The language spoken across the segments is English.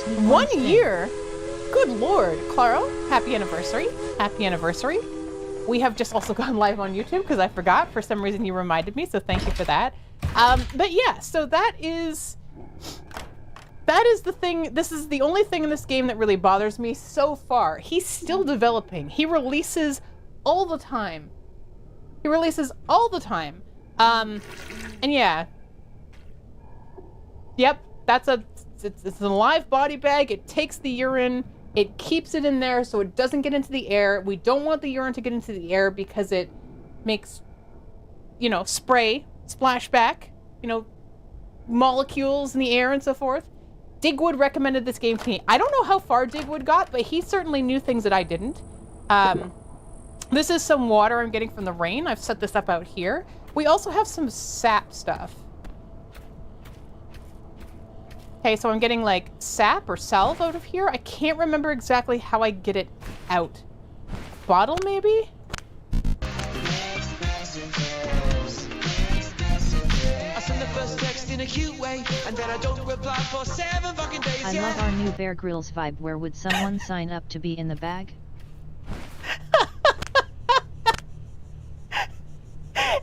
1 year? Good lord. Claro, happy anniversary. Happy anniversary. We have just also gone live on YouTube because I forgot. For some reason you reminded me, so thank you for that. But yeah, so that is the thing. This is the only thing in this game that really bothers me so far. He's still developing. He releases all the time. He releases all the time. And yeah. Yep, it's a live body bag. It takes the urine, it keeps it in there so it doesn't get into the air. We don't want the urine to get into the air because it makes, you know, spray, splashback, you know, molecules in the air and so forth. Digwood recommended this game to me. I don't know how far Digwood got, but he certainly knew things that I didn't. This is some water I'm getting from the rain. I've set this up out here. We also have some sap stuff. Okay, so I'm getting like sap or salve out of here. I can't remember exactly how I get it out. Bottle, maybe? I love our new Bear Grylls vibe. Where would someone sign up to be in the bag?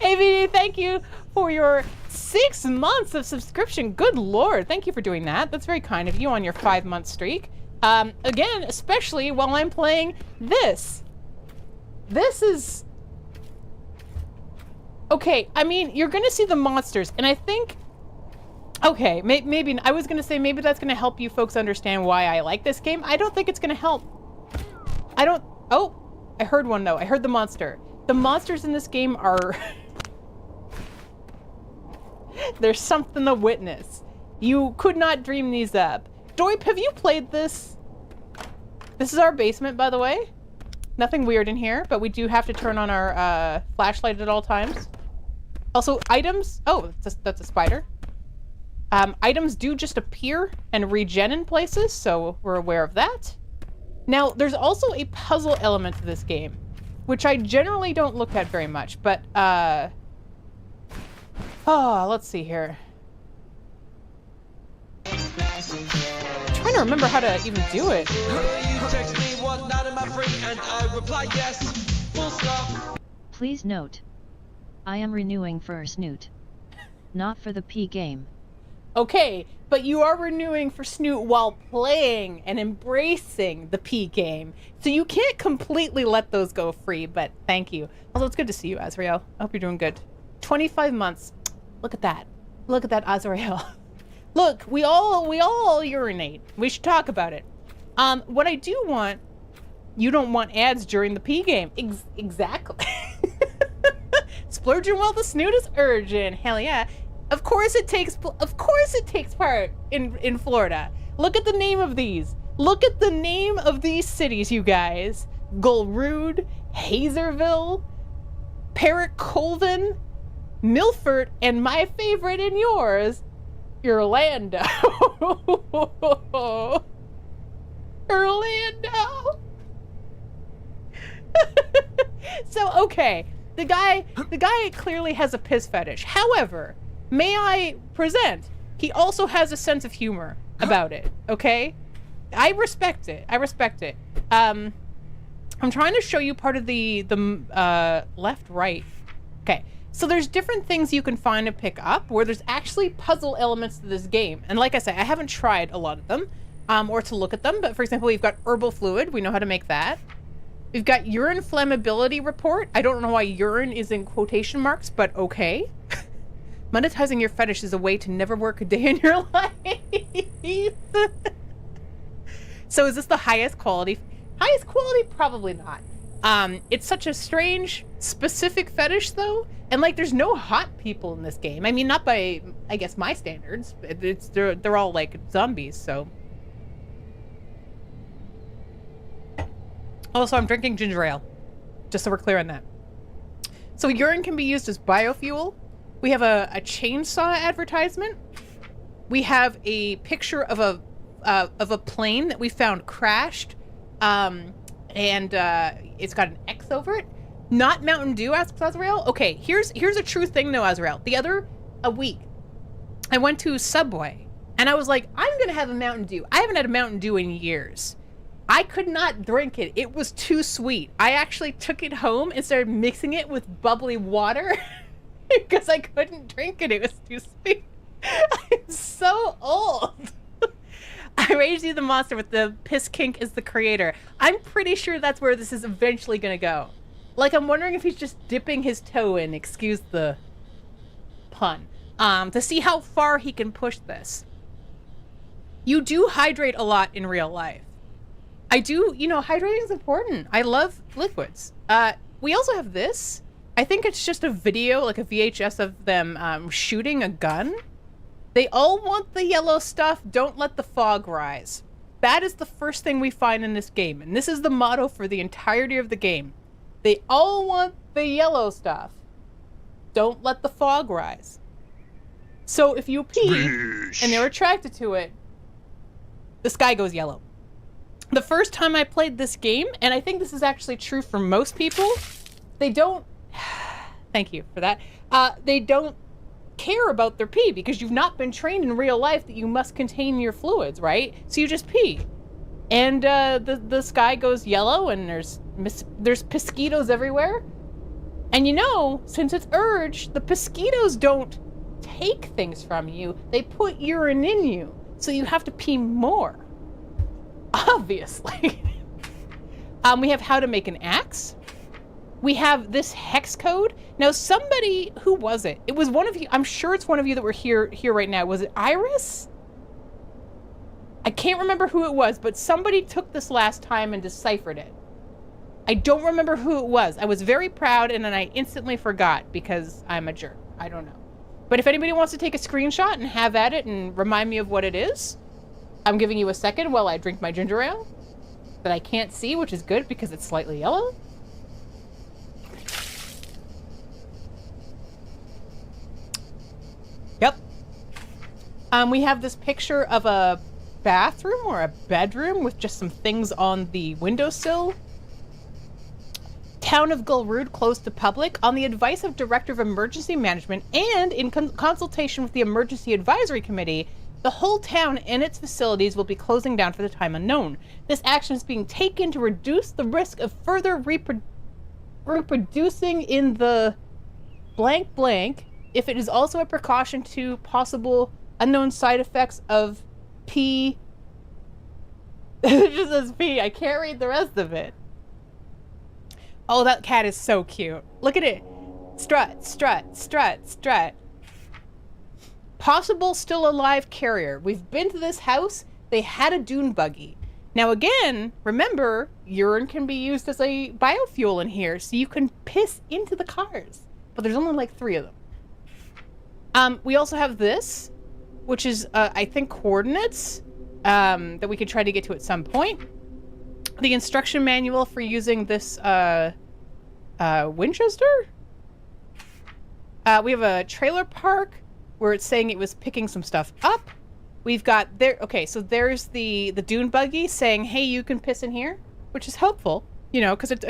AVD, thank you for your 6 months of subscription. Good lord, thank you for doing that. That's very kind of you on your 5-month streak. Again, especially while I'm playing this. This is... Okay, I mean, you're gonna see the monsters, and I think... Okay, maybe... I was gonna say maybe that's gonna help you folks understand why I like this game. I don't think it's gonna help. I don't... Oh, I heard one though. I heard the monster. The monsters in this game are... There's something to witness. You could not dream these up. Doip, have you played this? This is our basement, by the way. Nothing weird in here, but we do have to turn on our flashlight at all times. Also, items... Oh, that's a spider. Items do just appear and regen in places, so we're aware of that. Now, there's also a puzzle element to this game, which I generally don't look at very much, but, oh, let's see here. I'm trying to remember how to even do it. Please note, I am renewing for Snoot, not for the P game. Okay, but you are renewing for Snoot while playing and embracing the P game. So you can't completely let those go free, but thank you. Also, it's good to see you, Azrael. I hope you're doing good. 25 months. Look at that. Look at that, Azrael. Look, we all urinate. We should talk about it. What I do want, you don't want ads during the P game. Exactly. Splurging while the snoot is urgent. Hell yeah. Of course it takes part in Florida. Look at the name of these. Look at the name of these cities, you guys. Gulrude, Hazerville, Parrot Colvin, Milford, and my favorite and yours, Orlando. Orlando. So, okay. The guy clearly has a piss fetish. However, may I present, he also has a sense of humor about it, okay? I respect it. I respect it. I'm trying to show you part of the left, right. Okay, so there's different things you can find and pick up where there's actually puzzle elements to this game. And like I said, I haven't tried a lot of them or to look at them, but for example, we've got herbal fluid. We know how to make that. We've got urine flammability report. I don't know why urine is in quotation marks, but okay. Monetizing your fetish is a way to never work a day in your life. So is this the highest quality? Highest quality? Probably not. It's such a strange, specific fetish though. And like, there's no hot people in this game. I mean, not by, I guess, my standards. They're all like zombies, so. Also, I'm drinking ginger ale, just so we're clear on that. So urine can be used as biofuel. We have a chainsaw advertisement. We have a picture of a plane that we found crashed, and it's got an X over it. Not Mountain Dew, asks Azrael. Okay, here's a true thing though, Azrael. A week, I went to Subway, And I was like, I'm going to have a Mountain Dew. I haven't had a Mountain Dew in years. I could not drink it. It was too sweet. I actually took it home and started mixing it with bubbly water because I couldn't drink it. It was too sweet. I'm so old. I Rage You the Monster with the Piss Kink is the creator. I'm pretty sure that's where this is eventually going to go. Like, I'm wondering if he's just dipping his toe in, excuse the pun, to see how far he can push this. You do hydrate a lot in real life. I do, you know, hydrating is important. I love liquids. We also have this. I think it's just a video, like a VHS of them shooting a gun. They all want the yellow stuff. Don't let the fog rise. That is the first thing we find in this game. And this is the motto for the entirety of the game. They all want the yellow stuff. Don't let the fog rise. So if you pee and they're attracted to it, the sky goes yellow. The first time I played this game, and I think this is actually true for most people, they don't, thank you for that, they don't care about their pee because you've not been trained in real life that you must contain your fluids, right? So you just pee. And the sky goes yellow and there's mosquitoes everywhere. And you know, since it's urge, the mosquitoes don't take things from you, they put urine in you. So you have to pee more. Obviously. We have how to make an axe. We have this hex code. Now somebody, who was it? It was one of you. I'm sure it's one of you that were here right now. Was it Iris? I can't remember who it was, but somebody took this last time and deciphered it. I don't remember who it was. I was very proud and then I instantly forgot because I'm a jerk. I don't know. But if anybody wants to take a screenshot and have at it and remind me of what it is, I'm giving you a second while I drink my ginger ale that I can't see, which is good because it's slightly yellow. Yep. We have this picture of a bathroom or a bedroom with just some things on the windowsill. Town of Gulrood closed to public on the advice of Director of Emergency Management and in consultation with the Emergency Advisory Committee. The whole town and its facilities will be closing down for the time unknown. This action is being taken to reduce the risk of further reproducing in the blank blank, if it is also a precaution to possible unknown side effects of P. It just says P. I can't read the rest of it. Oh, that cat is so cute. Look at it. Strut, strut, strut, strut. Possible still alive carrier. We've been to this house. They had a dune buggy. Now again, remember, urine can be used as a biofuel in here, so you can piss into the cars. But there's only like 3 of them. We also have this, which is, I think, coordinates that we could try to get to at some point. The instruction manual for using this Winchester. We have a trailer park where it's saying it was picking some stuff up. We've got there. Okay, so there's the dune buggy saying, "Hey, you can piss in here," which is helpful, you know, because it's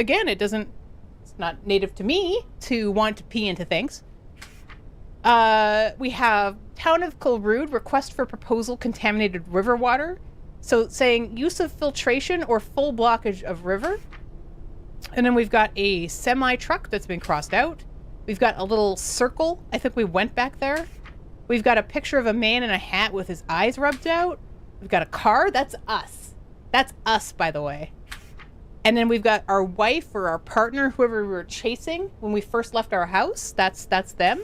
not native to me to want to pee into things. We have Town of Gulrood request for proposal contaminated river water. So saying use of filtration or full blockage of river. And then we've got a semi truck that's been crossed out. We've got a little circle. I think we went back there. We've got a picture of a man in a hat with his eyes rubbed out. We've got a car. That's us. That's us, by the way. And then we've got our wife or our partner, whoever we were chasing when we first left our house. That's them.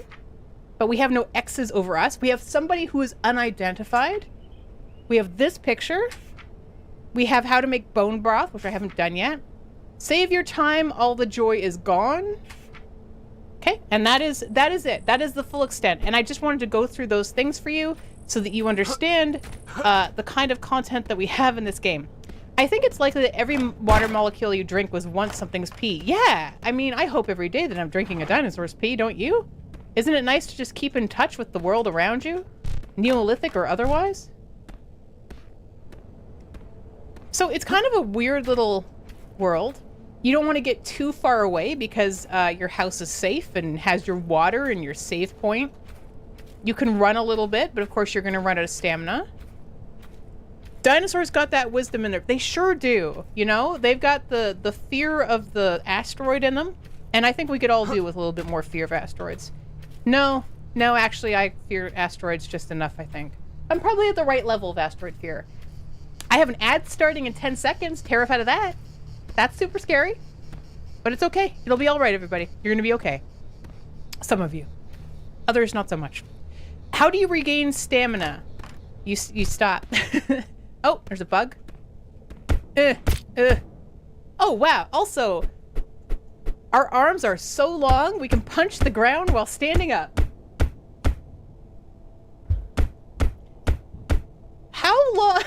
But we have no X's over us. We have somebody who is unidentified. We have this picture. We have how to make bone broth, which I haven't done yet. Save your time, all the joy is gone. Okay, and that is it. That is the full extent. And I just wanted to go through those things for you so that you understand the kind of content that we have in this game. I think it's likely that every water molecule you drink was once something's pee. Yeah, I mean, I hope every day that I'm drinking a dinosaur's pee, don't you? Isn't it nice to just keep in touch with the world around you? Neolithic or otherwise? So it's kind of a weird little world. You don't want to get too far away because your house is safe and has your water and your save point. You can run a little bit, but of course you're going to run out of stamina. Dinosaurs got that wisdom in there. They sure do. You know, they've got the fear of the asteroid in them, and I think we could all do with a little bit more fear of asteroids. No, actually, I fear asteroids just enough, I think. I'm probably at the right level of asteroid fear. I have an ad starting in 10 seconds. Terrified of that. That's super scary. But it's okay. It'll be all right, everybody. You're going to be okay. Some of you. Others, not so much. How do you regain stamina? You stop. Oh, there's a bug. Oh, wow. Also, our arms are so long, we can punch the ground while standing up. How long?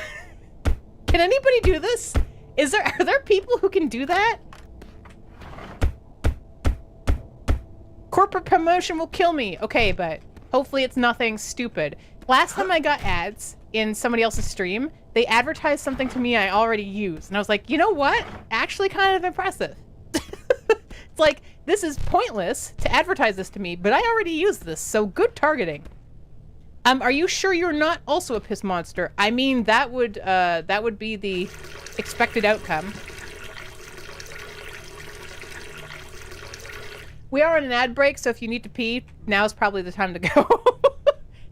Can anybody do this? Are there people who can do that? Corporate promotion will kill me. Okay, but hopefully it's nothing stupid. Last time I got ads in somebody else's stream, they advertised something to me I already used. And I was like, you know what? Actually kind of impressive. It's like, this is pointless to advertise this to me, but I already used this, so good targeting. Are you sure you're not also a piss monster? I mean, that would be the expected outcome. We are on an ad break, so if you need to pee, now's probably the time to go.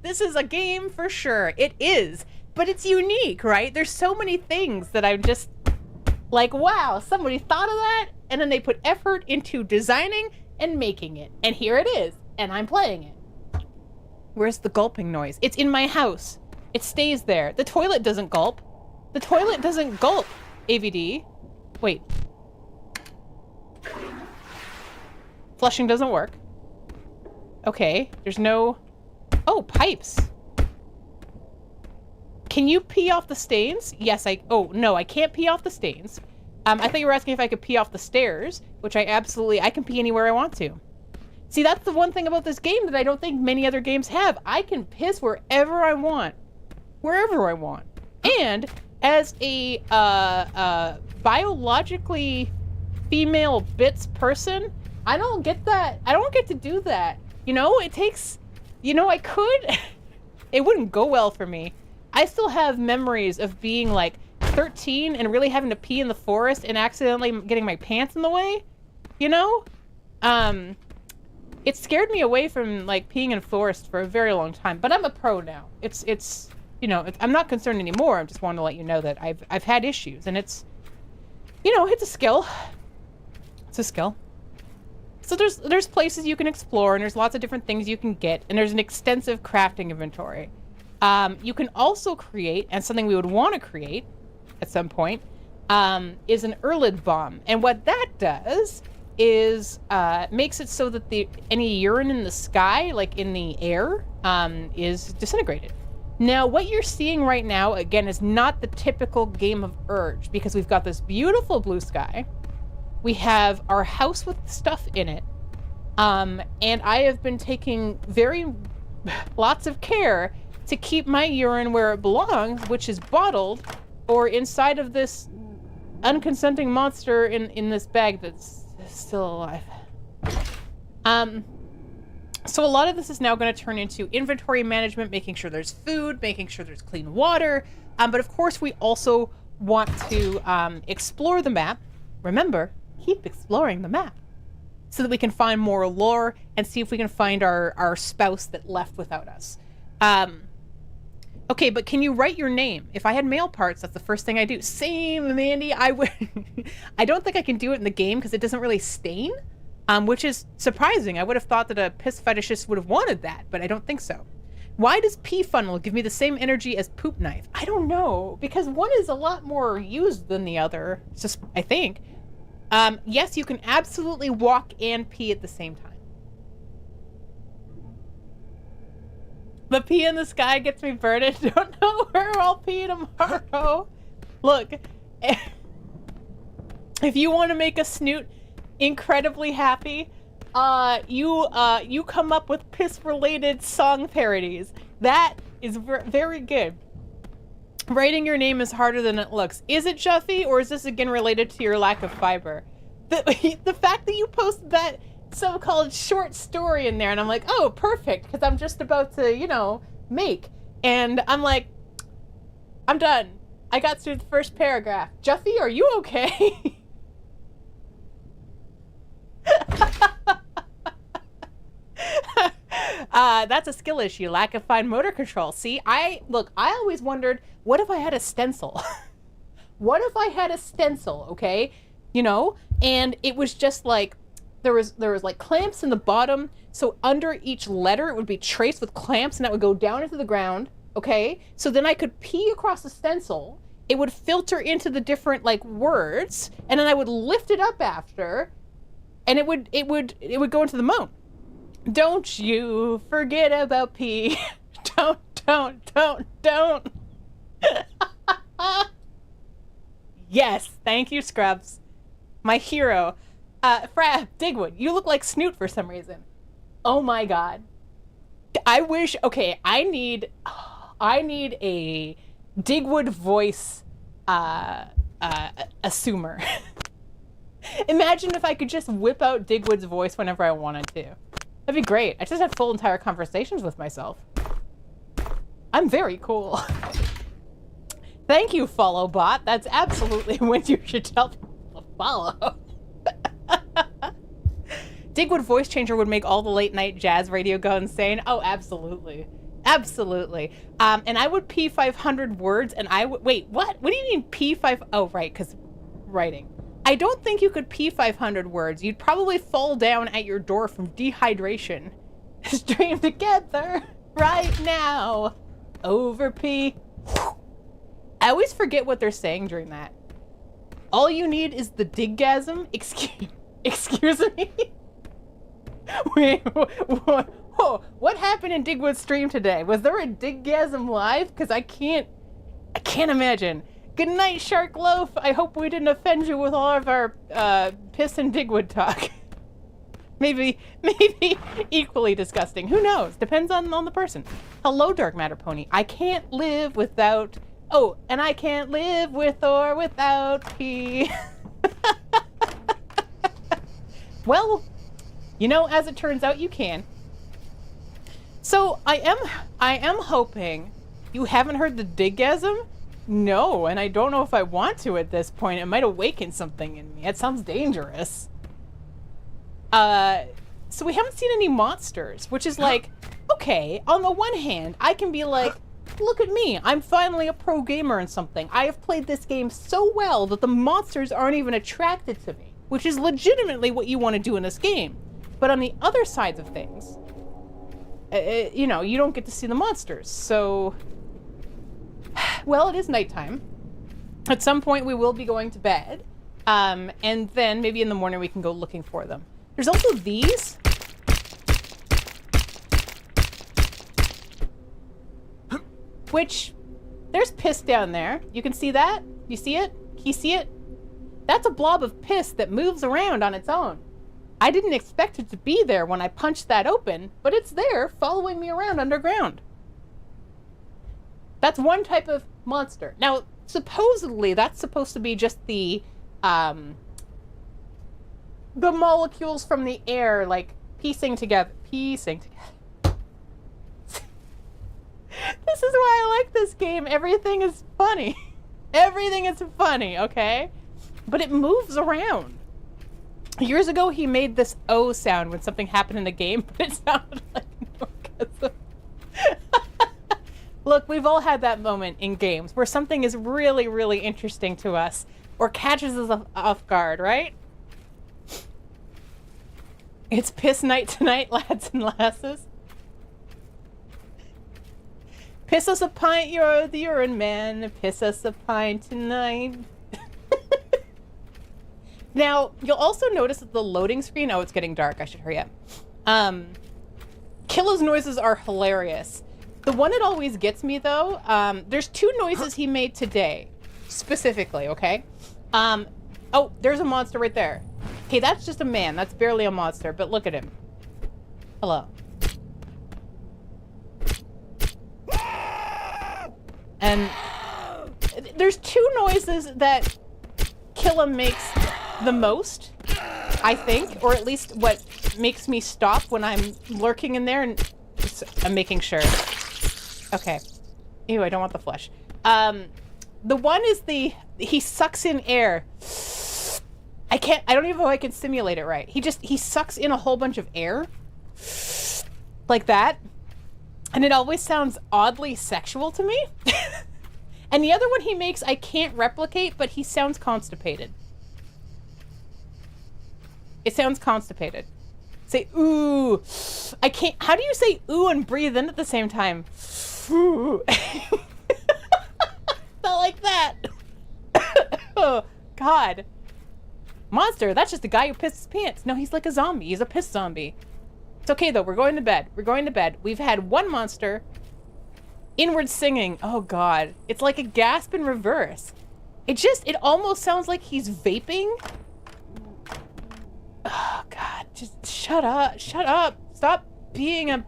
This is a game for sure. It is, but it's unique, right? There's so many things that I'm just like, wow, somebody thought of that, and then they put effort into designing and making it. And here it is, and I'm playing it. Where's the gulping noise? It's in my house. It stays there. The toilet doesn't gulp. The toilet doesn't gulp, AVD. Wait. Flushing doesn't work. Okay, there's no... Oh, pipes. Can you pee off the stains? Yes, Oh, no, I can't pee off the stains. I thought you were asking if I could pee off the stairs, which I can pee anywhere I want to. See, that's the one thing about this game that I don't think many other games have. I can piss wherever I want. Wherever I want. And as a biologically female bits person, I don't get that. I don't get to do that. You know, it takes... You know, I could... It wouldn't go well for me. I still have memories of being, like, 13 and really having to pee in the forest and accidentally getting my pants in the way. You know? It scared me away from, like, peeing in a forest for a very long time. But I'm a pro now. It's you know, I'm not concerned anymore. I just wanted to let you know that I've had issues. And it's... You know, it's a skill. It's a skill. So there's places you can explore, and there's lots of different things you can get, and there's an extensive crafting inventory. You can also create, and something we would want to create at some point, is an Erlid bomb. And what that does is makes it so that any urine in the sky, like in the air, is disintegrated. Now, what you're seeing right now, again, is not the typical game of Urge, because we've got this beautiful blue sky. We have our house with stuff in it. And I have been taking lots of care to keep my urine where it belongs, which is bottled or inside of this unconsenting monster in this bag that's still alive. So a lot of this is now going to turn into inventory management, making sure there's food, making sure there's clean water. But of course, we also want to explore the map. Remember, keep exploring the map so that we can find more lore and see if we can find our spouse that left without us. Okay, but can you write your name? If I had male parts, that's the first thing I do. Same, Mandy. I don't think I can do it in the game because it doesn't really stain, which is surprising. I would have thought that a piss fetishist would have wanted that, but I don't think so. Why does pee funnel give me the same energy as poop knife? I don't know, because one is a lot more used than the other, just I think. Yes, you can absolutely walk and pee at the same time. The pee in the sky gets me burdened. Don't know where I'll pee tomorrow. Look, if you want to make a snoot incredibly happy, you come up with piss-related song parodies. That is very good. Writing your name is harder than it looks. Is it, Juffy, or is this again related to your lack of fiber? The fact that you posted that so-called short story in there, and I'm like, oh, perfect, because I'm just about to, you know, make. And I'm like, I'm done. I got through the first paragraph. Juffy, are you okay? That's a skill issue. Lack of fine motor control. See, I always wondered, what if I had a stencil? What if I had a stencil, okay? You know, and it was just like, there was like clamps in the bottom, so under each letter it would be traced with clamps, and that would go down into the ground, okay? So then I could pee across the stencil, it would filter into the different like words, and then I would lift it up after, and it would go into the moan. Don't you forget about pee. Don't. Yes, thank you, Scrubs. My hero. Frab, Digwood, you look like Snoot for some reason. Oh my god. I wish, okay, I need a Digwood voice, assumer. Imagine if I could just whip out Digwood's voice whenever I wanted to. That'd be great. I just have full entire conversations with myself. I'm very cool. Thank you, follow bot. That's absolutely what you should tell people to follow. Digwood voice changer would make all the late night jazz radio go insane. Oh, absolutely. Absolutely. And I would pee 500 words and I would, wait, what? What do you mean P5? Oh, right, because writing. I don't think you could pee 500 words. You'd probably fall down at your door from dehydration. Stream together right now. Over pee. I always forget what they're saying during that. All you need is the diggasm. Excuse me? Wait, what happened in Digwood's stream today? Was there a diggasm live? Because I can't imagine. Good night, Shark Loaf. I hope we didn't offend you with all of our piss and Digwood talk. maybe equally disgusting. Who knows? Depends on the person. Hello, Dark Matter Pony. I can't live without... Oh, and I can't live with or without pee. Well, you know, as it turns out, you can. So I am hoping you haven't heard the diggasm. No, and I don't know if I want to at this point. It might awaken something in me. It sounds dangerous. So we haven't seen any monsters, which is like, okay, on the one hand, I can be like, look at me, I'm finally a pro gamer in something. I have played this game so well that the monsters aren't even attracted to me, which is legitimately what you want to do in this game. But on the other sides of things, you know, you don't get to see the monsters, so... Well, it is nighttime. At some point we will be going to bed, and then maybe in the morning we can go looking for them. There's also these. Which, there's piss down there. You can see that? You see it? Can you see it? That's a blob of piss that moves around on its own. I didn't expect it to be there when I punched that open, but it's there following me around underground. That's one type of monster. Now, supposedly, that's supposed to be just the molecules from the air, like, piecing together. This is why I like this game. Everything is funny. Everything is funny, okay? But it moves around. Years ago, he made this O sound when something happened in the game, but it sounded like an orgasm. Look, we've all had that moment in games where something is really, really interesting to us or catches us off guard, right? It's piss night tonight, lads and lasses. Piss us a pint, you're the urine man. Piss us a pint tonight. Now, you'll also notice that the loading screen... Oh, it's getting dark. I should hurry up. Killo's noises are hilarious. The one that always gets me, though, there's two noises he made today, specifically, okay? Oh, there's a monster right there. Okay, that's just a man. That's barely a monster, but look at him. Hello. And there's two noises that Killa makes the most, I think, or at least what makes me stop when I'm lurking in there, and I'm making sure. Okay. Ew, I don't want the flesh. The one is he sucks in air. I don't even know if I can simulate it right. He sucks in a whole bunch of air. Like that. And it always sounds oddly sexual to me. And the other one he makes, I can't replicate, but he sounds constipated. It sounds constipated. Say, ooh. I can't, how do you say ooh and breathe in at the same time? Ooh. Not like that. Oh, God. Monster, that's just a guy who pissed his pants. No, he's like a zombie. He's a piss zombie. It's okay, though. We're going to bed. We're going to bed. We've had one monster. Inward singing. Oh, God. It's like a gasp in reverse. It almost sounds like he's vaping. Oh, God. Just shut up. Shut up. Stop being a...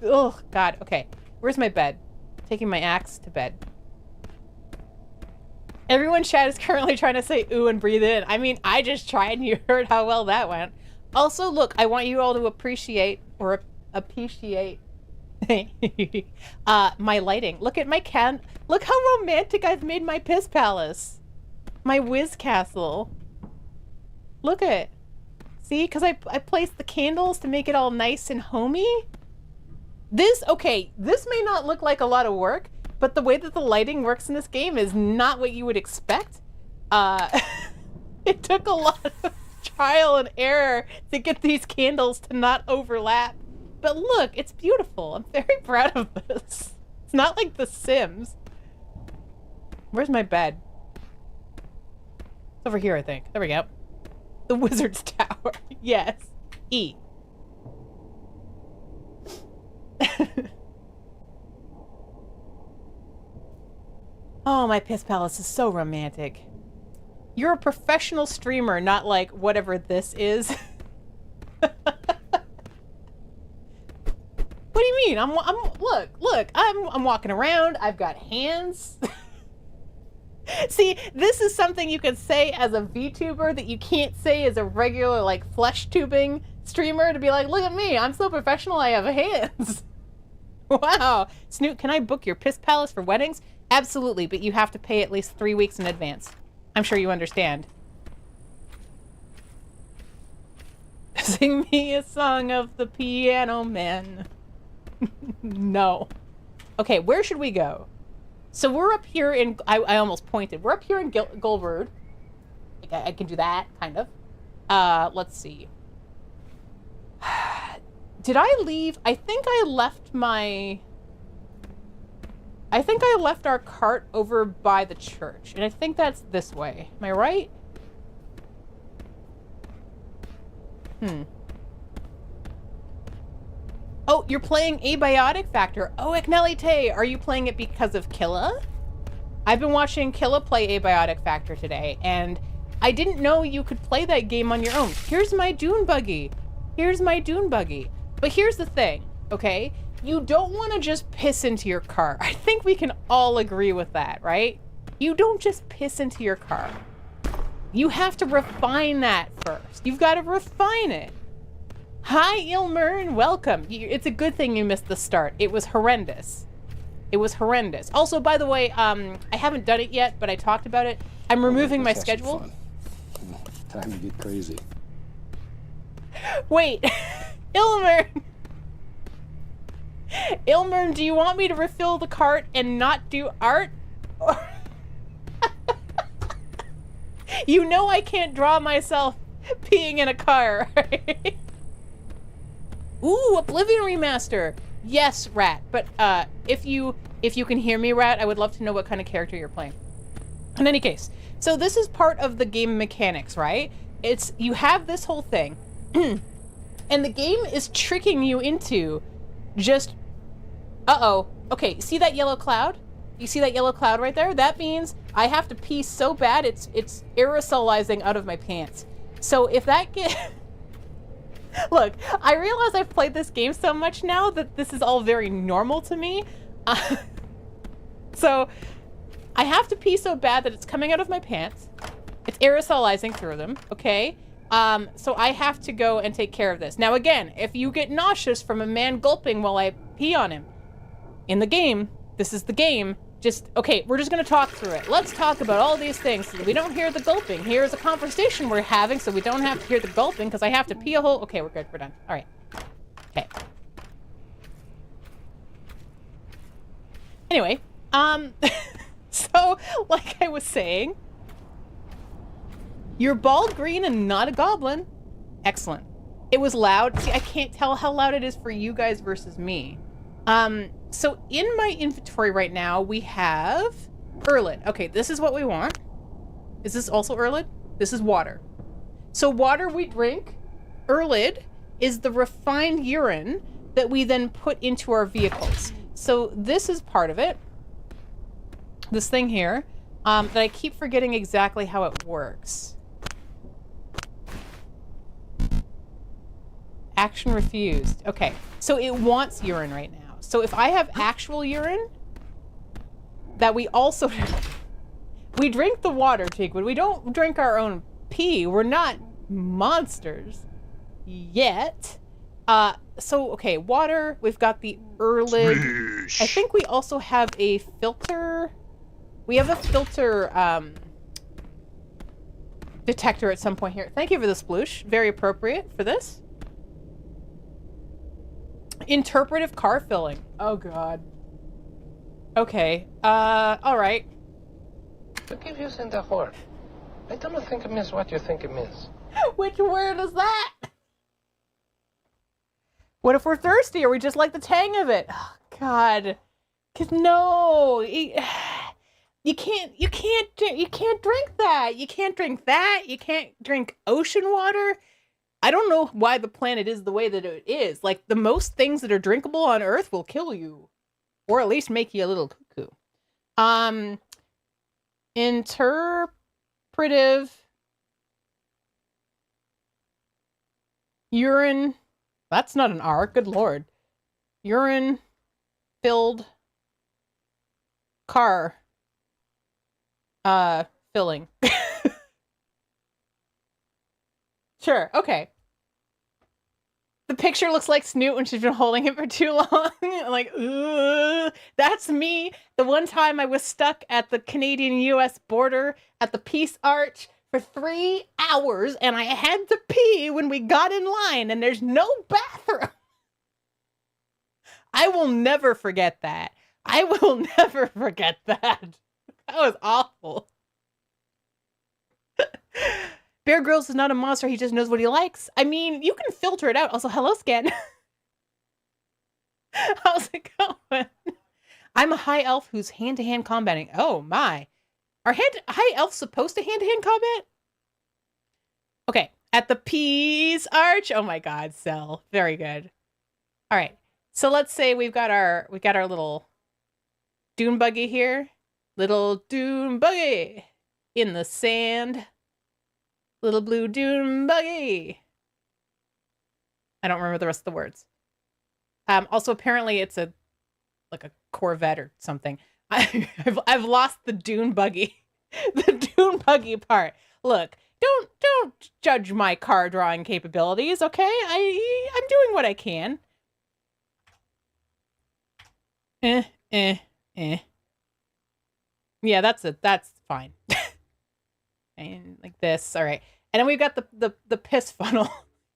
Oh, God. Okay. Where's my bed? Taking my axe to bed. Everyone in chat is currently trying to say ooh and breathe in. I mean, I just tried and you heard how well that went. Also, look, I want you all to appreciate my lighting. Look at my look how romantic I've made my piss palace. My whiz castle. Look at. See, because I placed the candles to make it all nice and homey. This may not look like a lot of work, but the way that the lighting works in this game is not what you would expect. It took a lot of trial and error to get these candles to not overlap. But look, it's beautiful. I'm very proud of this. It's not like The Sims. Where's my bed? It's over here, I think. There we go. The Wizard's Tower. Yes. E. Oh, my piss palace is so romantic. You're a professional streamer, not like whatever this is. What do you mean? Look, I'm walking around. I've got hands. See, this is something you could say as a VTuber that you can't say as a regular, like, flesh tubing streamer, to be like, look at me, I'm so professional, I have hands. Wow. Snoot, can I book your piss palace for weddings? Absolutely, but you have to pay at least 3 weeks in advance. I'm sure you understand. Sing me a song of the Piano Man. No. Okay, where should we go? So we're up here in... I almost pointed. We're up here in Goldroad. I can do that, kind of. Let's see. Did I leave? I think I left my... I think I left our cart over by the church. And I think that's this way. Am I right? Oh, you're playing Abiotic Factor. Oh, Ignelite, are you playing it because of Killa? I've been watching Killa play Abiotic Factor today, and I didn't know you could play that game on your own. Here's my dune buggy. Here's my dune buggy. But here's the thing, okay? You don't want to just piss into your car. I think we can all agree with that, right? You don't just piss into your car. You have to refine that first. You've got to refine it. Hi, Ilmern, welcome. It's a good thing you missed the start. It was horrendous. It was horrendous. Also, by the way, I haven't done it yet, but I talked about it. I'm removing my schedule. Fun. Time to get crazy. Wait, Ilmern. Ilmern, do you want me to refill the cart and not do art? You know I can't draw myself peeing in a car, right? Ooh, Oblivion Remaster. Yes, Rat. But if you can hear me, Rat, I would love to know what kind of character you're playing. In any case, so this is part of the game mechanics, right? It's you have this whole thing, and the game is tricking you into just. Okay, see that yellow cloud? You see that yellow cloud right there? That means I have to pee so bad it's aerosolizing out of my pants. So if that Look, I realize I've played this game so much now that this is all very normal to me. So I have to pee so bad that it's coming out of my pants. It's aerosolizing through them, okay? So I have to go and take care of this. Now again, if you get nauseous from a man gulping while I pee on him, in the game, this is the game, Okay, we're just gonna talk through it. Let's talk about all these things so that we don't hear the gulping. Here's a conversation we're having so we don't have to hear the gulping because I have to pee a hole. Okay, we're good. We're done. All right. Okay. Anyway, so like I was saying, you're bald green and not a goblin. Excellent. It was loud. See, I can't tell how loud it is for you guys versus me. So in my inventory right now, we have Erlid. Okay, this is what we want. Is this also Erlid? This is water. So water we drink. Erlid is the refined urine that we then put into our vehicles. So this is part of it. This thing here, that I keep forgetting exactly how it works. Action refused. Okay, so it wants urine right now. So if I have actual urine, that we also... we drink the water, Jigwood. We don't drink our own pee. We're not monsters. Yet. So, okay, water. We've got the Erlid. Smish. I think we also have a filter. We have a filter, detector at some point here. Thank you for the sploosh. Very appropriate for this. Interpretive car filling. Oh, God. Okay. All right. To give you the word, I don't think it means what you think it means. Which word is that? What if we're thirsty or we just like the tang of it? Oh, God. 'Cause no. You can't drink that. You can't drink that. You can't drink ocean water. I don't know why the planet is the way that it is. Like, the most things that are drinkable on Earth will kill you. Or at least make you a little cuckoo. Interpretive urine. That's not an R. Good Lord. Urine filled car filling. Sure. Okay. The picture looks like Snoot when she's been holding it for too long. Like, ooh, that's me. The one time I was stuck at the Canadian-US border at the Peace Arch for 3 hours, and I had to pee when we got in line, and there's no bathroom. I will never forget that. I will never forget that. That was awful. Bear Grylls is not a monster. He just knows what he likes. I mean, you can filter it out. Also, hello, Scan. How's it going? I'm a high elf who's hand-to-hand combating. Oh, my. Are high elves supposed to hand-to-hand combat? Okay. At the Peace Arch. Oh, my God, Cell. Very good. All right. So let's say we've got our little dune buggy here. Little dune buggy in the sand. Little blue dune buggy. I don't remember the rest of the words. Also, apparently it's like a Corvette or something. I've lost the dune buggy, the dune buggy part. Look, don't judge my car drawing capabilities, okay? I'm doing what I can. Yeah, that's fine. And like this, all right. And then we've got the piss funnel.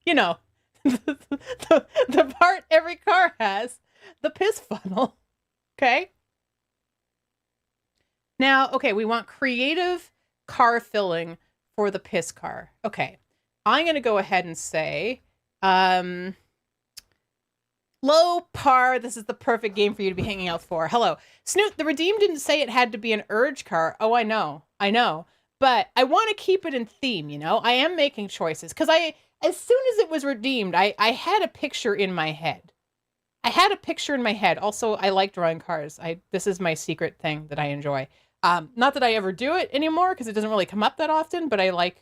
You know, the part every car has, the piss funnel. Okay. Now, okay, we want creative car filling for the piss car. Okay. I'm going to go ahead and say, low par, this is the perfect game for you to be hanging out for. Hello. Snoot, the Redeem didn't say it had to be an urge car. Oh, I know. But I want to keep it in theme, you know? I am making choices. Because as soon as it was redeemed, I had a picture in my head. Also, I like drawing cars. This is my secret thing that I enjoy. Not that I ever do it anymore, because it doesn't really come up that often, but I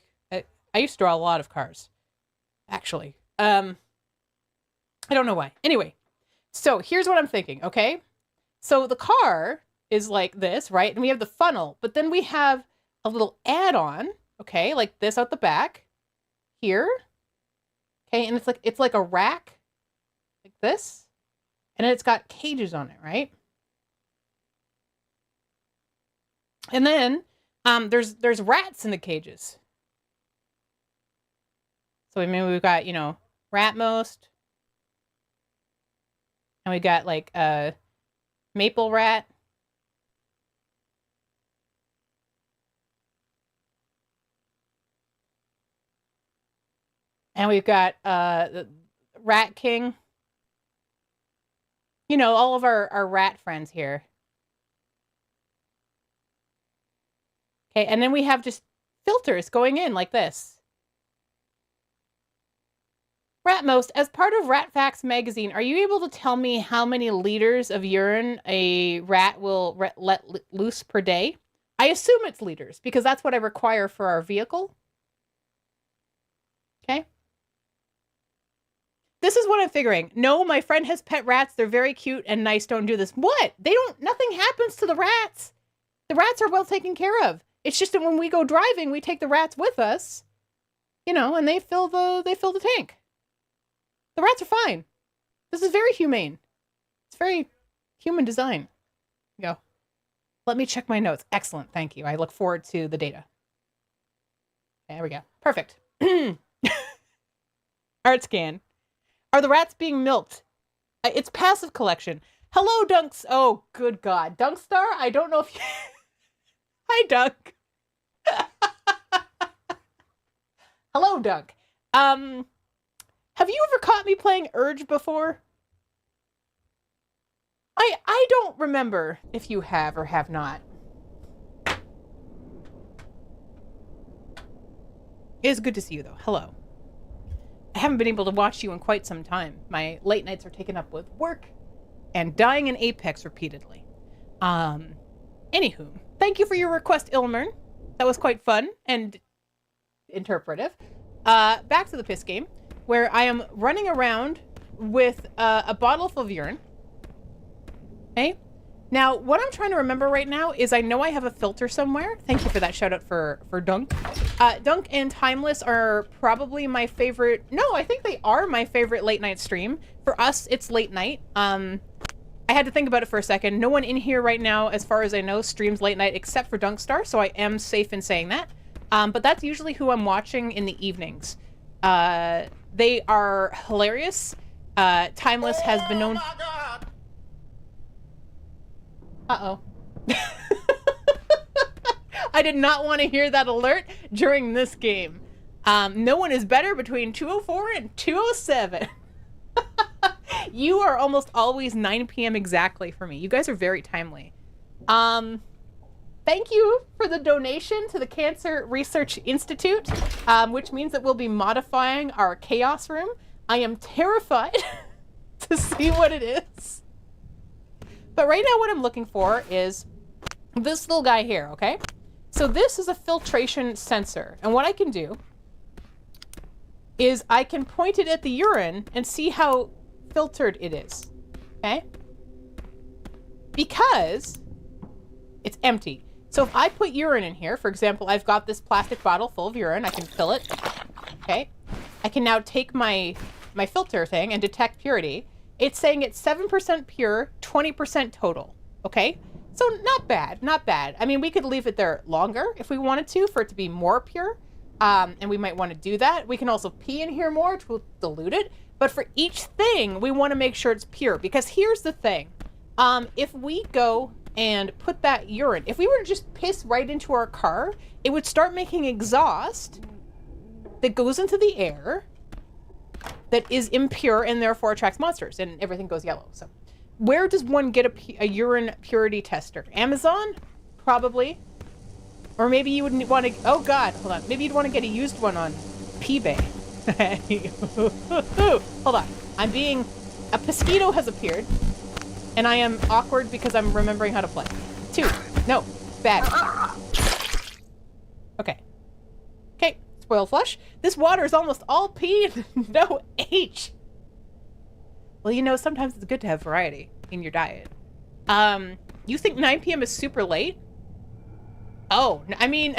used to draw a lot of cars. Actually. I don't know why. Anyway, so here's what I'm thinking, okay? So the car is like this, right? And we have the funnel, but then we have a little add-on, okay, like this out the back here. Okay, and it's like a rack like this. And then it's got cages on it, right? And then there's rats in the cages. So I mean we've got, you know, rat most, and we got like a maple rat. And we've got the Rat King. You know, all of our rat friends here. Okay, and then we have just filters going in like this. Ratmost, as part of Rat Facts magazine, are you able to tell me how many liters of urine a rat will let loose per day? I assume it's liters, because that's what I require for our vehicle. Okay. This is what I'm figuring. No, my friend has pet rats. They're very cute and nice. Don't do this. What? Nothing happens to the rats. The rats are well taken care of. It's just that when we go driving, we take the rats with us, you know, and they fill the tank. The rats are fine. This is very humane. It's very human design. Go. Let me check my notes. Excellent. Thank you. I look forward to the data. There we go. Perfect. Art scan. Are the rats being milked? It's passive collection. Hello, Dunks. Oh, good God. Dunkstar? I don't know if you... Hi, Dunk. Hello, Dunk. Have you ever caught me playing Urge before? I don't remember if you have or have not. It is good to see you, though. Hello. I haven't been able to watch you in quite some time. My late nights are taken up with work and dying in Apex repeatedly. Anywho, thank you for your request, Ilmern. That was quite fun and interpretive. Back to the piss game, where I am running around with a bottle full of urine. Okay? Now, what I'm trying to remember right now is I know I have a filter somewhere. Thank you for that shout out for Dunk. Dunk and Timeless are probably my favorite. No, I think they are my favorite late night stream. For us, it's late night. I had to think about it for a second. No one in here right now, as far as I know, streams late night except for Dunkstar, so I am safe in saying that. But that's usually who I'm watching in the evenings. They are hilarious. Timeless has been known... Uh-oh. I did not want to hear that alert during this game. No one is better between 2:04 and 2:07. You are almost always 9 p.m. exactly for me. You guys are very timely. Thank you for the donation to the Cancer Research Institute, which means that we'll be modifying our chaos room. I am terrified to see what it is. But right now what I'm looking for is this little guy here, okay? So this is a filtration sensor. And what I can do is I can point it at the urine and see how filtered it is, okay? Because it's empty. So if I put urine in here, for example, I've got this plastic bottle full of urine, I can fill it, okay? I can now take my filter thing and detect purity. It's saying it's 7% pure, 20% total, okay? So not bad, not bad. I mean, we could leave it there longer if we wanted to for it to be more pure, and we might want to do that. We can also pee in here more to dilute it, but for each thing, we want to make sure it's pure, because here's the thing. If we go and put that urine, if we were to just piss right into our car, it would start making exhaust that goes into the air that is impure and therefore attracts monsters, and everything goes yellow. So where does one get a urine purity tester? Amazon? Probably. Or maybe you wouldn't want to... Oh, God. Hold on. Maybe you'd want to get a used one on eBay. Hold on. I'm being... A mosquito has appeared. And I am awkward because I'm remembering how to play. 2. No. Bad. Okay. Okay. Spoiled flush. This water is almost all P and no H. Well, you know, sometimes it's good to have variety in your diet. You think 9 p.m. is super late? Oh, I mean,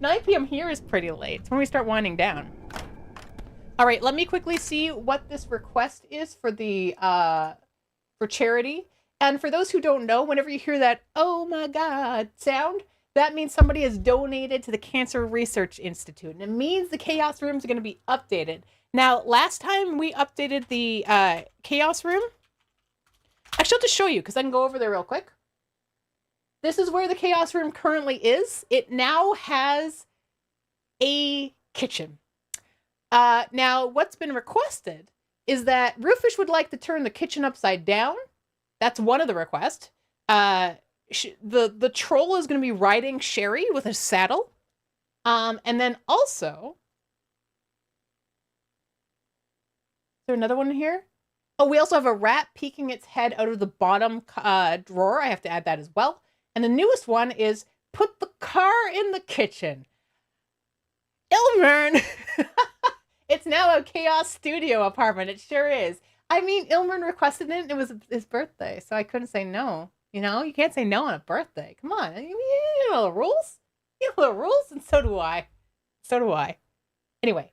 9 p.m. here is pretty late. It's when we start winding down. All right, let me quickly see what this request is for the, for charity. And for those who don't know, whenever you hear that, oh my God sound, that means somebody has donated to the Cancer Research Institute. And it means the Chaos Rooms are going to be updated. Now, last time we updated the Chaos Room, actually, I'll just show you because I can go over there real quick. This is where the Chaos Room currently is. It now has a kitchen. Now, what's been requested is that Roofish would like to turn the kitchen upside down. That's one of the requests. The troll is going to be riding Sherry with a saddle. And then also... Is there another one here? Oh, we also have a rat peeking its head out of the bottom drawer. I have to add that as well. And the newest one is put the car in the kitchen. Ilmern! It's now a Chaos Studio apartment. It sure is. I mean, Ilmern requested it. It was his birthday, so I couldn't say no. You know, you can't say no on a birthday. Come on. You know the rules. You know the rules, and so do I. So do I. Anyway,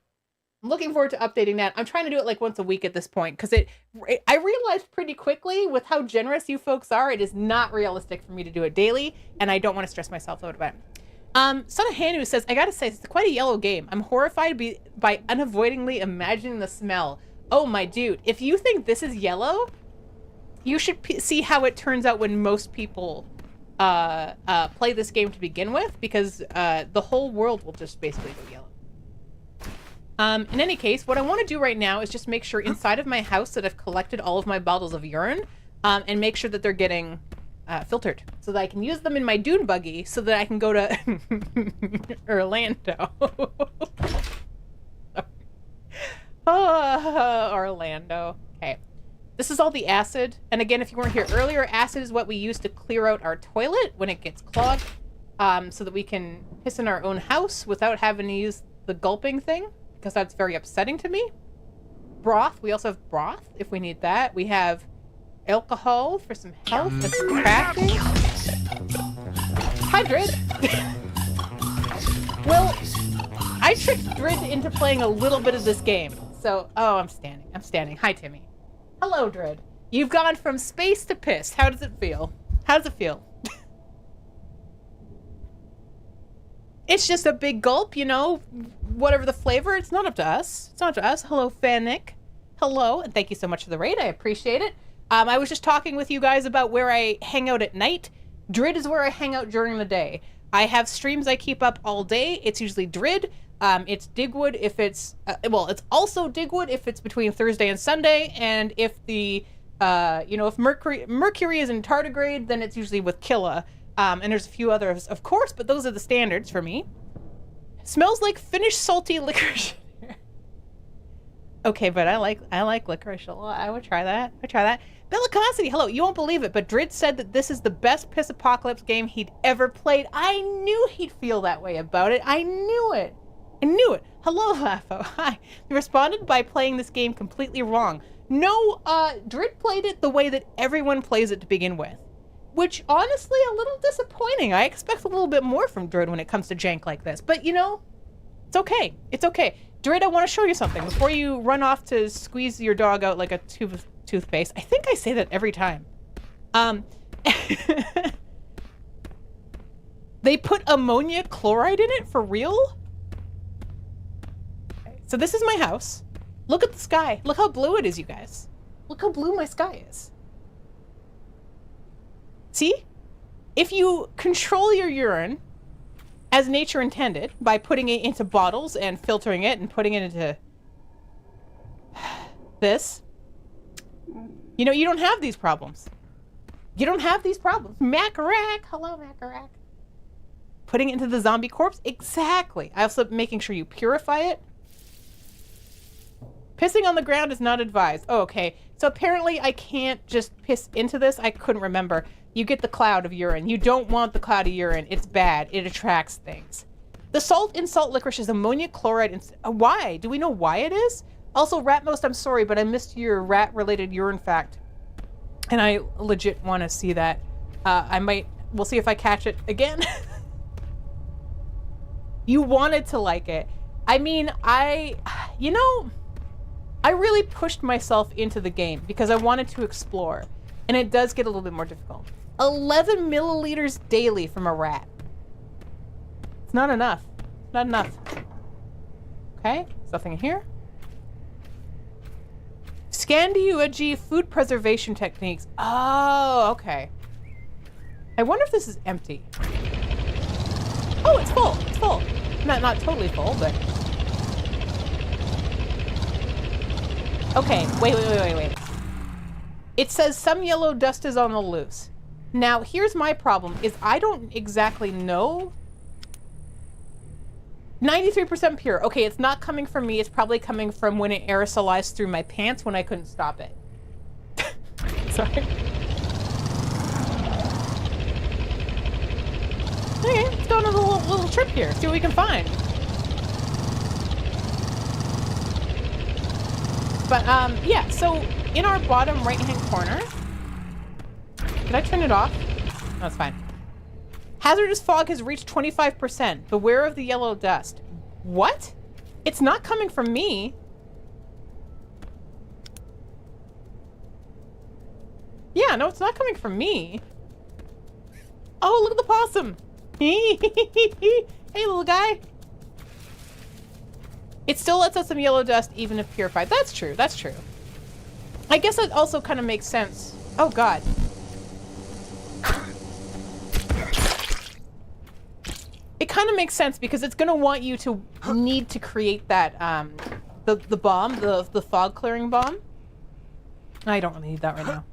I'm looking forward to updating that. I'm trying to do it like once a week at this point, because I realized pretty quickly with how generous you folks are, it is not realistic for me to do it daily, and I don't want to stress myself out about it. Son of Hanu says, I gotta say, it's quite a yellow game. I'm horrified by unavoidably imagining the smell. Oh, my dude, if you think this is yellow, you should see how it turns out when most people play this game to begin with, because the whole world will just basically go yellow. In any case, what I want to do right now is just make sure inside of my house that I've collected all of my bottles of urine, and make sure that they're getting filtered so that I can use them in my dune buggy so that I can go to Orlando. Oh, Orlando. Okay. This is all the acid. And again, if you weren't here earlier, acid is what we use to clear out our toilet when it gets clogged, so that we can piss in our own house without having to use the gulping thing, because that's very upsetting to me. Broth. We also have broth if we need that. We have alcohol for some health and some crafting. Hi, Drid. Well, I tricked Drid into playing a little bit of this game. So, oh, I'm standing. Hi, Timmy. Hello, Drid. You've gone from space to piss. How does it feel? How does it feel? It's just a big gulp, you know, whatever the flavor. It's not up to us. It's not up to us. Hello, Fanic. Hello, and thank you so much for the raid. I appreciate it. I was just talking with you guys about where I hang out at night. Drid is where I hang out during the day. I have streams I keep up all day. It's usually Drid. It's Digwood if it's, it's also Digwood if it's between Thursday and Sunday. And if the, if Mercury is in tardigrade, then it's usually with Killa. And there's a few others, of course, but those are the standards for me. Smells like finished salty licorice. Okay, but I like licorice a lot. I would try that. Bellicosity, hello. You won't believe it, but Drid said that this is the best Piss Apocalypse game he'd ever played. I knew he'd feel that way about it. I knew it. Hello, Lafo. Hi. He responded by playing this game completely wrong. No, Drid played it the way that everyone plays it to begin with. Which, honestly, a little disappointing. I expect a little bit more from Drid when it comes to jank like this. But, you know, it's okay. It's okay. Drid, I want to show you something before you run off to squeeze your dog out like a tube of toothpaste. I think I say that every time. They put ammonia chloride in it for real? Okay, so this is my house. Look at the sky. Look how blue it is, you guys. Look how blue my sky is. See? If you control your urine as nature intended by putting it into bottles and filtering it and putting it into this, you know, you don't have these problems. You don't have these problems. Macarac. Hello, Macarac. Putting it into the zombie corpse? Exactly. I also making sure you purify it. Pissing on the ground is not advised. Oh, okay. So apparently I can't just piss into this. I couldn't remember. You get the cloud of urine. You don't want the cloud of urine. It's bad. It attracts things. The salt in salt licorice is ammonia chloride. Why? Do we know why it is? Also, Ratmost, I'm sorry, but I missed your rat-related urine fact. And I legit want to see that. We'll see if I catch it again. You wanted to like it. I mean, I really pushed myself into the game because I wanted to explore. And it does get a little bit more difficult. 11 milliliters daily from a rat. It's not enough. Not enough. Okay, there's nothing in here. Scan to UAG food preservation techniques. Oh, okay. I wonder if this is empty. Oh, it's full. It's full. Not totally full, but... Okay, wait. It says some yellow dust is on the loose. Now, here's my problem, is I don't exactly know. 93% pure. Okay, it's not coming from me. It's probably coming from when it aerosolized through my pants when I couldn't stop it. Sorry. Okay, let's go on a little trip here. See what we can find. But, yeah, so in our bottom right-hand corner... Did I turn it off? No, it's fine. Hazardous fog has reached 25%. Beware of the yellow dust. What? It's not coming from me. Yeah, no, it's not coming from me. Oh, look at the possum. Hey, little guy. It still lets out some yellow dust even if purified. That's true. That's true. I guess that also kind of makes sense. Oh, God. It kind of makes sense because it's going to want you to need to create that, the bomb, the fog clearing bomb. I don't really need that right now.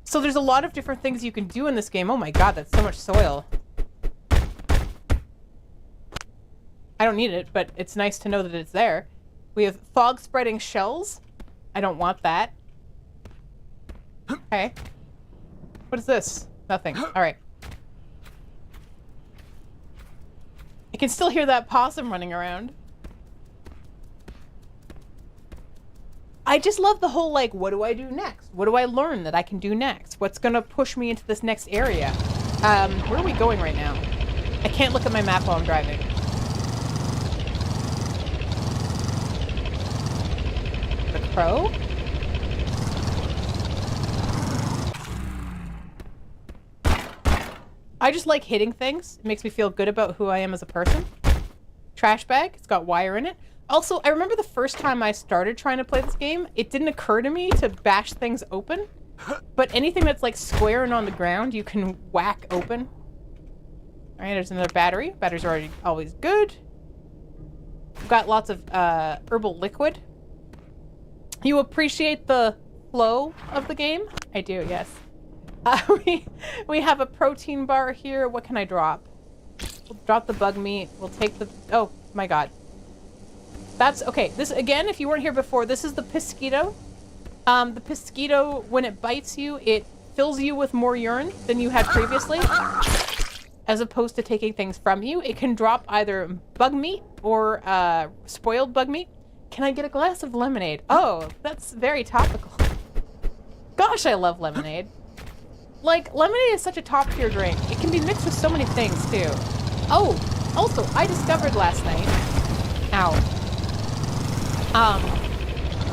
So there's a lot of different things you can do in this game. Oh my God, that's so much soil. I don't need it, but it's nice to know that it's there. We have fog spreading shells. I don't want that. Okay. What is this? Nothing. All right. I can still hear that possum running around. I just love the whole, like, what do I do next? What do I learn that I can do next? What's gonna push me into this next area? Where are we going right now? I can't look at my map while I'm driving. The crow? I just like hitting things. It makes me feel good about who I am as a person. Trash bag. It's got wire in it. Also, I remember the first time I started trying to play this game, it didn't occur to me to bash things open. But anything that's like square and on the ground, you can whack open. All right, there's another battery. Batteries are already always good. We've got lots of herbal liquid. You appreciate the flow of the game? I do, yes. We have a protein bar here. What can I drop? We'll drop the bug meat. We'll take the... Oh, my God. That's... Okay, this, again, if you weren't here before, this is the Pisquito. The Pisquito, when it bites you, it fills you with more urine than you had previously. As opposed to taking things from you. It can drop either bug meat or spoiled bug meat. Can I get a glass of lemonade? Oh, that's very topical. Gosh, I love lemonade. Like, lemonade is such a top-tier drink. It can be mixed with so many things, too. Oh, also, I discovered last night... Ow.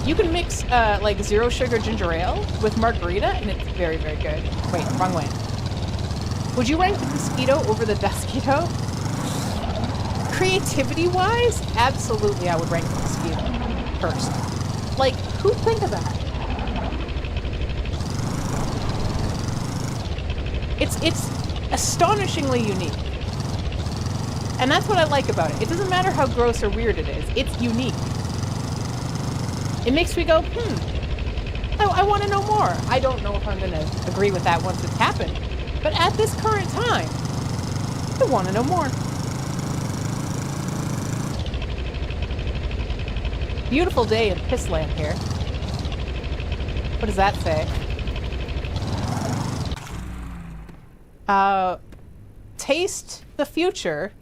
You can mix, like, zero sugar ginger ale with margarita, and it's very, very good. Wait, wrong way. Would you rank the Mosquito over the Dusquito? Creativity-wise, absolutely I would rank the Mosquito first. Like, who'd think of that? It's astonishingly unique. And that's what I like about it. It doesn't matter how gross or weird it is. It's unique. It makes me go, I want to know more. I don't know if I'm going to agree with that once it's happened. But at this current time, I want to know more. Beautiful day in Pissland here. What does that say? Taste the future.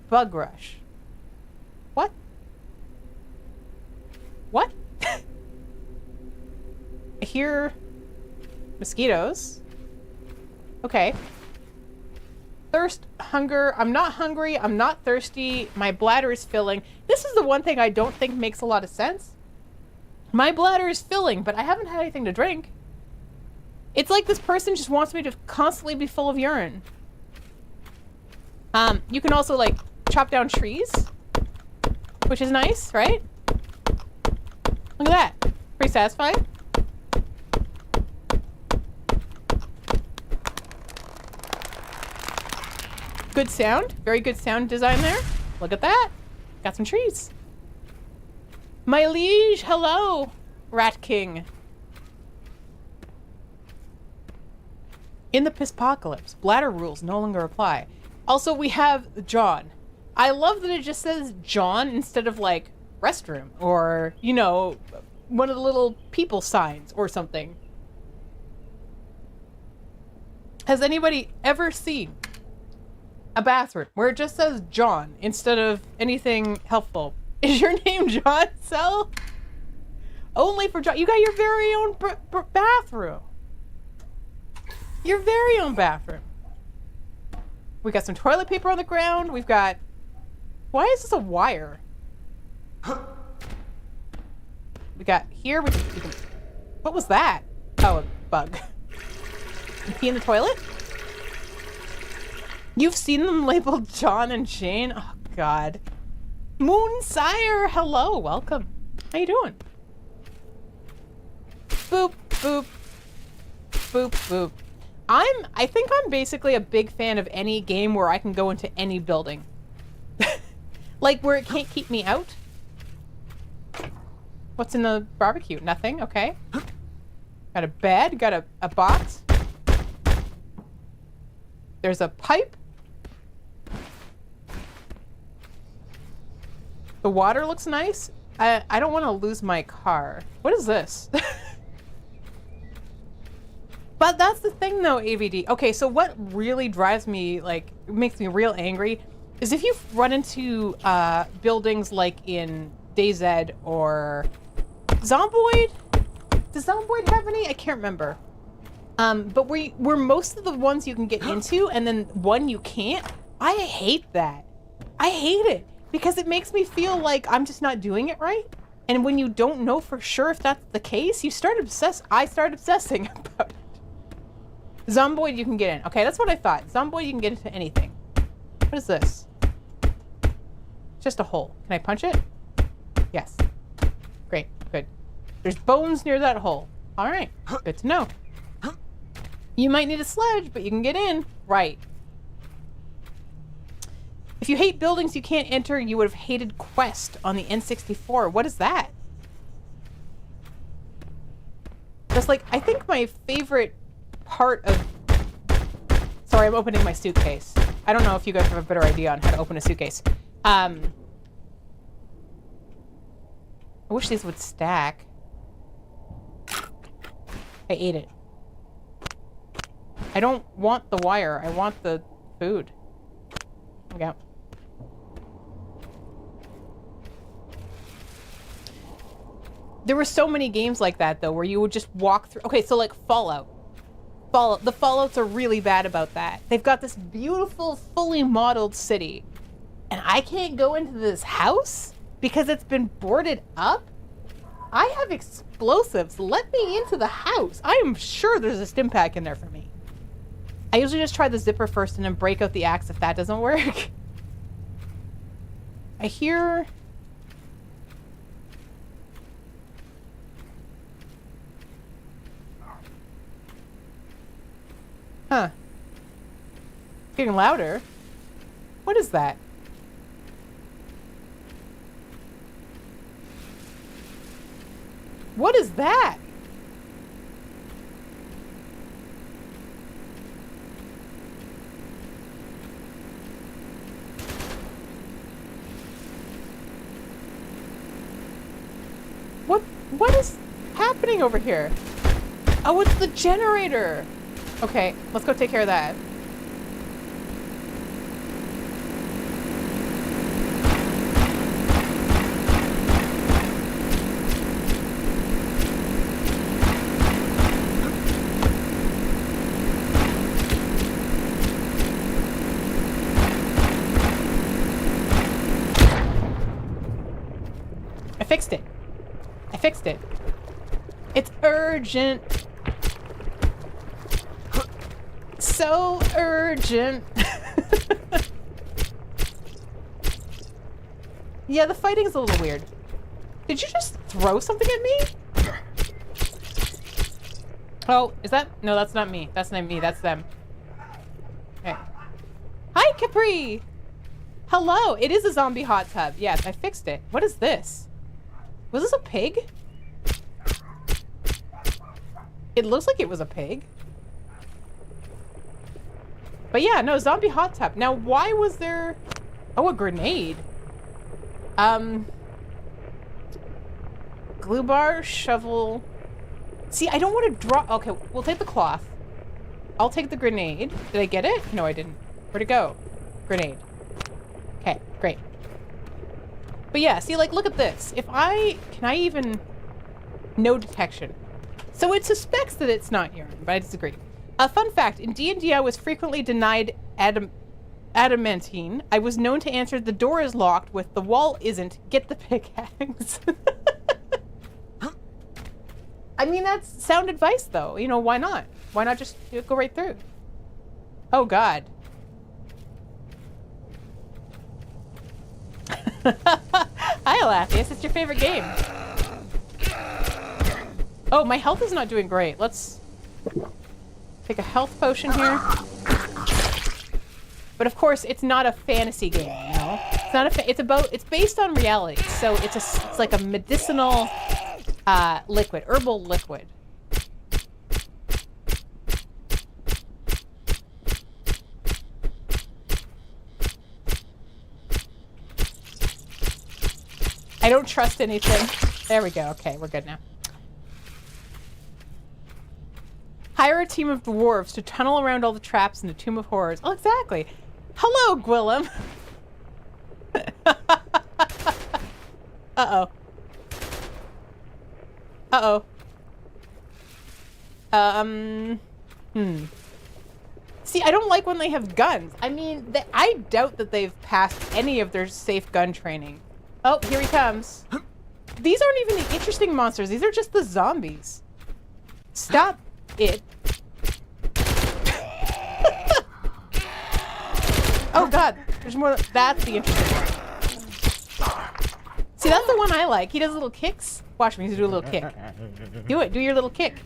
Bug rush. What? What? I hear mosquitoes. Okay. thirst, hunger. I'm not hungry. I'm not thirsty. My bladder is filling. This is the one thing I don't think makes a lot of sense. My bladder is filling, but I haven't had anything to drink. It's like this person just wants me to constantly be full of urine. You can also, like, chop down trees, which is nice, right? Look at that. Pretty satisfied. Good sound. Very good sound design there. Look at that. Got some trees. My liege, hello, Rat King. In the Pispocalypse, bladder rules no longer apply. Also, we have John. I love that it just says John instead of, like, restroom or, you know, one of the little people signs or something. Has anybody ever seen a bathroom where it just says John instead of anything helpful? Is your name John Cell? Only for John. You got your very own bathroom. Your very own bathroom. We got some toilet paper on the ground. We've got... Why is this a wire? We got here. We can... What was that? Oh, a bug. You pee in the toilet? You've seen them labeled John and Jane? Oh, God. Moonsire, hello. Welcome. How you doing? Boop, boop. Boop, boop. I think I'm basically a big fan of any game where I can go into any building. Like, where it can't keep me out. What's in the barbecue? Nothing? Okay. Got a bed. Got a box. There's a pipe. The water looks nice. I don't want to lose my car. What is this? But that's the thing, though, AVD. Okay, so what really drives me, like, makes me real angry is if you run into buildings like in DayZ or Zomboid. Does Zomboid have any? I can't remember. But where most of the ones you can get into and then one you can't. I hate that. I hate it because it makes me feel like I'm just not doing it right. And when you don't know for sure if that's the case, I start obsessing about it. Zomboid you can get in. Okay, that's what I thought. Zomboid you can get into anything. What is this? Just a hole. Can I punch it? Yes. Great. Good. There's bones near that hole. All right. Good to know. You might need a sledge, but you can get in. Right. If you hate buildings you can't enter, you would have hated Quest on the N64. What is that? That's like, I think my favorite part of... Sorry, I'm opening my suitcase. I don't know if you guys have a better idea on how to open a suitcase. I wish these would stack. I ate it. I don't want the wire. I want the food. There we go. There were so many games like that, though, where you would just walk through... Okay, so like Fallout. The Fallouts are really bad about that. They've got this beautiful, fully modeled city. And I can't go into this house because it's been boarded up? I have explosives. Let me into the house. I am sure there's a stim pack in there for me. I usually just try the zipper first and then break out the axe if that doesn't work. I hear... Huh. It's getting louder. What is that? What is that? What is happening over here? Oh, it's the generator. Okay, let's go take care of that. fixed it. I fixed it. It's urgent. So urgent. Yeah, the fighting's a little weird. Did you just throw something at me? Oh, is that? No, that's not me. That's not me. That's them. Okay. Hi, Capri! Hello! It is a zombie hot tub. Yes, I fixed it. What is this? Was this a pig? It looks like it was a pig. But yeah, no, zombie hot tub. Now, why was there... Oh, a grenade. Glue bar, shovel... See, I don't want to drop... Okay, we'll take the cloth. I'll take the grenade. Did I get it? No, I didn't. Where'd it go? Grenade. Okay, great. But yeah, see, like, look at this. If I... Can I even... No detection. So it suspects that it's not urine, but I disagree. A fun fact, in D&D I was frequently denied adamantine. I was known to answer, the door is locked with, the wall isn't, get the pickaxe. I mean, that's sound advice, though. You know, why not? Why not just go right through? Oh, God. Hi, Alathius. It's your favorite game. Oh, my health is not doing great. Let's take a health potion here. But of course, it's not a fantasy game, you know? It's not a it's based on reality. So it's like a medicinal liquid, herbal liquid. I don't trust anything. There we go. Okay, we're good now. Hire a team of dwarves to tunnel around all the traps in the Tomb of Horrors. Oh, exactly. Hello, Gwillem. Uh-oh. Uh-oh. See, I don't like when they have guns. I mean, I doubt that they've passed any of their safe gun training. Oh, here he comes. These aren't even the interesting monsters. These are just the zombies. Stop it. Oh, God. There's more. That's the interesting one. See, that's the one I like. He does little kicks. Watch me. He's do a little kick. Do it. Do your little kick.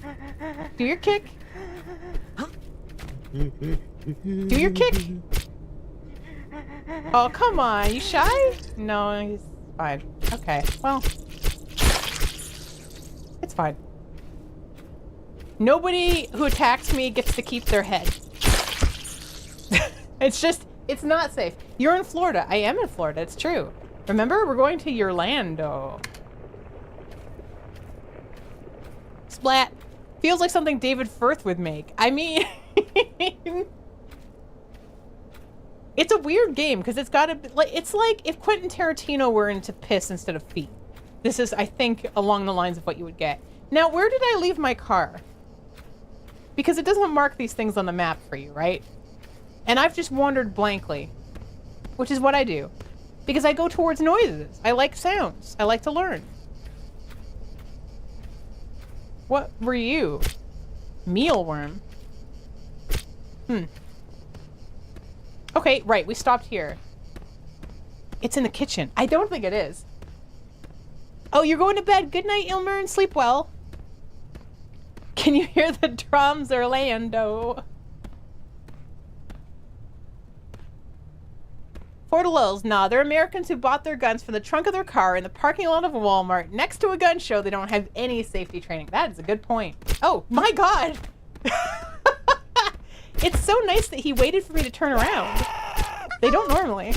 Do your kick. Do your kick. Oh, come on. You shy? No, he's fine. Okay. Well, it's fine. Nobody who attacks me gets to keep their head. It's not safe. You're in Florida. I am in Florida. It's true. Remember, we're going to Orlando. Splat. Feels like something David Firth would make. I mean, it's a weird game because it's got it's like if Quentin Tarantino were into piss instead of feet. This is, I think, along the lines of what you would get. Now, where did I leave my car? Because it doesn't mark these things on the map for you, right? And I've just wandered blankly, which is what I do. Because I go towards noises. I like sounds. I like to learn. What were you? Mealworm. Okay, right. We stopped here. It's in the kitchen. I don't think it is. Oh, you're going to bed. Good night, Ilmer, and sleep well. Can you hear the drums, Orlando? Portalols, nah, they're Americans who bought their guns from the trunk of their car in the parking lot of a Walmart next to a gun show. They don't have any safety training. That is a good point. Oh, my God. It's so nice that he waited for me to turn around. They don't normally.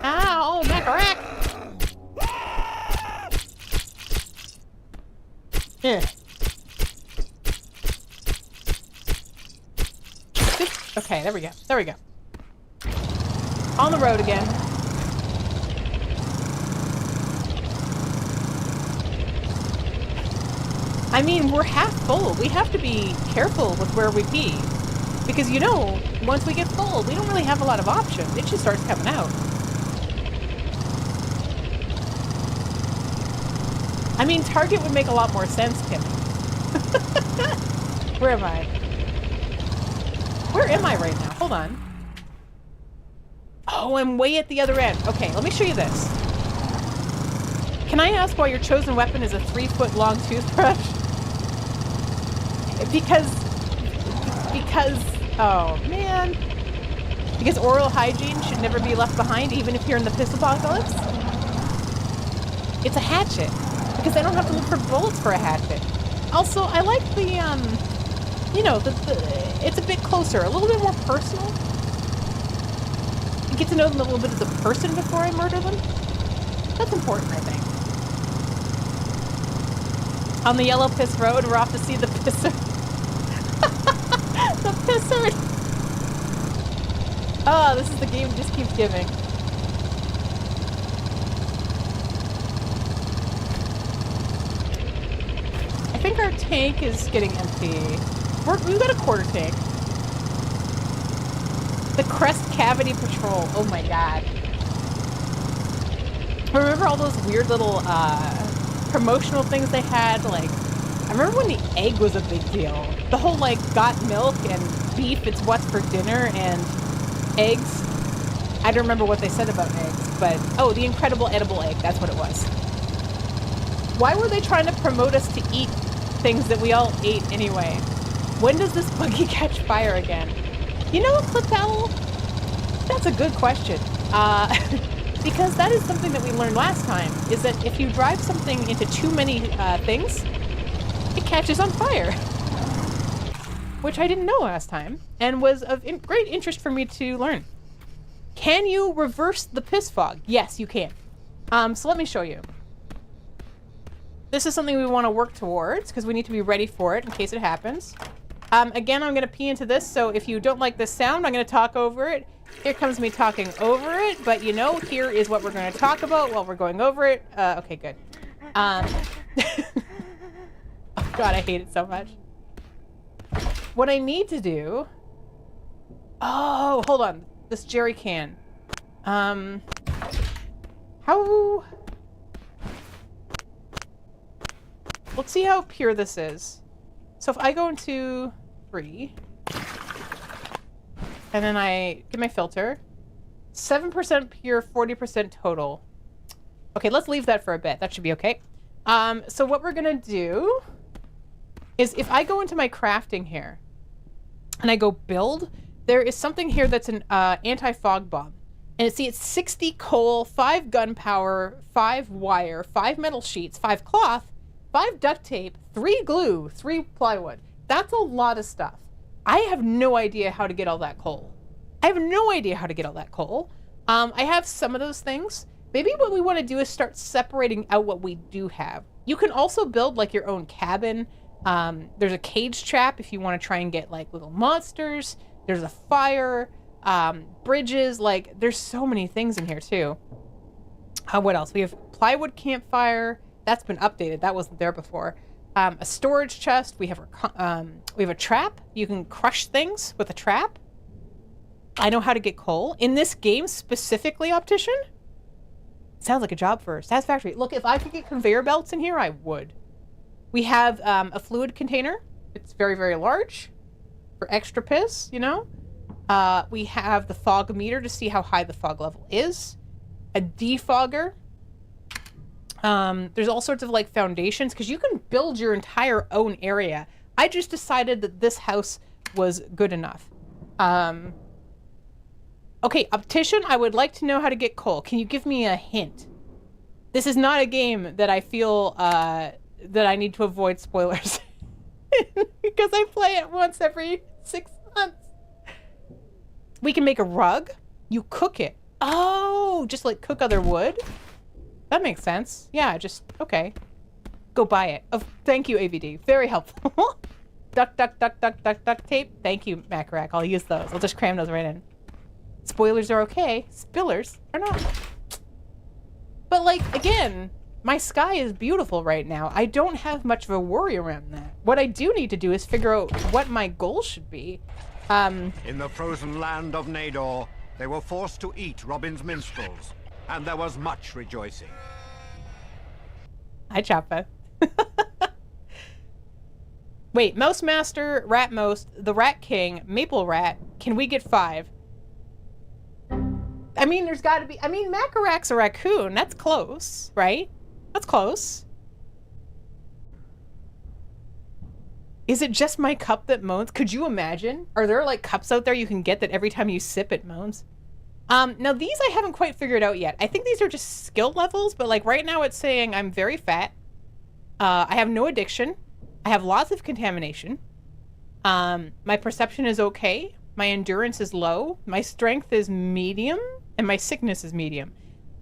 Ow, Macarack. Yeah. Okay, there we go. There we go. On the road again. I mean, we're half full. We have to be careful with where we pee. Because, you know, once we get full, we don't really have a lot of options. It just starts coming out. I mean, Target would make a lot more sense, Timmy. Where am I? Where am I right now? Hold on. Oh, I'm way at the other end. Okay, let me show you this. Can I ask why your chosen weapon is a 3-foot-long toothbrush? Because, oh man. Because oral hygiene should never be left behind, even if you're in the piss apocalypse? It's a hatchet. Because I don't have to look for bullets for a hatchet. Also, I like the, you know, it's a bit closer, a little bit more personal. You get to know them a little bit as a person before I murder them. That's important, I think. On the yellow piss road, we're off to see the pisser. The pisser! Oh, this is the game that just keeps giving. I think our tank is getting empty. We've got a quarter tank. The Crest Cavity Patrol. Oh my god. Remember all those weird little promotional things they had? Like, I remember when the egg was a big deal. The whole like got milk and beef, it's what's for dinner, and eggs. I don't remember what they said about eggs, but oh, the incredible edible egg. That's what it was. Why were they trying to promote us to eat things that we all ate anyway? When does this buggy catch fire again? You know, Clip Owl? That's a good question. Because that is something that we learned last time, is that if you drive something into too many things, it catches on fire. Which I didn't know last time, and was of great interest for me to learn. Can you reverse the piss fog? Yes, you can. So let me show you. This is something we want to work towards, because we need to be ready for it in case it happens. Again, I'm going to pee into this, so if you don't like this sound, I'm going to talk over it. Here comes me talking over it, but you know, here is what we're going to talk about while we're going over it. Okay, good. Oh god, I hate it so much. What I need to do... Oh, hold on. This jerry can. How... Let's see how pure this is. So if I go into 3... and then I get my filter. 7% pure, 40% total. Okay, let's leave that for a bit. That should be okay. So what we're gonna do is if I go into my crafting here and I go build, there is something here that's an anti-fog bomb. And see, it's 60 coal, 5 gunpowder, 5 wire, 5 metal sheets, 5 cloth, 5 duct tape, 3 glue, 3 plywood. That's a lot of stuff. I have no idea how to get all that coal. I have no idea how to get all that coal. I have some of those things. Maybe what we want to do is start separating out what we do have. You can also build like your own cabin. There's a cage trap if you want to try and get like little monsters. There's a fire, bridges. Like there's so many things in here too. What else? We have plywood campfire. That's been updated. That wasn't there before. A storage chest. We have a trap. You can crush things with a trap. I know how to get coal. In this game specifically, Optician? Sounds like a job for Stats Factory. Look, if I could get conveyor belts in here, I would. We have a fluid container. It's very, very large for extra piss, you know? We have the fog meter to see how high the fog level is. A defogger. There's all sorts of like foundations because you can build your entire own area. I just decided that this house was good enough. Okay, Optician, I would like to know how to get coal. Can you give me a hint? This is not a game that I feel that I need to avoid spoilers. Because I play it once every 6 months. We can make a rug. You cook it. Oh, just like cook other wood? That makes sense. Yeah, just, okay. Go buy it. Oh, thank you, AVD. Very helpful. Duct tape. Thank you, Macrack. I'll use those. I'll just cram those right in. Spoilers are okay. Spillers are not. But like, again, my sky is beautiful right now. I don't have much of a worry around that. What I do need to do is figure out what my goal should be. In the frozen land of Nador, they were forced to eat Robin's minstrels, and there was much rejoicing. Hi, Choppa. Wait, Mouse Master, Rat Most, the Rat King, Maple Rat. Can we get 5? I mean, there's got to be... I mean, Macarak's a raccoon. That's close, right? That's close. Is it just my cup that moans? Could you imagine? Are there, like, cups out there you can get that every time you sip it moans? Now these I haven't quite figured out yet. I think these are just skill levels, but, like, right now it's saying I'm very fat. I have no addiction. I have lots of contamination. My perception is okay. My endurance is low. My strength is medium. And my sickness is medium.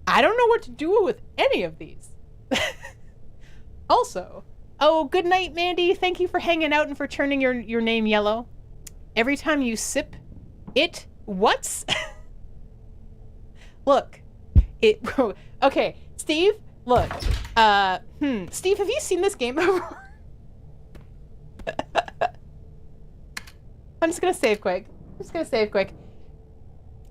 I don't know what to do with any of these. Also, oh, good night, Mandy. Thank you for hanging out and for turning your name yellow. Every time you sip it, what's? Look, it, okay, Steve, look, Steve, have you seen this game before? I'm just gonna save quick.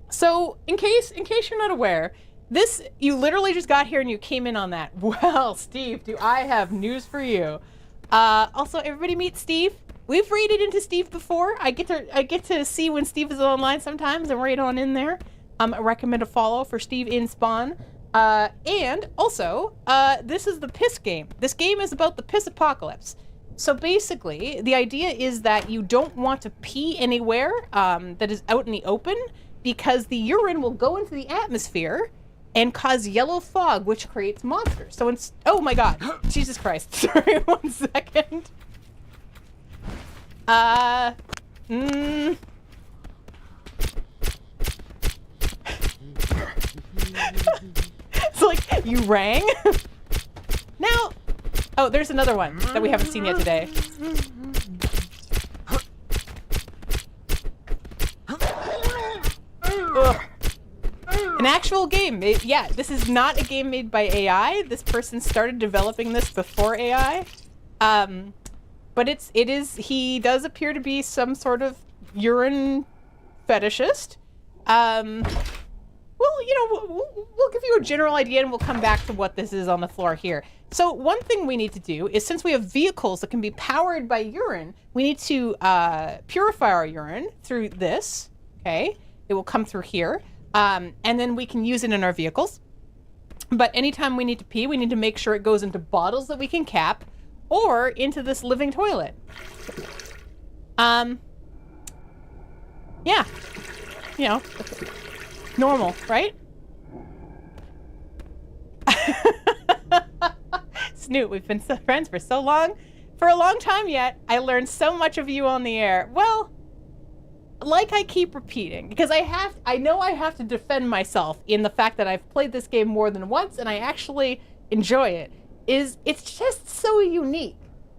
So, in case you're not aware, this, you literally just got here and you came in on that. Well, Steve, do I have news for you. Also, everybody meet Steve. We've raided into Steve before. I get to see when Steve is online sometimes and raid on in there. I recommend a follow for Steve in Spawn. And also, this is the piss game. This game is about the piss apocalypse. So basically, the idea is that you don't want to pee anywhere that is out in the open because the urine will go into the atmosphere and cause yellow fog, which creates monsters. So it's, oh my god, Jesus Christ. Sorry, 1 second. It's like, you rang? Now, oh, there's another one that we haven't seen yet today. Ugh. An actual game. Yeah, this is not a game made by AI. This person started developing this before AI. But he does appear to be some sort of urine fetishist. Well, you know, we'll give you a general idea and we'll come back to what this is on the floor here. So one thing we need to do is, since we have vehicles that can be powered by urine, we need to purify our urine through this, okay? It will come through here, and then we can use it in our vehicles. But anytime we need to pee, we need to make sure it goes into bottles that we can cap, or into this living toilet. Yeah, you know, normal, right? Snoot, we've been friends for so long. For a long time yet, I learned so much of you on the air. Well, like I keep repeating, because I know I have to defend myself in the fact that I've played this game more than once and I actually enjoy it, it's just so unique.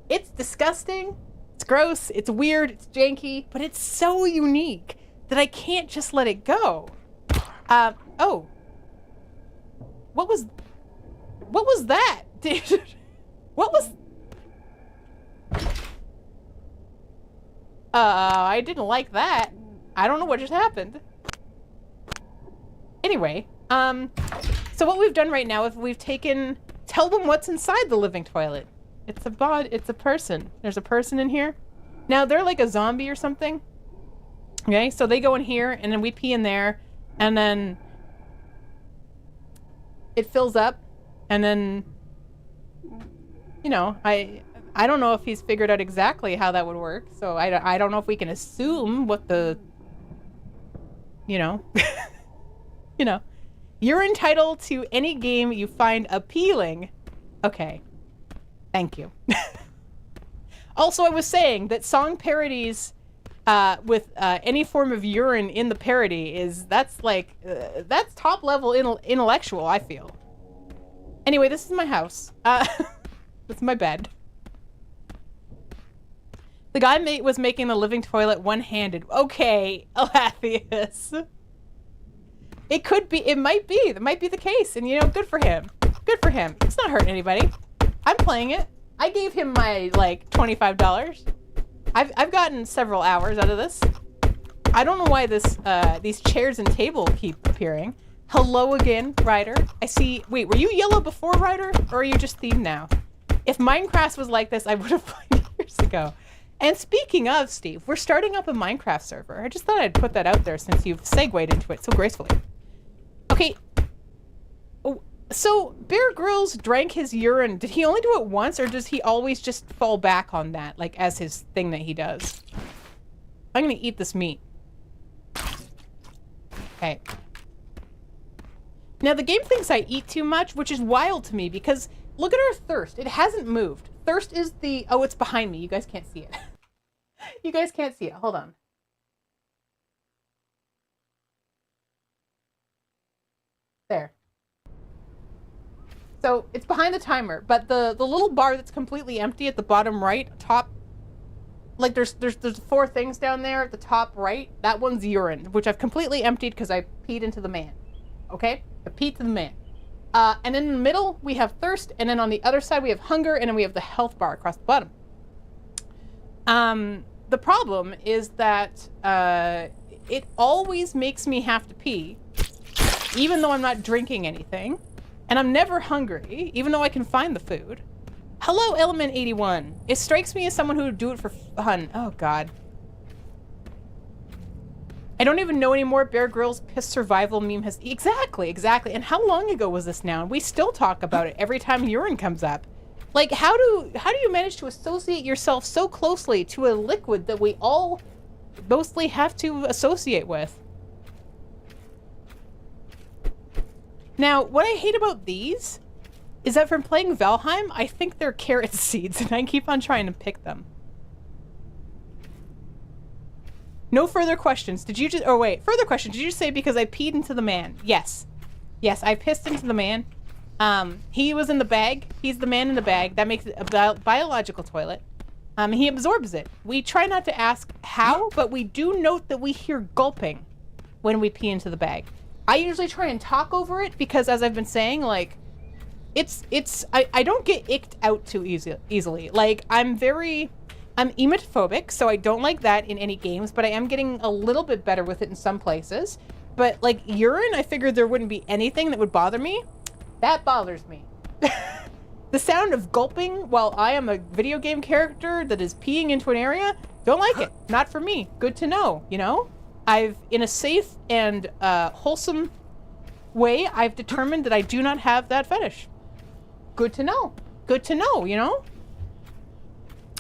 It's disgusting, it's gross, it's weird, it's janky, but it's so unique that I can't just let it go. Oh. What was that? What was... I didn't like that. I don't know what just happened. Anyway, so what we've done right now is we've taken... Tell them what's inside the living toilet. It's a person. There's a person in here. Now, they're like a zombie or something. Okay, so they go in here, and then we pee in there, and then it fills up, and then, you know, I don't know if he's figured out exactly how that would work, so I don't know if we can assume what the, you know, you know, you're entitled to any game you find appealing. Okay, thank you. Also, I was saying that song parodies with any form of urine in the parody that's top level intellectual, I feel. Anyway, this is my house. This is my bed. The guy was making the living toilet one-handed. Okay, Alathius. That might be the case, and you know, good for him. Good for him. It's not hurting anybody. I'm playing it. I gave him my, like, $25. I've gotten several hours out of this. I don't know why these chairs and table keep appearing. Hello again, Ryder. I see... Wait, were you yellow before, Ryder? Or are you just themed now? If Minecraft was like this, I would have played years ago. And speaking of, Steve, we're starting up a Minecraft server. I just thought I'd put that out there since you've segued into it so gracefully. Okay. So, Bear Grylls drank his urine. Did he only do it once, or does he always just fall back on that, like, as his thing that he does? I'm gonna eat this meat. Okay. Now, the game thinks I eat too much, which is wild to me, because look at our thirst. It hasn't moved. Thirst is the... Oh, it's behind me. You guys can't see it. You guys can't see it. Hold on. There. So, it's behind the timer, but the little bar that's completely empty at the bottom right, top... Like, there's 4 things down there at the top right. That one's urine, which I've completely emptied because I peed into the man. Okay? I peed to the man. And in the middle, we have thirst, and then on the other side, we have hunger, and then we have the health bar across the bottom. The problem is that it always makes me have to pee, even though I'm not drinking anything, and I'm never hungry, even though I can find the food. Hello, Element 81. It strikes me as someone who would do it for fun. Oh, God. I don't even know anymore. Bear Grylls piss survival meme has... Exactly. And how long ago was this now? We still talk about it every time urine comes up. Like, how do you manage to associate yourself so closely to a liquid that we all mostly have to associate with? Now, what I hate about these is that from playing Valheim, I think they're carrot seeds, and I keep on trying to pick them. No further questions. Did you just... Oh, wait. Further question. Did you just say because I peed into the man? Yes. Yes, I pissed into the man. He was in the bag. He's the man in the bag. That makes it a biological toilet. He absorbs it. We try not to ask how, but we do note that we hear gulping when we pee into the bag. I usually try and talk over it because, as I've been saying, like... I don't get icked out too easily. Like, I'm emetophobic, so I don't like that in any games, but I am getting a little bit better with it in some places. But, like, urine, I figured there wouldn't be anything that would bother me. That bothers me. The sound of gulping while I am a video game character that is peeing into an area, don't like it. Not for me. Good to know, you know? In a safe and wholesome way, I've determined that I do not have that fetish. Good to know. Good to know, you know?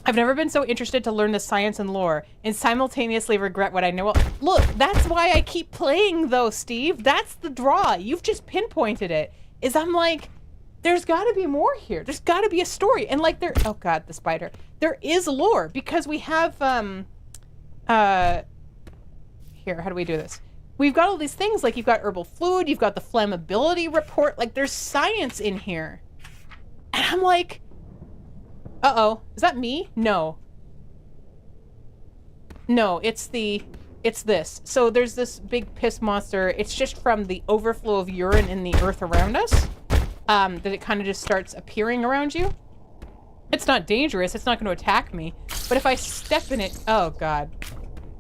I've never been so interested to learn the science and lore and simultaneously regret what I know. Look, that's why I keep playing though, Steve. That's the draw. You've just pinpointed it. Is I'm like, there's got to be more here. There's got to be a story. And like oh God, the spider. There is lore because we have, here, how do we do this? We've got all these things, like you've got herbal fluid, you've got the flammability report, like there's science in here. And I'm like, uh-oh, is that me? No. No, it's this. So there's this big piss monster. It's just from the overflow of urine in the earth around us, that it kind of just starts appearing around you. It's not dangerous. It's not going to attack me. But if I step in it, oh God.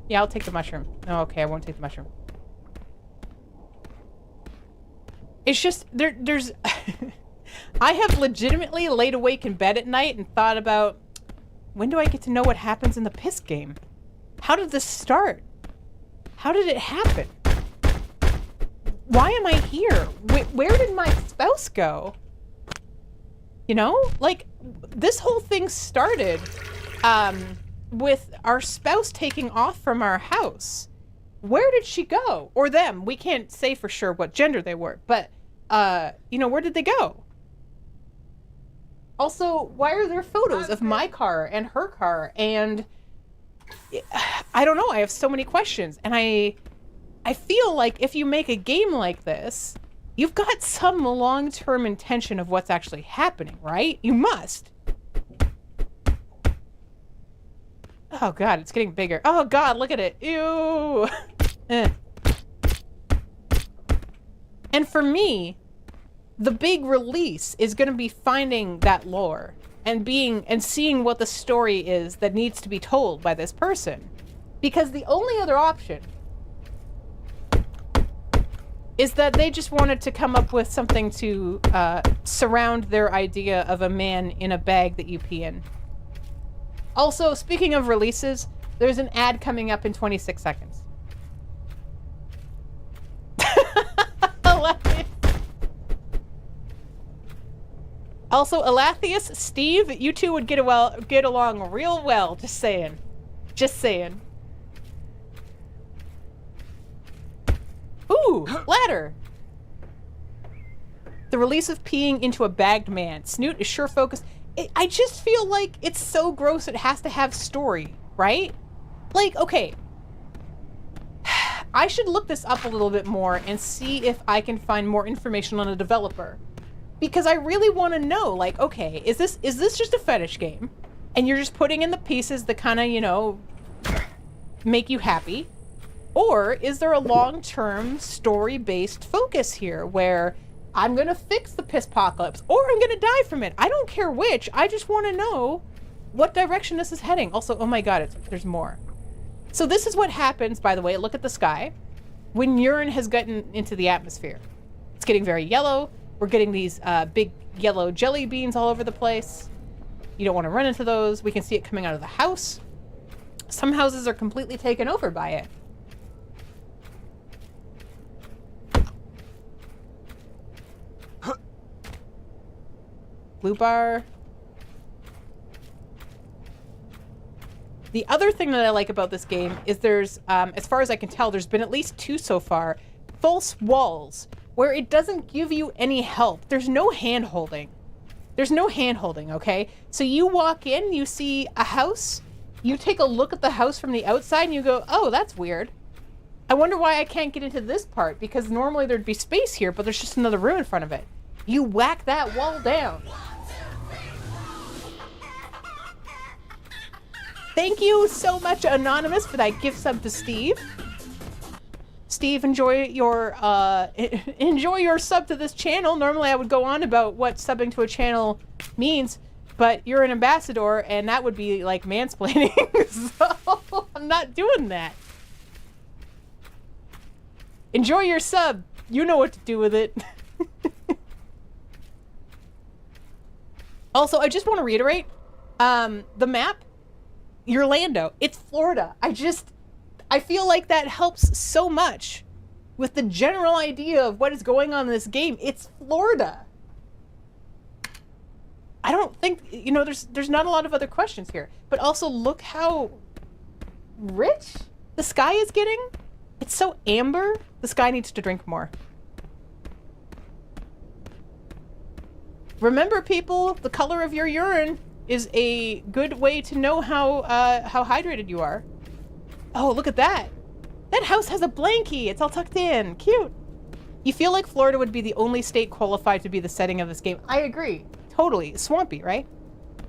Yeah, I'll take the mushroom. Oh, okay, I won't take the mushroom. It's just, there's... I have legitimately laid awake in bed at night and thought about, when do I get to know what happens in the piss game? How did this start? How did it happen? Why am I here? Where did my spouse go? You know? Like, this whole thing started with our spouse taking off from our house. Where did she go? Or them. We can't say for sure what gender they were, but, you know, where did they go? Also, why are there photos of my car and her car? And I don't know. I have so many questions. And I feel like if you make a game like this, you've got some long-term intention of what's actually happening, right? You must. Oh, God, it's getting bigger. Oh, God, look at it. Ew. And for me, the big release is going to be finding that lore and seeing what the story is that needs to be told by this person. Because the only other option is that they just wanted to come up with something to surround their idea of a man in a bag that you pee in. Also, speaking of releases, there's an ad coming up in 26 seconds. Also, Alathius, Steve, you two would get along real well. Just saying. Just saying. Ooh, ladder. The release of peeing into a bagged man. Snoot is sure focused. I just feel like it's so gross it has to have story, right? Like, okay. I should look this up a little bit more and see if I can find more information on a developer. Because I really want to know, like, okay, is this just a fetish game? And you're just putting in the pieces that kind of, you know, make you happy? Or is there a long-term story-based focus here where I'm going to fix the piss-pocalypse or I'm going to die from it? I don't care which. I just want to know what direction this is heading. Also, oh my god, there's more. So this is what happens, by the way, look at the sky, when urine has gotten into the atmosphere. It's getting very yellow. We're getting these big yellow jelly beans all over the place. You don't want to run into those. We can see it coming out of the house. Some houses are completely taken over by it. Blue bar. The other thing that I like about this game is there's, as far as I can tell, there's been at least 2 so far, false walls, where it doesn't give you any help. There's no hand-holding. There's no hand-holding, okay? So you walk in, you see a house, you take a look at the house from the outside, and you go, oh, that's weird. I wonder why I can't get into this part, because normally there'd be space here, but there's just another room in front of it. You whack that wall down. Thank you so much, Anonymous, for that gift sub to Steve. Steve, enjoy your sub to this channel. Normally I would go on about what subbing to a channel means, but you're an ambassador and that would be like mansplaining, so I'm not doing that. Enjoy your sub. You know what to do with it. Also, I just want to reiterate, the map, Orlando, it's Florida. I feel like that helps so much with the general idea of what is going on in this game. It's Florida. I don't think, you know, there's not a lot of other questions here. But also look how rich the sky is getting. It's so amber. The sky needs to drink more. Remember, people, the color of your urine is a good way to know how hydrated you are. Oh, look at that. That house has a blankie. It's all tucked in. Cute. You feel like Florida would be the only state qualified to be the setting of this game. I agree. Totally. Swampy, right?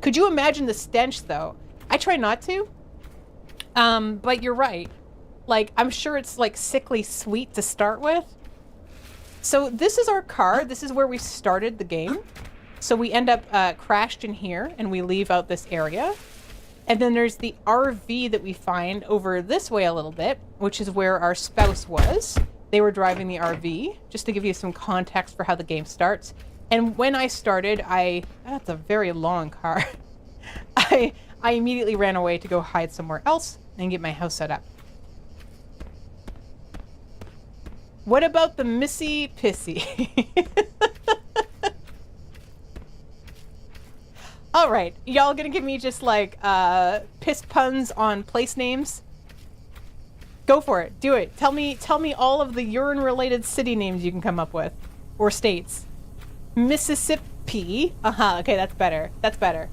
Could you imagine the stench, though? I try not to. But you're right. Like, I'm sure it's, like, sickly sweet to start with. So this is our car. This is where we started the game. So we end up crashed in here, and we leave out this area. And then there's the RV that we find over this way a little bit, which is where our spouse was. They were driving the RV, just to give you some context for how the game starts. And when I started, that's a very long car. I immediately ran away to go hide somewhere else and get my house set up. What about the Missy Pissy? All right, y'all gonna give me just like piss puns on place names? Go for it, do it. Tell me all of the urine-related city names you can come up with, or states. Mississippi. Okay, that's better. That's better.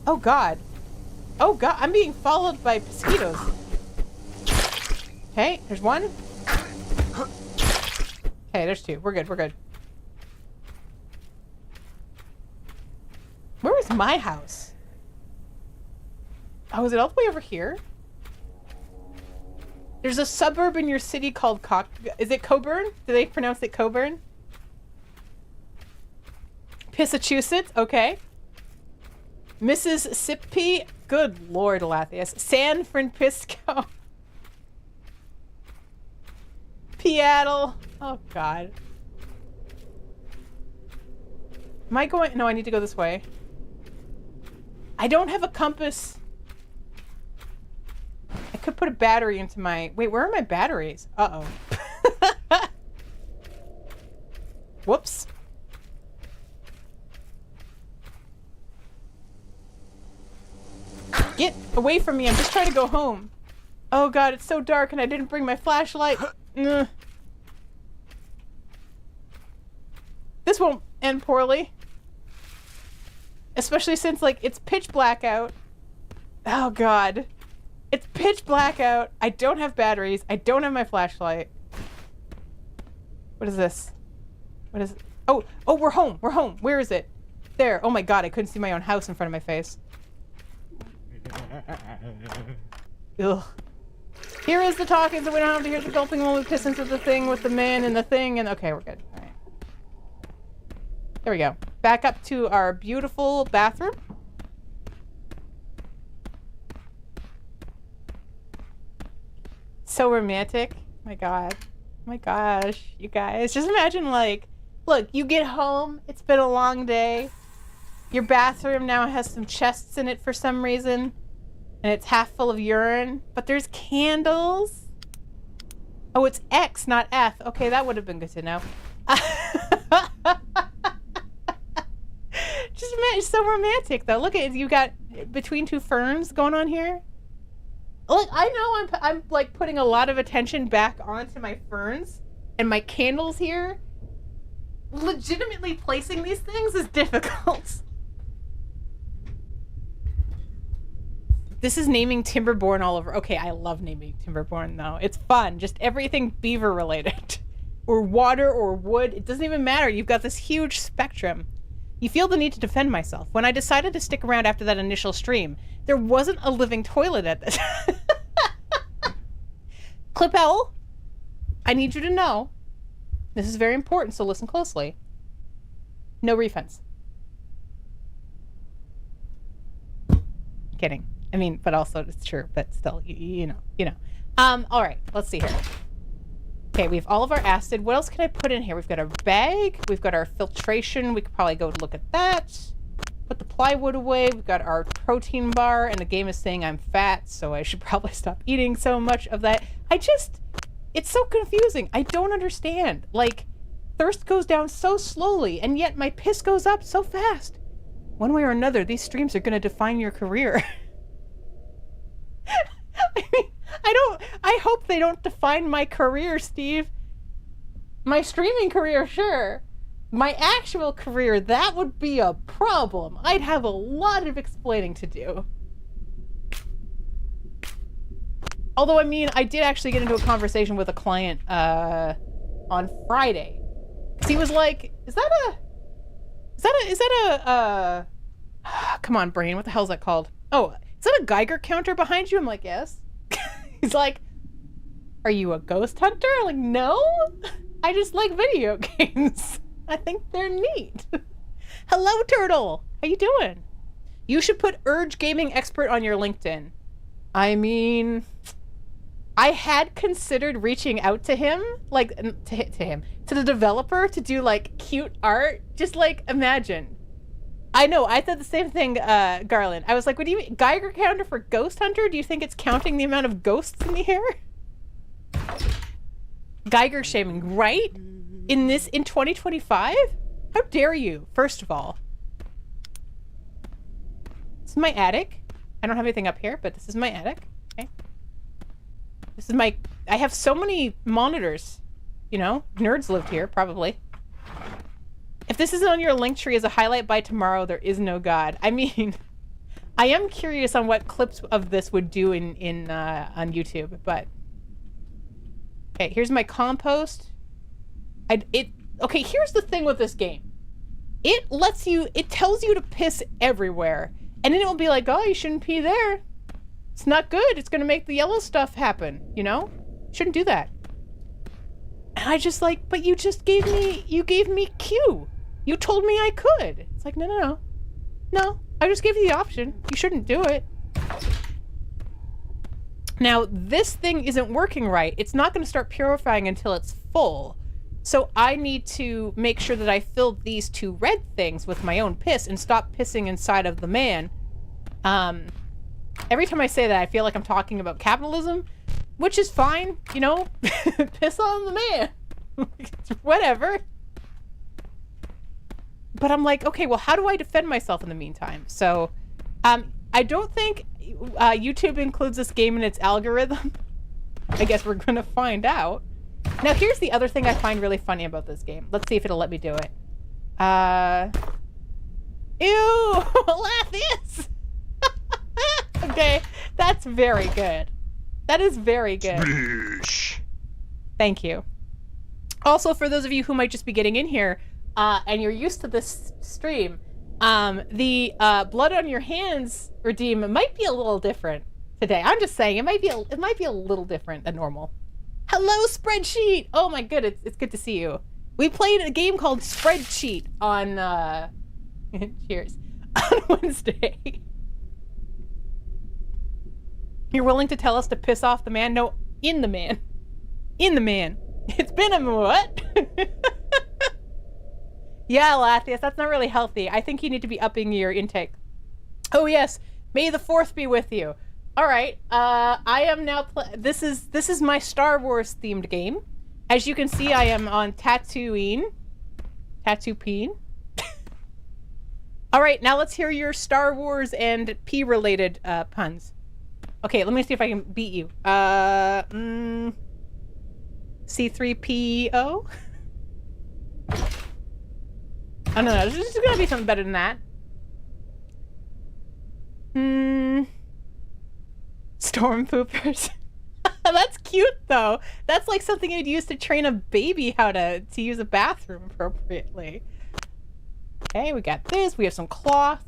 Oh God. Oh God, I'm being followed by mosquitoes. Okay, there's one. Okay, there's two. We're good. We're good. Where is my house? Oh, is it all the way over here? There's a suburb in your city called is it Coburn? Do they pronounce it Coburn? Massachusetts? Okay. Mississippi? Good Lord, Alathius. San Francisco. Seattle. Oh, God. Am I going? No, I need to go this way. I don't have a compass. I could put a battery into my... Wait, where are my batteries? Uh-oh. Whoops. Get away from me. I'm just trying to go home. Oh god, it's so dark and I didn't bring my flashlight. Ugh. This won't end poorly. Especially since, like, it's pitch black out. Oh god. It's pitch black out. I don't have batteries. I don't have my flashlight. What is this? What is it? Oh, oh, we're home. We're home. Where is it? There. Oh my god, I couldn't see my own house in front of my face. Ugh. Here is the talking, so we don't have to hear the gulping when we piss into the thing with the man and the thing, and okay, we're good. All right. There we go. Back up to our beautiful bathroom. So romantic. My god. My gosh, you guys. Just imagine, like, look, you get home, it's been a long day. Your bathroom now has some chests in it for some reason. And it's half full of urine. But there's candles. Oh, it's X, not F. Okay, that would have been good to know. Just imagine, it's so romantic, though. Look at it. You got between two ferns going on here. Look, I know I'm like putting a lot of attention back onto my ferns and my candles here. Legitimately placing these things is difficult. This is naming Timberborn all over. Okay, I love naming Timberborn though. It's fun. Just everything beaver related. Or water or wood. It doesn't even matter. You've got this huge spectrum. You feel the need to defend myself. When I decided to stick around after that initial stream, there wasn't a living toilet at this. Clip Owl, I need you to know, this is very important, so listen closely. No refunds. Kidding. I mean, but also it's true, but still, you know. All right, let's see here. Okay, we have all of our acid. What else can I put in here? We've got our bag. We've got our filtration. We could probably go look at that. Put the plywood away. We've got our protein bar, and the game is saying I'm fat, so I should probably stop eating so much of that. It's so confusing. I don't understand. Like, thirst goes down so slowly, and yet my piss goes up so fast. One way or another, these streams are going to define your career. I mean, I hope they don't define my career, Steve. My streaming career, sure. My actual career, that would be a problem. I'd have a lot of explaining to do. Although, I mean, I did actually get into a conversation with a client on Friday. Because he was like, is that a come on, brain, what the hell is that called? Oh, is that a Geiger counter behind you? I'm like, yes. He's like, are you a ghost hunter? I'm like, no. I just like video games. I think they're neat. Hello, Turtle. How you doing? You should put Urge Gaming Expert on your LinkedIn. I mean, I had considered reaching out to him, like, to the developer to do, like, cute art. Just, like, imagine. I know, I thought the same thing, Garland. I was like, what do you mean? Geiger counter for Ghost Hunter? Do you think it's counting the amount of ghosts in the air? Geiger shaming, right? In 2025? How dare you, first of all. This is my attic. I don't have anything up here, but this is my attic. Okay. This is my... I have so many monitors. You know? Nerds lived here, probably. If this isn't on your link tree as a highlight by tomorrow, there is no God. I mean, I am curious on what clips of this would do on YouTube, but... Okay, here's my compost. Okay, here's the thing with this game. It tells you to piss everywhere. And then it will be like, oh, you shouldn't pee there. It's not good. It's gonna make the yellow stuff happen, you know? Shouldn't do that. And I just like, but you gave me Q. You told me I could. It's like, no. No, I just gave you the option. You shouldn't do it. Now, this thing isn't working right. It's not going to start purifying until it's full. So I need to make sure that I fill these 2 red things with my own piss and stop pissing inside of the man. Every time I say that, I feel like I'm talking about capitalism, which is fine, you know? Piss on the man. Whatever. But I'm like, okay, well, how do I defend myself in the meantime? So, I don't think YouTube includes this game in its algorithm. I guess we're gonna find out. Now, here's the other thing I find really funny about this game. Let's see if it'll let me do it. Ew! Lathius! Okay, that's very good. That is very good. Sploosh. Thank you. Also, for those of you who might just be getting in here, and you're used to this stream, the blood on your hands redeem might be a little different today. I'm just saying it might be a little different than normal. Hello, Spreadsheet. Oh my goodness, it's good to see you. We played a game called Spreadsheet on cheers, on Wednesday. You're willing to tell us to piss off the man? No, in the man. In the man. It's been a what? Yeah, Lathius, that's not really healthy. I think you need to be upping your intake. Oh yes, may the 4th be with you. All right, I am now. This is my Star Wars themed game. As you can see, I am on Tatooine. Tatooine. All right, now let's hear your Star Wars and P related puns. Okay, let me see if I can beat you. C3PO? Oh, no, there's just gonna be something better than that. Stormtroopers. That's cute, though. That's like something you'd use to train a baby how to use a bathroom appropriately. Okay, we got this. We have some cloth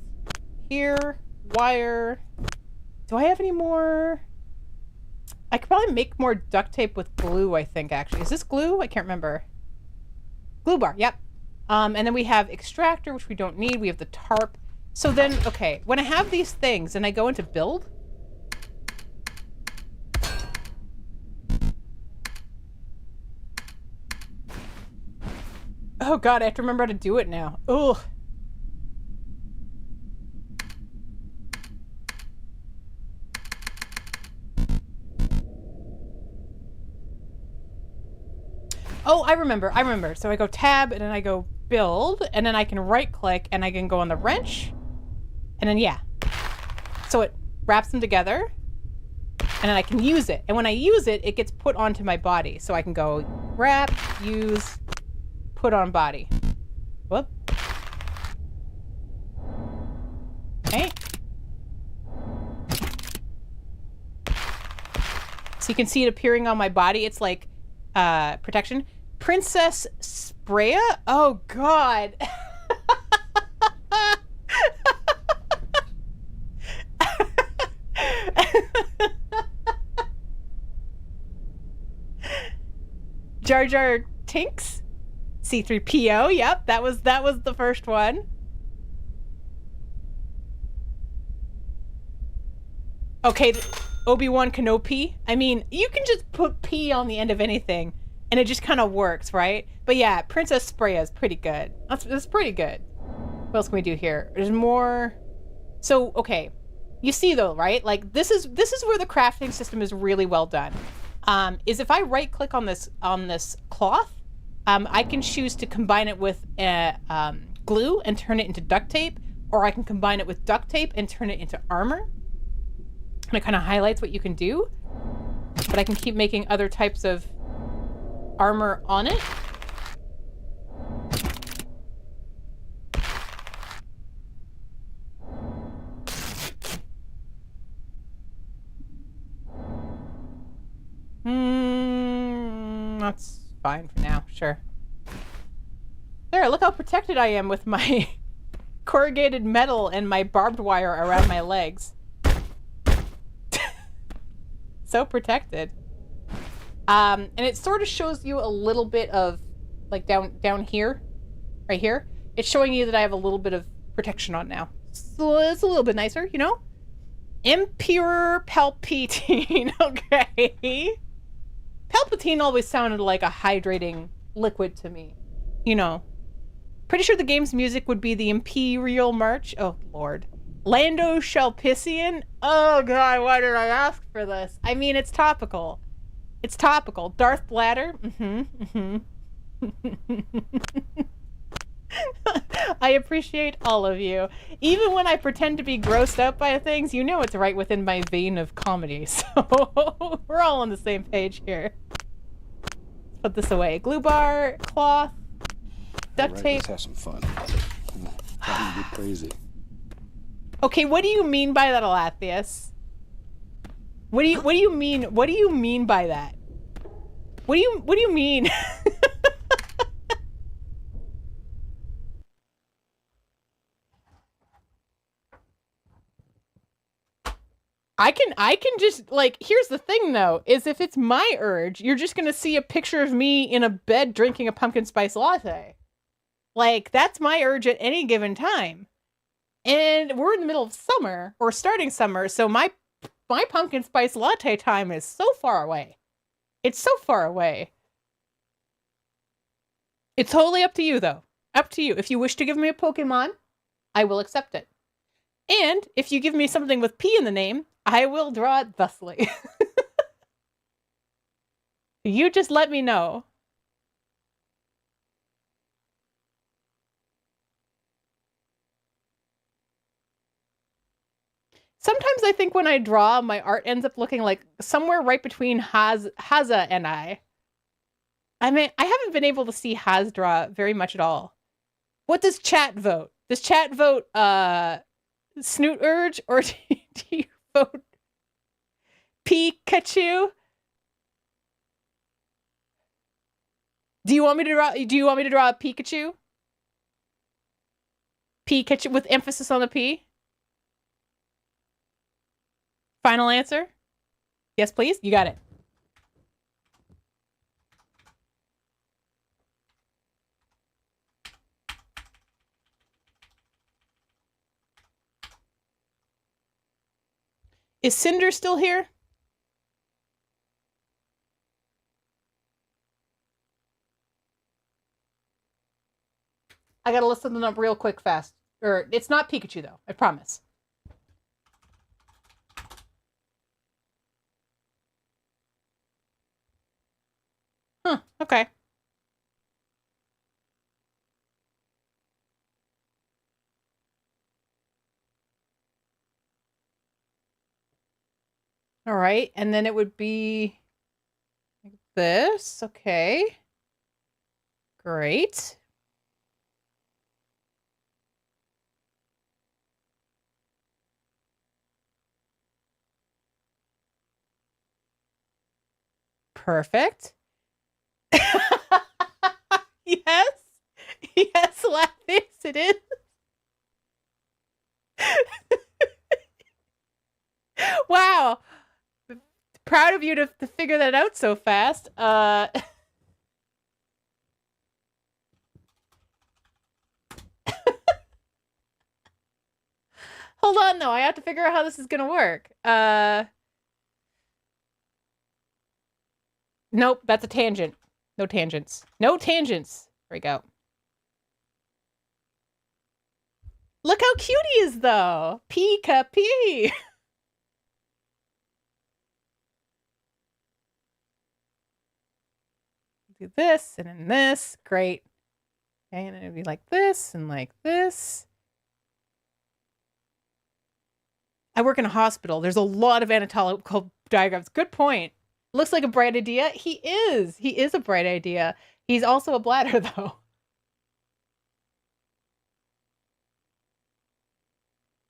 here, wire. Do I have any more? I could probably make more duct tape with glue, I think, actually. Is this glue? I can't remember. Glue bar, yep. And then we have extractor, which we don't need. We have the tarp. So then, okay, when I have these things and I go into build. Oh god, I have to remember how to do it now. Ugh. Oh, I remember. So I go tab, and then I go build, and then I can right click, and I can go on the wrench, and then yeah. So it wraps them together, and then I can use it. And when I use it, it gets put onto my body. So I can go wrap, use, put on body. Whoop. Okay. So you can see it appearing on my body. It's like protection. Princess Spraya? Oh god. Jar Jar Tinks? C3PO, yep, that was the first one. Okay, Obi-Wan Kenobi. I mean, you can just put P on the end of anything, and it just kind of works, right? But yeah, Princess Spraya is pretty good. That's pretty good. What else can we do here? There's more. So, okay. You see though, right? Like this is where the crafting system is really well done. Is if I right click on this cloth, I can choose to combine it with glue and turn it into duct tape, or I can combine it with duct tape and turn it into armor. And it kind of highlights what you can do, but I can keep making other types of armor on it. That's fine for now, sure. There, look how protected I am with my corrugated metal and my barbed wire around my legs. So protected. And it sort of shows you a little bit of, like down here, right here. It's showing you that I have a little bit of protection on now. So it's a little bit nicer, you know? Emperor Palpatine. Okay. Palpatine always sounded like a hydrating liquid to me. You know. Pretty sure the game's music would be the Imperial March. Oh, Lord. Lando Calrissian? Oh, God, why did I ask for this? I mean, it's topical. It's topical. Darth Bladder? I appreciate all of you. Even when I pretend to be grossed out by things, you know it's right within my vein of comedy. So we're all on the same page here. Let's put this away. Glue bar, cloth, duct tape. Let's have some fun. Time to get crazy. Okay, what do you mean by that, Alathius? What do you mean? What do you mean by that? What do you mean? I can just, like, here's the thing though, is if it's my urge, you're just gonna see a picture of me in a bed drinking a pumpkin spice latte. Like, that's my urge at any given time. And we're in the middle of summer, or starting summer, so my pumpkin spice latte time is so far away. It's so far away. It's totally up to you though. Up to you. If you wish to give me a Pokemon, I will accept it. And if you give me something with P in the name, I will draw it thusly. You just let me know. Sometimes I think when I draw, my art ends up looking like somewhere right between Haza and I. I mean, I haven't been able to see Haz draw very much at all. What does chat vote? Does chat vote Snoot Urge, or do you vote Pikachu? Do you want me to draw a Pikachu? Pikachu with emphasis on the P? Final answer? Yes, please. You got it. Is Cinder still here? I gotta look something up real quick fast. Or, it's not Pikachu, though. I promise. Huh, okay. All right, and then it would be like this. Okay. Great. Perfect. Yes. Yes, Lapis, it is. Wow. Proud of you to figure that out so fast. Hold on, though. I have to figure out how this is gonna work. Nope, that's a tangent. No tangents. No tangents. There we go. Look how cute he is, though. Pika-P. Do this, and then this. Great. Okay, and it'd be like this, and like this. I work in a hospital. There's a lot of anatomical diagrams. Good point. Looks like a bright idea. He is. He is a bright idea. He's also a bladder, though.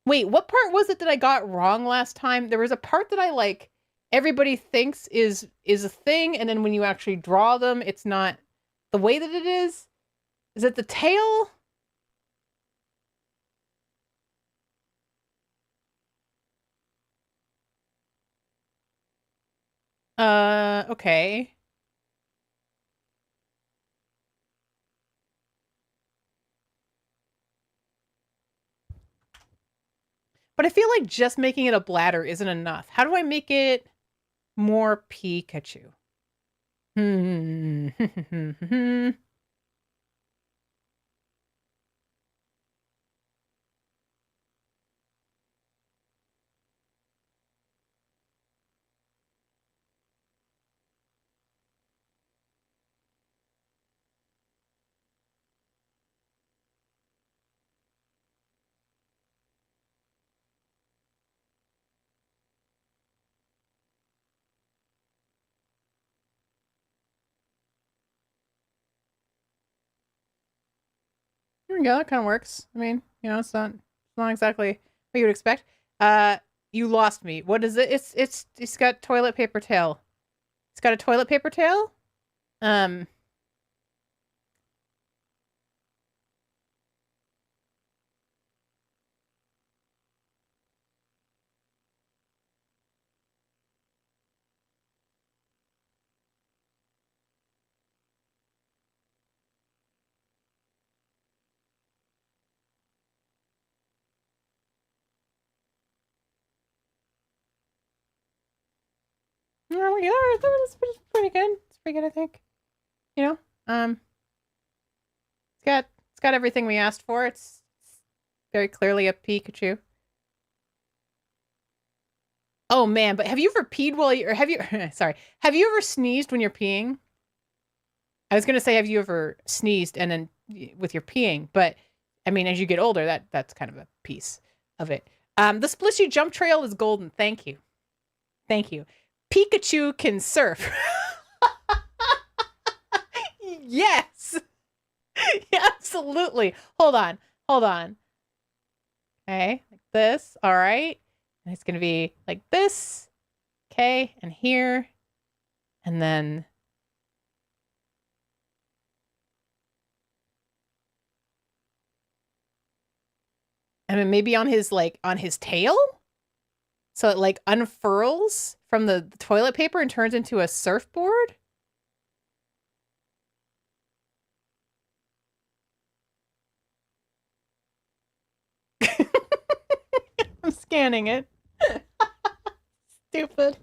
Wait, what part was it that I got wrong last time? There was a part that I, like, everybody thinks is a thing, and then when you actually draw them, it's not the way that it is. Is it the tail? Okay. But But I feel like just making it a bladder isn't enough. How do I make it more Pikachu? There we go. That kind of works. I mean, you know, it's not exactly what you would expect. You lost me. What is it? It's got toilet paper tail. It's got a toilet paper tail. Um. Oh, yeah, it's pretty good. It's pretty good, I think. You know, it's got everything we asked for. It's very clearly a Pikachu. Oh man, but have you ever peed while you, or have you? Sorry, have you ever sneezed when you're peeing? I was gonna say, have you ever sneezed and then with your peeing? But I mean, as you get older, that's kind of a piece of it. The Splishy Jump Trail is golden. Thank you, thank you. Pikachu can surf. Yes. Yeah, absolutely. Hold on. Okay, like this. All right. And it's going to be like this. Okay, and here. And then and then maybe on his tail? So it like unfurls from the toilet paper and turns into a surfboard? I'm scanning it. Stupid.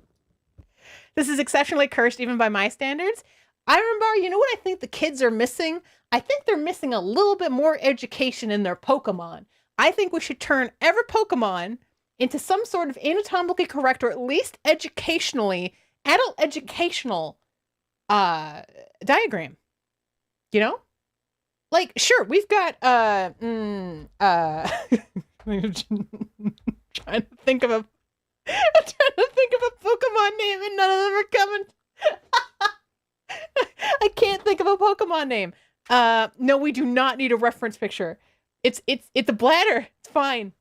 This is exceptionally cursed even by my standards. I remember, you know what I think the kids are missing? I think they're missing a little bit more education in their Pokemon. I think we should turn every Pokemon into some sort of anatomically correct, or at least educationally, adult educational diagram. You know? Like, sure, we've got I'm trying to think of a Pokemon name and none of them are coming. I can't think of a Pokemon name. No, we do not need a reference picture. It's a bladder. It's fine.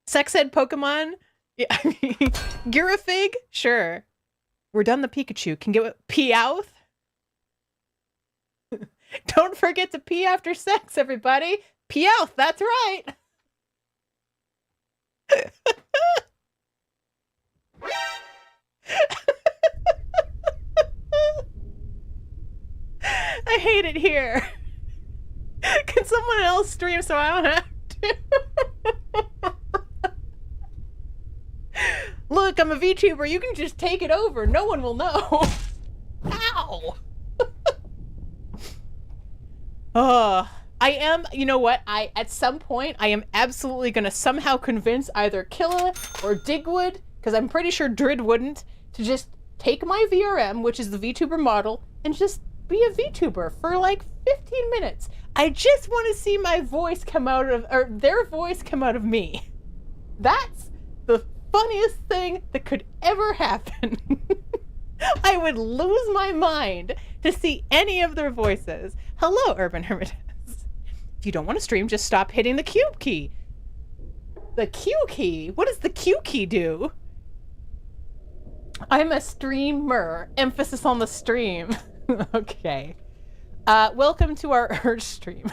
Sex ed Pokemon. Yeah, I mean, Girafig. Sure. We're done the Pikachu. Can get Meowth. Don't forget to pee after sex, everybody. Meowth. That's right. I hate it here. Can someone else stream so I don't have to? Look, I'm a VTuber. You can just take it over. No one will know. Ow. I am, you know what? At some point, I am absolutely going to somehow convince either Killa or Digwood, because I'm pretty sure Drid wouldn't, to just take my VRM, which is the VTuber model, and just be a VTuber for like 15 minutes. I just want to see my voice come out of, or their voice come out of me. That's the funniest thing that could ever happen. I would lose my mind to see any of their voices. Hello, Urban Hermitas. If you don't want to stream, just stop hitting the Q key. The Q key? What does the Q key do? I'm a streamer. Emphasis on the stream. Okay. Welcome to our Urge stream.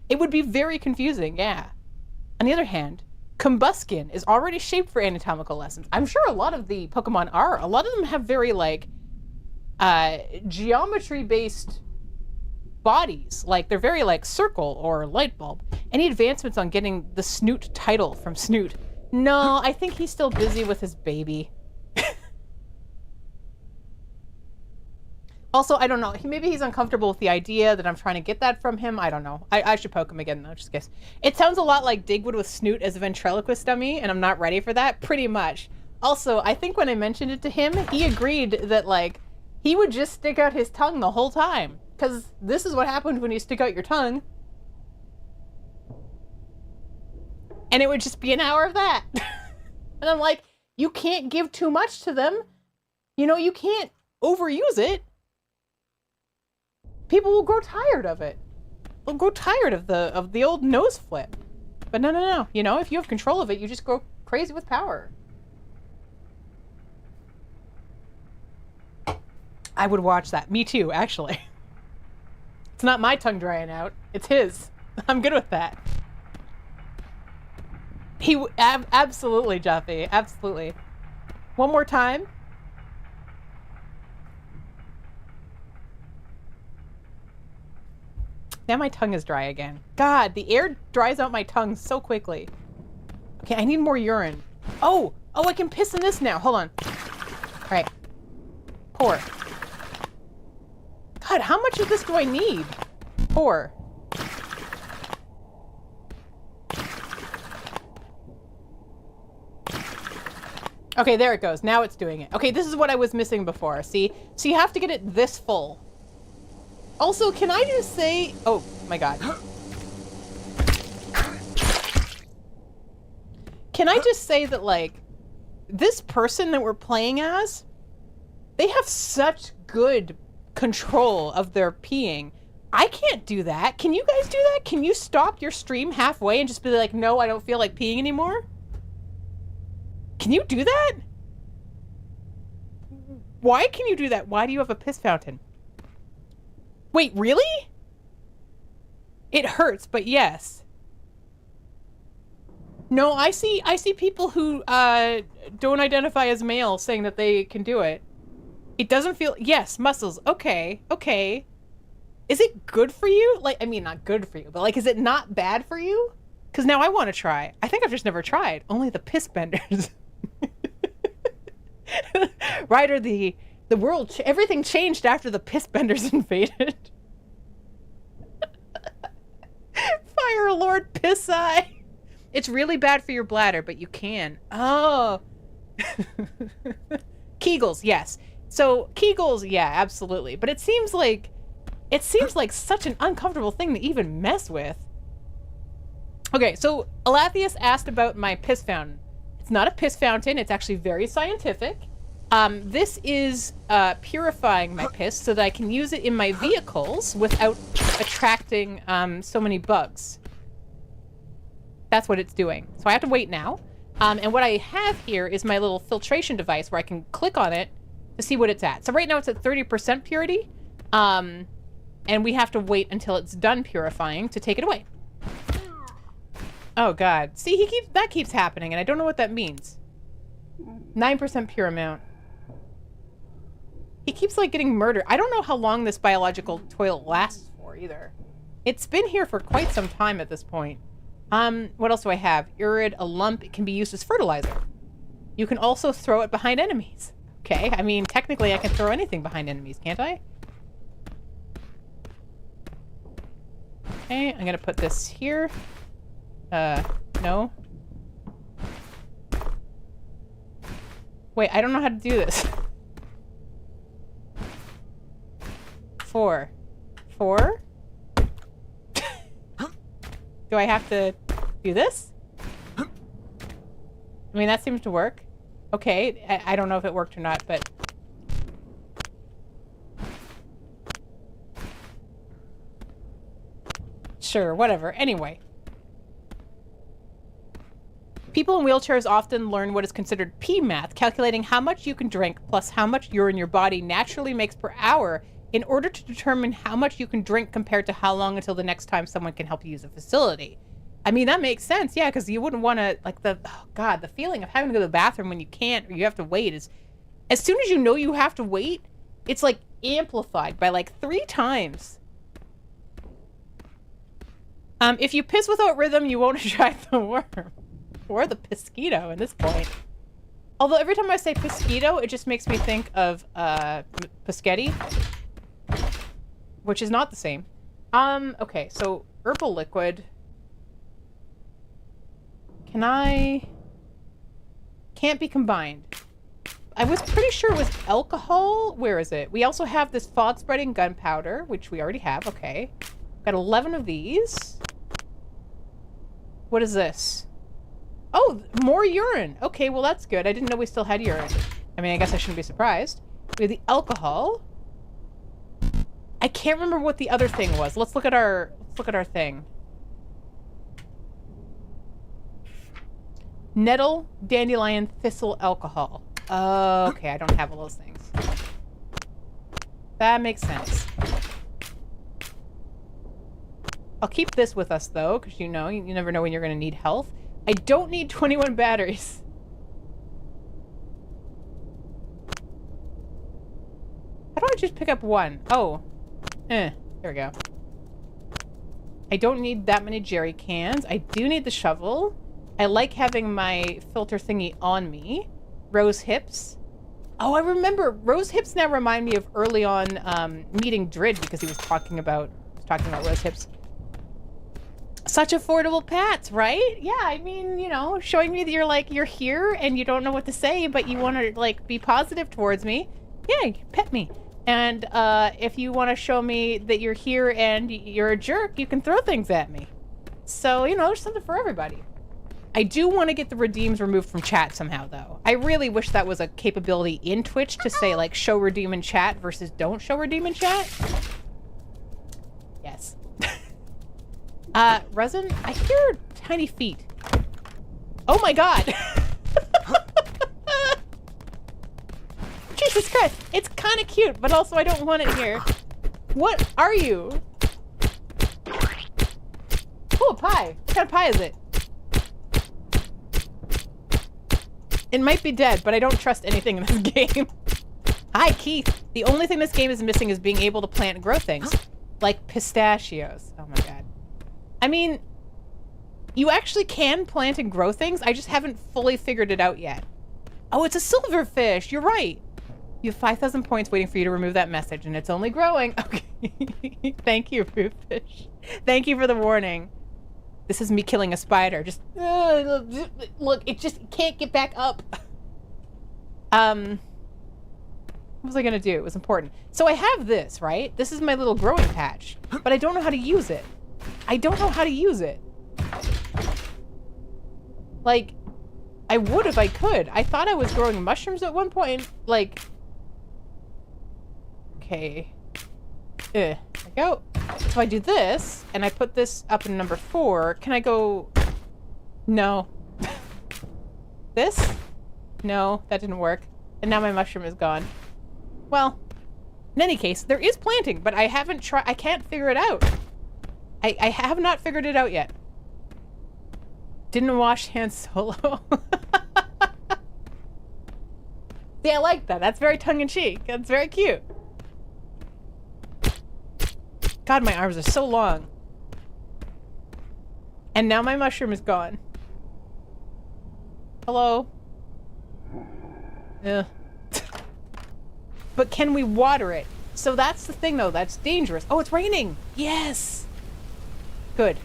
It would be very confusing, yeah. On the other hand, Combuskin is already shaped for anatomical lessons. I'm sure a lot of the Pokemon are. A lot of them have very, like, geometry-based bodies. Like, they're very, like, circle or light bulb. Any advancements on getting the Snoot title from Snoot? No, I think he's still busy with his baby. Also, I don't know. Maybe he's uncomfortable with the idea that I'm trying to get that from him. I don't know. I should poke him again, though, just in case. It sounds a lot like Digwood with Snoot as a ventriloquist dummy, and I'm not ready for that. Pretty much. Also, I think when I mentioned it to him, he agreed that, like, he would just stick out his tongue the whole time. Because this is what happens when you stick out your tongue. And it would just be an hour of that. And I'm like, you can't give too much to them. You know, you can't overuse it. People will grow tired of it. They'll grow tired of the old nose flip. But no. You know, if you have control of it, you just go crazy with power. I would watch that. Me too, actually. It's not my tongue drying out. It's his. I'm good with that. Absolutely, Jeffy. Absolutely. One more time. Now my tongue is dry again. God, the air dries out my tongue so quickly. Okay, I need more urine. Oh, I can piss in this now. Hold on. All right. Pour. God, how much of this do I need? Pour. Okay, there it goes. Now it's doing it. Okay, this is what I was missing before. See? So you have to get it this full. Also, can I just say... Oh, my God. Can I just say that, like, this person that we're playing as, they have such good control of their peeing. I can't do that. Can you guys do that? Can you stop your stream halfway and just be like, no, I don't feel like peeing anymore? Can you do that? Why can you do that? Why do you have a piss fountain? Wait, really? It hurts, but yes. No, I see people who don't identify as male saying that they can do it. It doesn't feel... Yes, muscles. Okay. Is it good for you? Like, I mean, not good for you, but like, is it not bad for you? Because now I want to try. I think I've just never tried. Only the piss benders. Ryder, the world... Everything changed after the piss benders invaded. Fire Lord Piss Eye. It's really bad for your bladder, but you can. Oh. Kegels, yes. So Kegels, yeah, absolutely. But it seems like such an uncomfortable thing to even mess with. Okay, so Alathius asked about my piss fountain. It's not a piss fountain. It's actually very scientific. This is purifying my piss so that I can use it in my vehicles without attracting so many bugs. That's what it's doing. So I have to wait now. And what I have here is my little filtration device where I can click on it to see what it's at. So right now it's at 30% purity. And we have to wait until it's done purifying to take it away. Oh God. See, that keeps happening and I don't know what that means. 9% pure amount. He keeps like getting murdered. I don't know how long this biological toilet lasts for either. It's been here for quite some time at this point. What else do I have? Urine, a lump. It can be used as fertilizer. You can also throw it behind enemies. Okay, I mean, technically I can throw anything behind enemies, can't I? Okay, I'm gonna put this here. No. Wait, I don't know how to do this. 4. Do I have to do this? I mean, that seems to work. Okay, I don't know if it worked or not, but... Sure, whatever. Anyway. People in wheelchairs often learn what is considered pee math, calculating how much you can drink plus how much urine your body naturally makes per hour in order to determine how much you can drink compared to how long until the next time someone can help you use a facility. I mean, that makes sense, yeah, because you wouldn't want to, like, the feeling of having to go to the bathroom when you can't or you have to wait is, as soon as you know you have to wait, it's, like, amplified by, like, 3 times. If you piss without rhythm, you won't attract the worm. Or the pesquito at this point. Although every time I say pesquito, it just makes me think of pescetti. Which is not the same. Okay, so herbal liquid. Can't be combined. I was pretty sure it was alcohol. Where is it? We also have this fog spreading gunpowder, which we already have. Okay. Got 11 of these. What is this? Oh, more urine. Okay, well that's good. I didn't know we still had urine. I mean, I guess I shouldn't be surprised. We have the alcohol. I can't remember what the other thing was. Let's look at our thing. Nettle, dandelion, thistle, alcohol. Okay, I don't have all those things. That makes sense. I'll keep this with us, though, because you know, you never know when you're going to need health. I don't need 21 batteries. How do I just pick up one? Oh. There we go. I don't need that many jerry cans. I do need the shovel. I like having my filter thingy on me. Rose hips. Oh, I remember. Rose hips now remind me of early on meeting Drid because he was talking about rose hips. Such affordable pets, right? Yeah, I mean, you know, showing me that you're here and you don't know what to say, but you want to like be positive towards me. Yeah, pet me. And if you want to show me that you're here and you're a jerk, you can throw things at me. So, you know, there's something for everybody. I do want to get the redeems removed from chat somehow, though. I really wish that was a capability in Twitch to say, like, show redeem in chat versus don't show redeem in chat. Yes. Resin? I hear tiny feet. Oh my god! Jesus Christ! It's kind of cute, but also I don't want it here. What are you? Oh, a pie. What kind of pie is it? It might be dead, but I don't trust anything in this game. Hi, Keith. The only thing this game is missing is being able to plant and grow things. Like pistachios. Oh my god. I mean, you actually can plant and grow things. I just haven't fully figured it out yet. Oh, it's a silverfish. You're right. You have 5,000 points waiting for you to remove that message, and it's only growing. Okay. Thank you, Rooffish. Thank you for the warning. This is me killing a spider. Just look, it just can't get back up. What was I gonna do? It was important. So I have this, right? This is my little growing patch, but I don't know how to use it. I don't know how to use it. Like, I would if I could. I thought I was growing mushrooms at one point. Like, okay. There we go. So I do this, and I put this up in number 4. Can I go... No. This? No, that didn't work. And now my mushroom is gone. Well, in any case, there is planting, but I haven't tried... I can't figure it out. I have not figured it out yet. Didn't wash hands solo. See, I like that. That's very tongue-in-cheek. That's very cute. God, my arms are so long. And now my mushroom is gone. Hello? Yeah. But can we water it? So that's the thing, though. That's dangerous. Oh, it's raining. Yes. Good.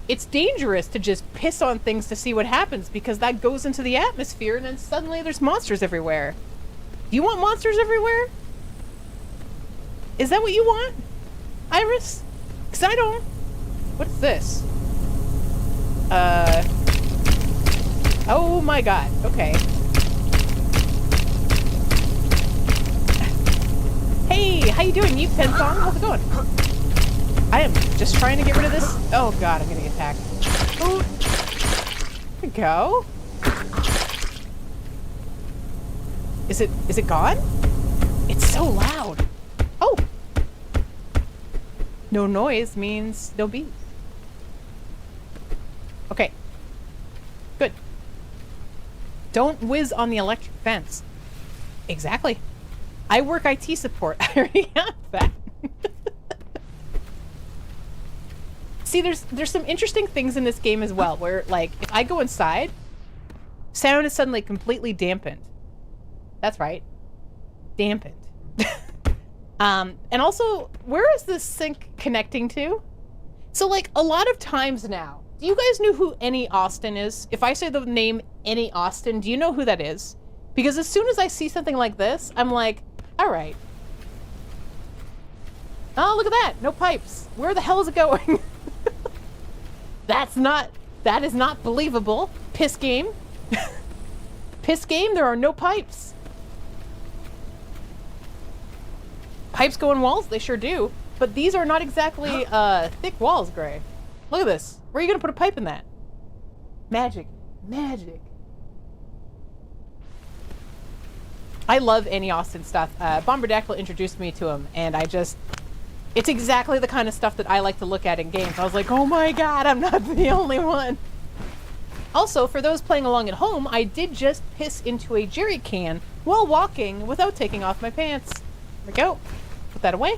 It's dangerous to just piss on things to see what happens because that goes into the atmosphere and then suddenly there's monsters everywhere. Do you want monsters everywhere? Is that what you want, Iris? Because I don't. What's this? Oh my god. Okay. Hey, how you doing, you Pensong? How's it going? I am just trying to get rid of this. Oh god, I'm getting attacked. Oh. There we go. Is it gone? It's so loud. Oh. No noise means no bees. Okay. Good. Don't whiz on the electric fence. Exactly. I work IT support. I already have that. See, there's some interesting things in this game as well, where, like, if I go inside, sound is suddenly completely dampened. That's right. Dampened. And also, where is this sink connecting to? So, like, a lot of times now, do you guys know who Annie Austin is? If I say the name Annie Austin, do you know who that is? Because as soon as I see something like this, I'm like, all right. Oh, look at that. No pipes. Where the hell is it going? That is not believable. Piss game. Piss game, there are no pipes. Pipes go in walls? They sure do. But these are not exactly thick walls, Gray. Look at this. Where are you going to put a pipe in that? Magic. Magic. I love Annie Austin stuff. Bombardactyl introduced me to him, and it's exactly the kind of stuff that I like to look at in games. I was like, oh my god, I'm not the only one. Also, for those playing along at home, I did just piss into a jerry can while walking without taking off my pants. There we go. Put that away.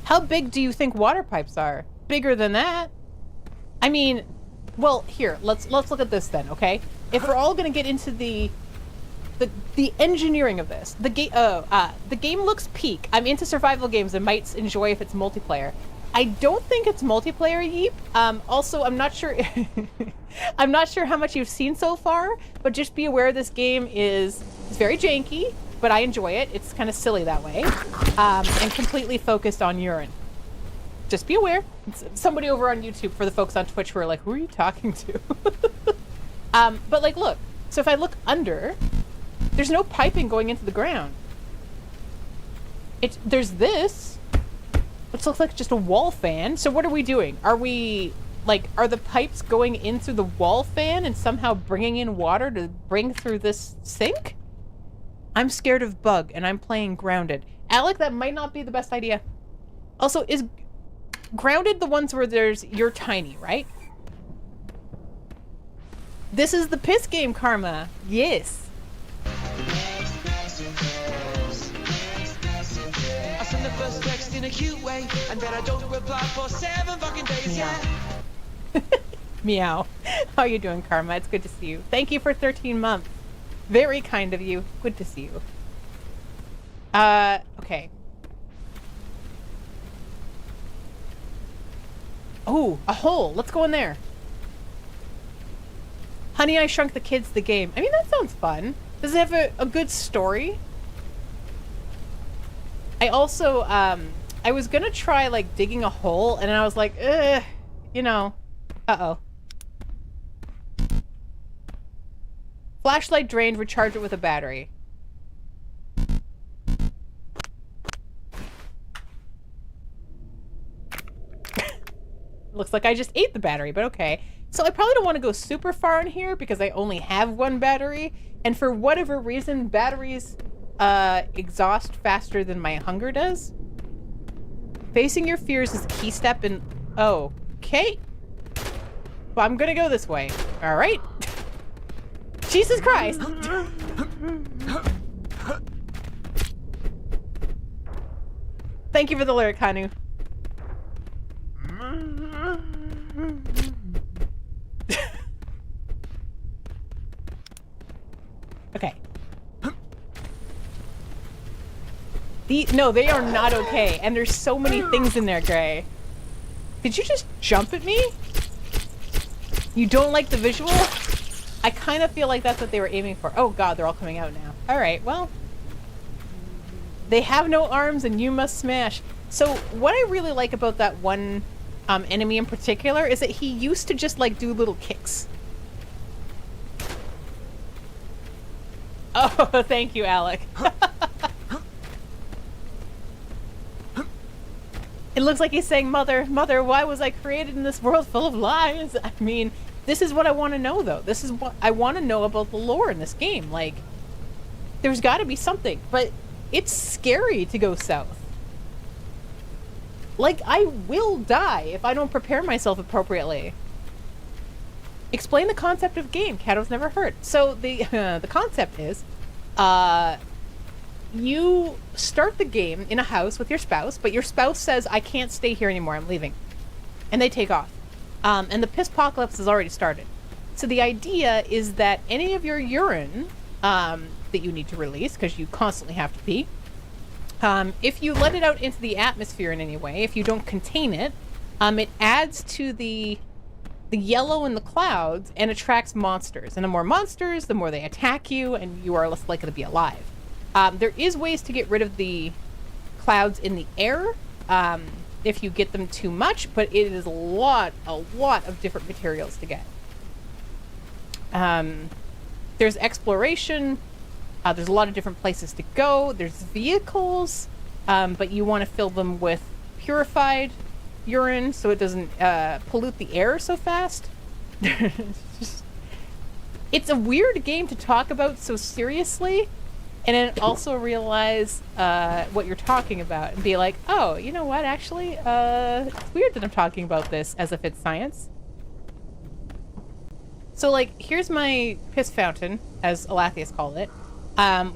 How big do you think water pipes are? Bigger than that. I mean, well, here, let's look at this then, okay? If we're all gonna get into the engineering of this, the game looks peak. I'm into survival games and might enjoy if it's multiplayer. I don't think it's multiplayer, Yeep. Also, I'm not sure. I'm not sure how much you've seen so far, but just be aware this game is very janky, but I enjoy it. It's kind of silly that way, and completely focused on urine. Just be aware. It's somebody over on YouTube, for the folks on Twitch who are like, who are you talking to? But like, look. So if I look under, there's no piping going into the ground. There's this, which looks like just a wall fan. So what are we doing? Are the pipes going in through the wall fan and somehow bringing in water to bring through this sink? I'm scared of bug and I'm playing grounded. Alec, that might not be the best idea. Also, is grounded the ones where you're tiny, right? This is the piss game, Karma. Yes. I send the first text in a cute way, and then I don't reply for 7 fucking days. Yeah. Meow. How you doing, Karma? It's good to see you. Thank you for 13 months. Very kind of you. Good to see you. Okay. Oh, a hole. Let's go in there. Honey, I Shrunk the Kids, the game. I mean, that sounds fun. Does it have a good story? I also, I was gonna try, like, digging a hole, and I was like, you know. Uh-oh. Flashlight drained, recharge it with a battery. Looks like I just ate the battery, but okay. So I probably don't want to go super far in here because I only have one battery. And for whatever reason, batteries exhaust faster than my hunger does. Facing your fears is a key step in... Oh, okay. Well, I'm gonna go this way. All right. Jesus Christ. Thank you for the lyric, Hanu. Okay. No, they are not okay. And there's so many things in there, Gray. Did you just jump at me? You don't like the visual? I kind of feel like that's what they were aiming for. Oh god, they're all coming out now. Alright, well. They have no arms and you must smash. So what I really like about that one enemy in particular is that he used to just like do little kicks. Oh, thank you, Alec. It looks like he's saying, Mother, why was I created in this world full of lies? I mean, this is what I want to know, though. This is what I want to know about the lore in this game. Like, there's got to be something. But it's scary to go south. Like, I will die if I don't prepare myself appropriately. Explain the concept of game. Cato's never heard. So the concept is, you start the game in a house with your spouse, but your spouse says, I can't stay here anymore, I'm leaving. and they take off. And the piss apocalypse has already started. So the idea is that any of your urine that you need to release, because you constantly have to pee, if you let it out into the atmosphere in any way, if you don't contain it, it adds to the yellow in the clouds and attracts monsters. And the more monsters, the more they attack you, and you are less likely to be alive. There is ways to get rid of the clouds in the air if you get them too much, but it is a lot of different materials to get. There's exploration. There's a lot of different places to go. There's vehicles, but you want to fill them with purified urine so it doesn't pollute the air so fast. It's a weird game to talk about so seriously, and then also realize what you're talking about and be like, oh, you know what, actually, it's weird that I'm talking about this as if it's science. So, like, here's my piss fountain, as Alathius called it,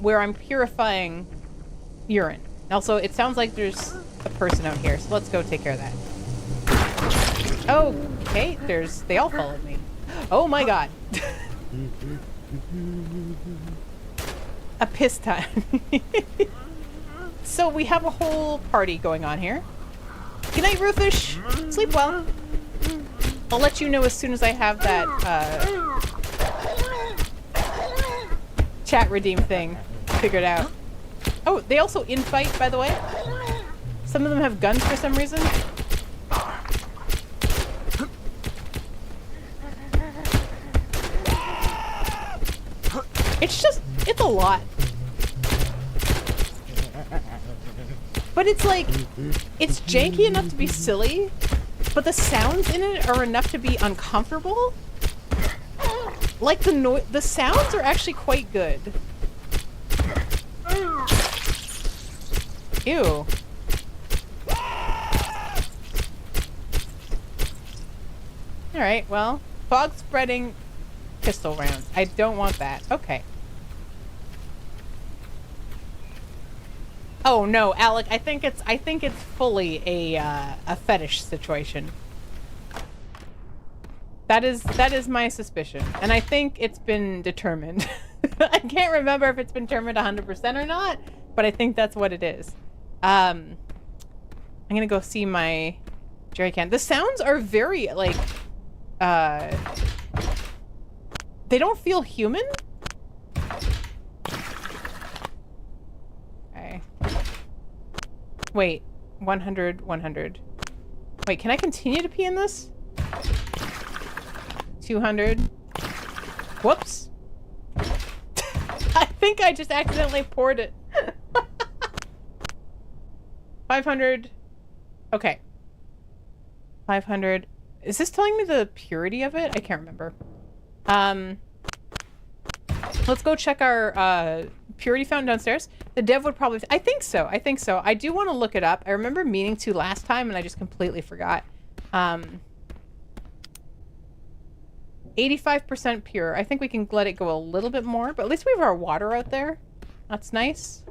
where I'm purifying urine. Also, it sounds like there's a person out here, so let's go take care of that. Okay, they all followed me. Oh my god. A piss time. So we have a whole party going on here. Good night, Rufus. Sleep well. I'll let you know as soon as I have that chat redeem thing figured out. Oh, they also infight, by the way. Some of them have guns for some reason. It's a lot. But it's like, it's janky enough to be silly, but the sounds in it are enough to be uncomfortable. Like the sounds are actually quite good. Ew. Alright, well, fog spreading pistol rounds. I don't want that. Okay. Oh no, Alec, I think it's fully a fetish situation. That is my suspicion, and I think it's been determined. I can't remember if it's been determined 100% or not, but I think that's what it is. I'm gonna go see my jerry can. The sounds are very like they don't feel human. Okay. Wait, 100, 100. Wait, can I continue to pee in this? 200. Whoops. I think I just accidentally poured it. 500. Okay. 500. Is this telling me the purity of it? I can't remember. Let's go check our purity fountain downstairs. The dev would probably... I think so. I think so. I do want to look it up. I remember meaning to last time and I just completely forgot. 85% pure. I think we can let it go a little bit more, but at least we have our water out there. That's nice.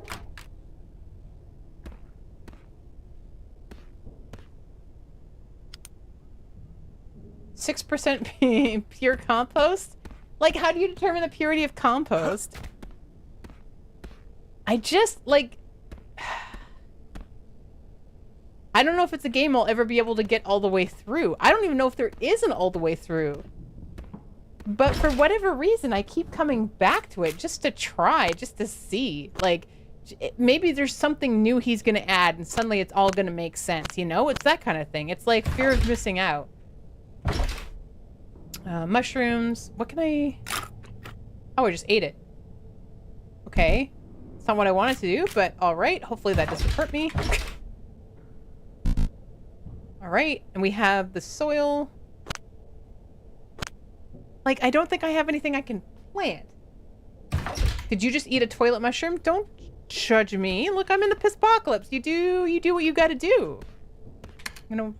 %, pure compost? Like, how do you determine the purity of compost? I just, like... I don't know if it's a game I'll ever be able to get all the way through. I don't even know if there is an all the way through. But for whatever reason, I keep coming back to it just to try, just to see. Like, maybe there's something new he's going to add and suddenly it's all going to make sense, you know? It's that kind of thing. It's like fear of missing out. Mushrooms. What can I... Oh, I just ate it. Okay. It's not what I wanted to do, but alright. Hopefully that doesn't hurt me. Alright. And we have the soil. Like, I don't think I have anything I can plant. Did you just eat a toilet mushroom? Don't judge me. Look, I'm in the piss-pocalypse. You do what you gotta do. I'm gonna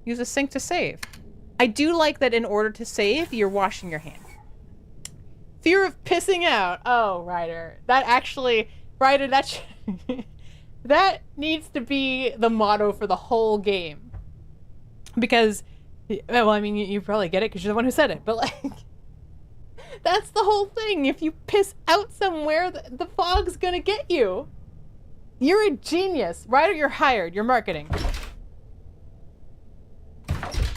use a sink to save. I do like that in order to save, you're washing your hands. Fear of pissing out. Oh, Ryder. That actually... Ryder, that... that needs to be the motto for the whole game. Because, well, I mean, you probably get it because you're the one who said it, but like, that's the whole thing. If you piss out somewhere, the fog's gonna get you. You're a genius. Ryder, you're hired. You're marketing.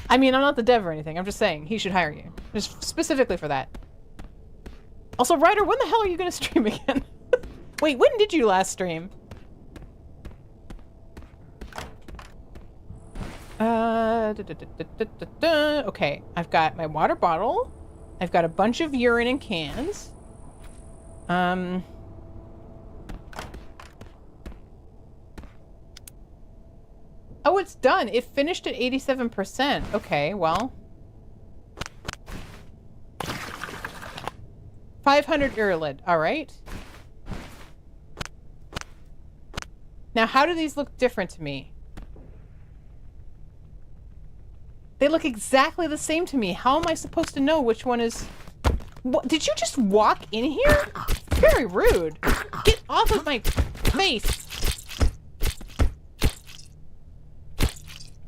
I mean, I'm not the dev or anything. I'm just saying he should hire you. Just specifically for that. Also, Ryder, when the hell are you gonna stream again? Wait, when did you last stream? Okay, I've got my water bottle. I've got a bunch of urine in cans. Oh, it's done. It finished at 87%. Okay, well. 500 urine. All right. Now, how do these look different to me? They look exactly the same to me. How am I supposed to know which one is... What? Did you just walk in here? Very rude. Get off of my face.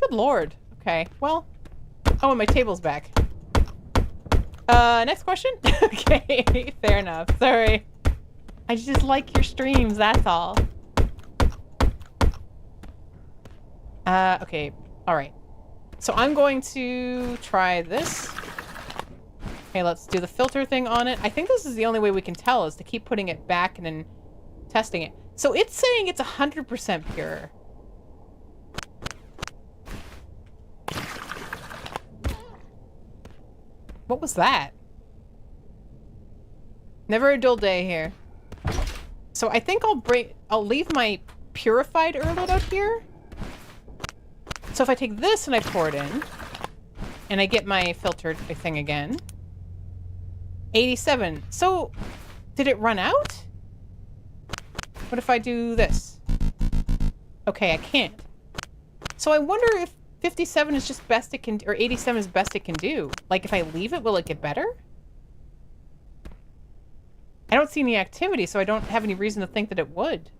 Good lord. Okay, well... Oh, and my table's back. Next question? Okay, fair enough. Sorry. I just like your streams, that's all. Okay, alright. So I'm going to try this. Okay, let's do the filter thing on it. I think this is the only way we can tell is to keep putting it back and then testing it. So it's saying it's 100% pure. What was that? Never a dull day here. So I think I'll leave my purified urlet out here. So if I take this and I pour it in, and I get my filtered thing again, 87. So, did it run out? What if I do this? Okay, I can't. So I wonder if 57 is just best it can, or 87 is best it can do. Like, if I leave it, will it get better? I don't see any activity, so I don't have any reason to think that it would.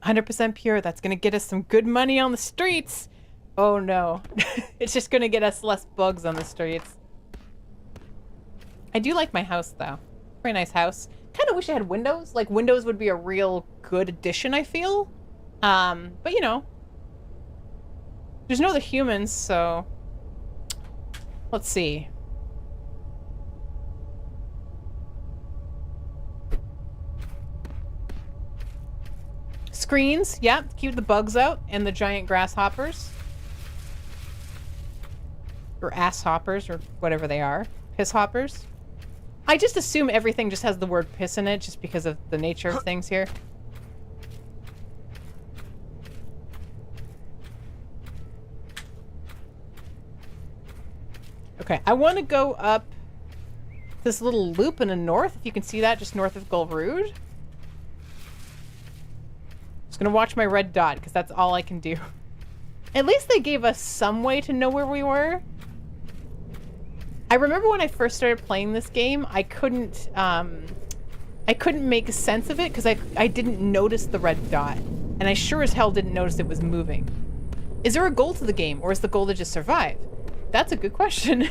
"100% pure, that's gonna get us some good money on the streets." Oh no. It's just gonna get us less bugs on the streets. I do like my house though. Very nice house. Kind of wish I had windows. Like windows would be a real good addition, I feel. But you know. There's no other humans, so... Let's see. Screens, yeah, keep the bugs out, and the giant grasshoppers. Or ass hoppers, or whatever they are. Piss hoppers. I just assume everything just has the word piss in it, just because of the nature of things here. Okay, I want to go up this little loop in the north, if you can see that, just north of Gulrood. Just gonna watch my red dot, because that's all I can do. At least they gave us some way to know where we were. I remember when I first started playing this game, I couldn't make sense of it, because I didn't notice the red dot. And I sure as hell didn't notice it was moving. Is there a goal to the game, or is the goal to just survive? That's a good question.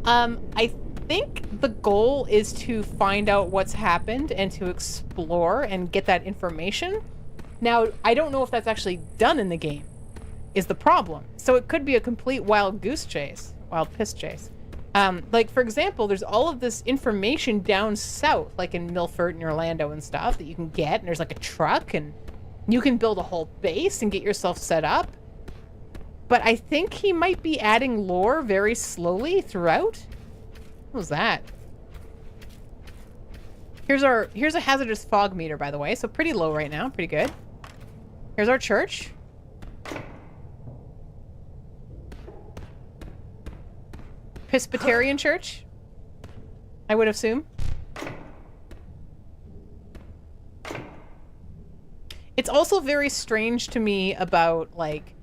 I think the goal is to find out what's happened and to explore and get that information. Now, I don't know if that's actually done in the game, is the problem. So it could be a complete wild goose chase, wild piss chase. Like, for example, there's all of this information down south, like in Milford and Orlando and stuff that you can get, and there's like a truck, and you can build a whole base and get yourself set up. But I think he might be adding lore very slowly throughout. What was that? Here's a hazardous fog meter, by the way, so pretty low right now, pretty good. Here's our church. Presbyterian church, I would assume. It's also very strange to me about, like,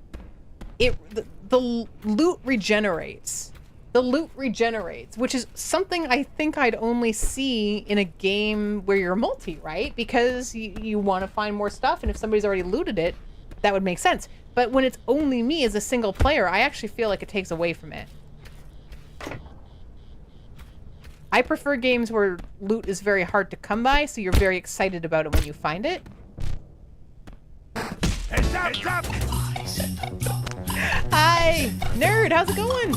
the loot regenerates. The loot regenerates, which is something I think I'd only see in a game where you're multi, right? Because you want to find more stuff, and if somebody's already looted it, that would make sense. But when it's only me as a single player, I actually feel like it takes away from it. I prefer games where loot is very hard to come by, so you're very excited about it when you find it. Heads up! Heads up! Hi! Nerd, how's it going?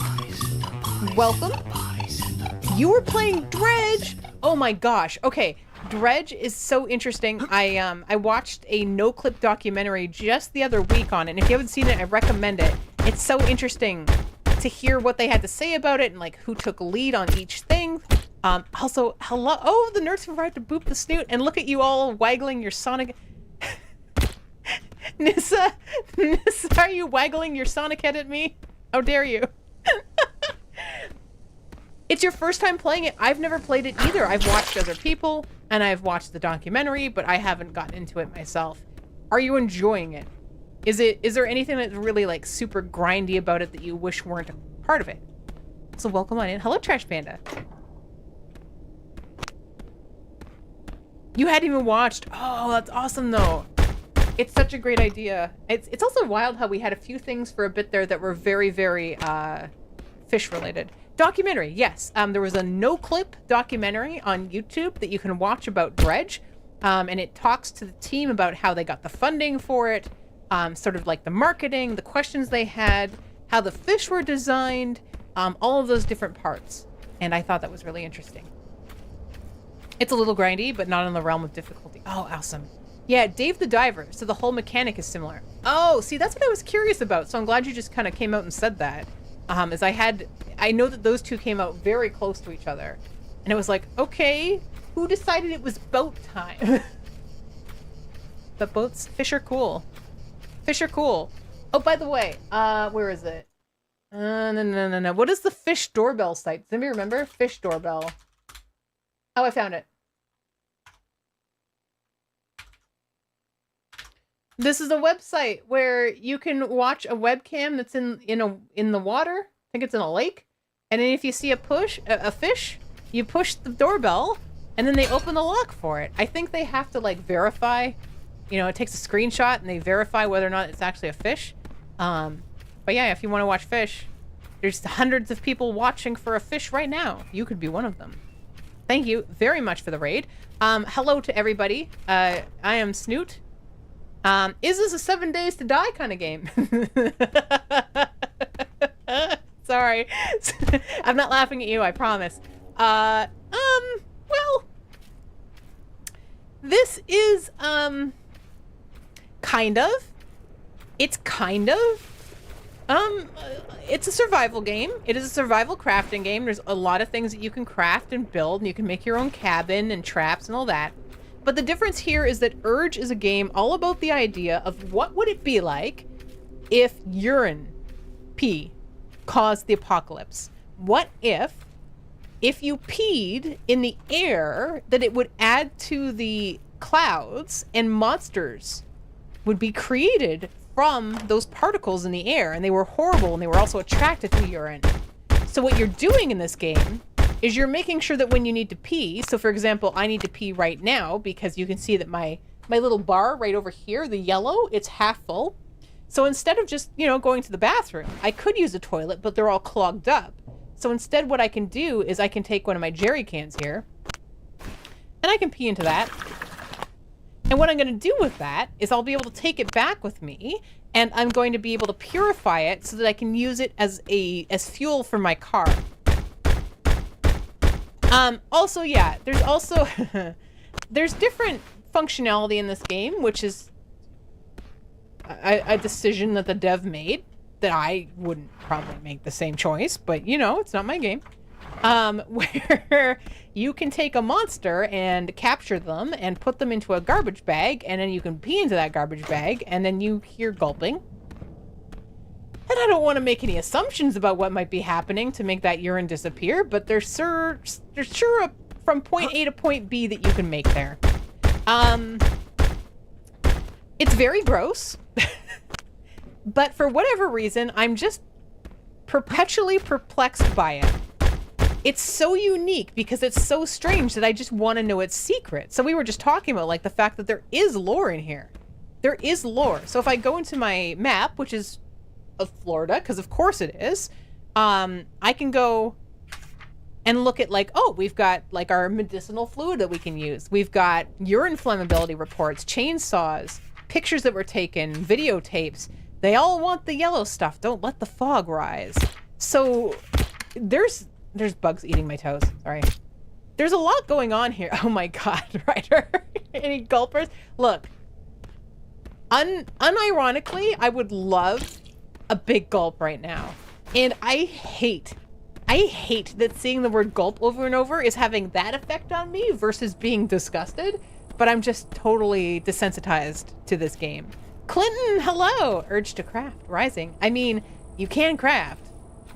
Welcome. You were playing Dredge! Oh my gosh. Okay, Dredge is so interesting. I watched a no-clip documentary just the other week on it, and if you haven't seen it, I recommend it. It's so interesting to hear what they had to say about it and like who took lead on each thing. Also, hello. Oh, the nerds have arrived to boop the snoot, and look at you all waggling your Sonic. Nissa, are you waggling your Sonic head at me? How dare you? It's your first time playing it. I've never played it either. I've watched other people and I've watched the documentary, but I haven't gotten into it myself. Are you enjoying it? Is there anything that's really like super grindy about it that you wish weren't a part of it? So welcome on in. Hello, Trash Panda. You hadn't even watched. Oh, that's awesome though. It's such a great idea. It's also wild how we had a few things for a bit there that were very, very fish related. Documentary, yes. There was a no-clip documentary on YouTube that you can watch about Dredge. And it talks to the team about how they got the funding for it, sort of like the marketing, the questions they had, how the fish were designed, all of those different parts. And I thought that was really interesting. It's a little grindy, but not in the realm of difficulty. Oh, awesome. Yeah, Dave the Diver. So the whole mechanic is similar. Oh, see, that's what I was curious about. So I'm glad you just kind of came out and said that. I know that those two came out very close to each other. And it was like, okay, who decided it was boat time? But fish are cool. Fish are cool. Oh, by the way, where is it? No. What is the fish doorbell site? Does anybody remember? Fish doorbell. Oh, I found it. This is a website where you can watch a webcam that's in the water. I think it's in a lake. And then if you see a fish, you push the doorbell, and then they open the lock for it. I think they have to like verify. It takes a screenshot and they verify whether or not it's actually a fish. But yeah, if you want to watch fish, there's hundreds of people watching for a fish right now. You could be one of them. Thank you very much for the raid. Hello to everybody. I am Snoot. Is this a 7 Days to Die kind of game? Sorry. I'm not laughing at you, I promise. Well, this is, kind of. It's kind of. It's a survival game. It is a survival crafting game. There's a lot of things that you can craft and build, and you can make your own cabin and traps and all that. But the difference here is that Urge is a game all about the idea of what would it be like if urine, pee, caused the apocalypse? What if you peed in the air, that it would add to the clouds and monsters would be created from those particles in the air, and they were horrible and they were also attracted to urine. So what you're doing in this game is you're making sure that when you need to pee, so for example, I need to pee right now because you can see that my little bar right over here, the yellow, it's half full. So instead of just, going to the bathroom, I could use a toilet, but they're all clogged up. So instead what I can do is I can take one of my jerry cans here and I can pee into that. And what I'm going to do with that is I'll be able to take it back with me, and I'm going to be able to purify it so that I can use it as fuel for my car. Also, yeah, there's different functionality in this game, which is a decision that the dev made that I wouldn't probably make the same choice, but it's not my game. Where you can take a monster and capture them and put them into a garbage bag, and then you can pee into that garbage bag, and then you hear gulping. And I don't want to make any assumptions about what might be happening to make that urine disappear, but there's sure from point A to point B that you can make there. It's very gross, but for whatever reason, I'm just perpetually perplexed by it. It's so unique because it's so strange that I just want to know its secret. So we were just talking about like the fact that there is lore in here. There is lore. So if I go into my map, which is of Florida, because of course it is, I can go and look at like, oh, we've got like our medicinal fluid that we can use. We've got urine flammability reports, chainsaws, pictures that were taken, videotapes. They all want the yellow stuff. Don't let the fog rise. So there's bugs eating my toes. Sorry. There's a lot going on here. Oh my God, Ryder. Any gulpers? Look, unironically, I would love a big gulp right now. And I hate that seeing the word gulp over and over is having that effect on me versus being disgusted. But I'm just totally desensitized to this game. Clinton, hello! Urge to craft, rising. I mean, you can craft.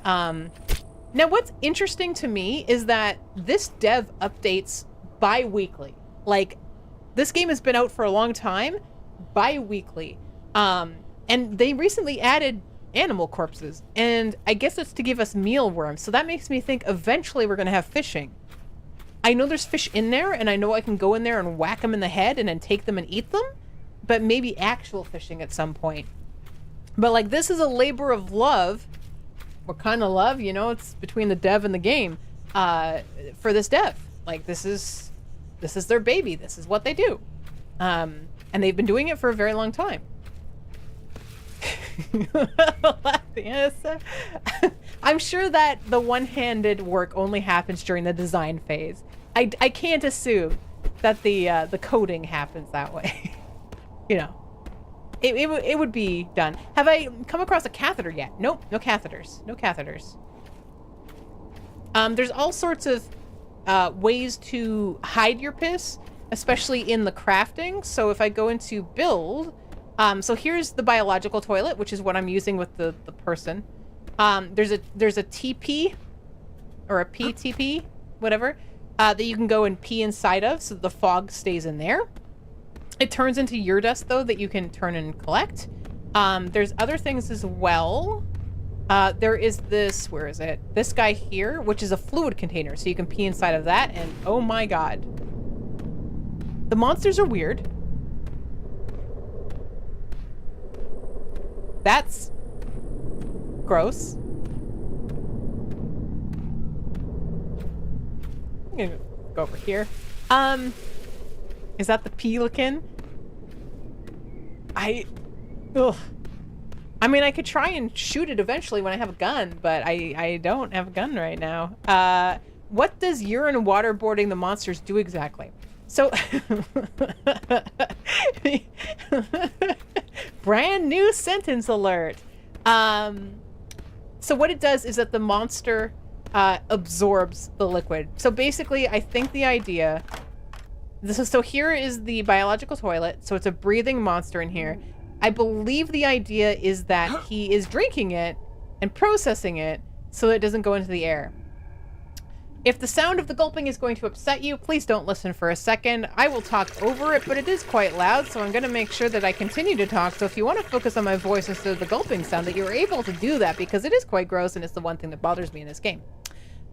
Now what's interesting to me is that this dev updates bi-weekly. Like, this game has been out for a long time, bi-weekly. And they recently added animal corpses, and I guess it's to give us mealworms. So that makes me think eventually we're gonna have fishing. I know there's fish in there, and I know I can go in there and whack them in the head and then take them and eat them, but maybe actual fishing at some point. But like, this is a labor of love. What kind of love? You know, it's between the dev and the game, for this dev. Like, this is their baby. This is what they do. And they've been doing it for a very long time. Yes. I'm sure that the one-handed work only happens during the design phase. I can't assume that the coding happens that way. You know, it would be done. Have I come across a catheter yet? Nope, no catheters. No catheters. There's all sorts of ways to hide your piss, especially in the crafting. So if I go into build, so here's the biological toilet, which is what I'm using with the person. There's a TP or a PTP, whatever, that you can go and pee inside of, so the fog stays in there. It turns into dust though that you can turn and collect. There's other things as well. There is this, where is it? This guy here, which is a fluid container, so you can pee inside of that, and oh my God. The monsters are weird. That's gross. I'm gonna go over here. Is that the pelican? Ugh. I mean, I could try and shoot it eventually when I have a gun, but I don't have a gun right now. What does urine waterboarding the monsters do exactly? So, brand new sentence alert. So what it does is that the monster absorbs the liquid. So basically, I think the idea... So here is the biological toilet. So it's a breathing monster in here. I believe the idea is that he is drinking it and processing it so that it doesn't go into the air. If the sound of the gulping is going to upset you, please don't listen for a second. I will talk over it, but it is quite loud, so I'm going to make sure that I continue to talk. So if you want to focus on my voice instead of the gulping sound, that you're able to do that, because it is quite gross and it's the one thing that bothers me in this game.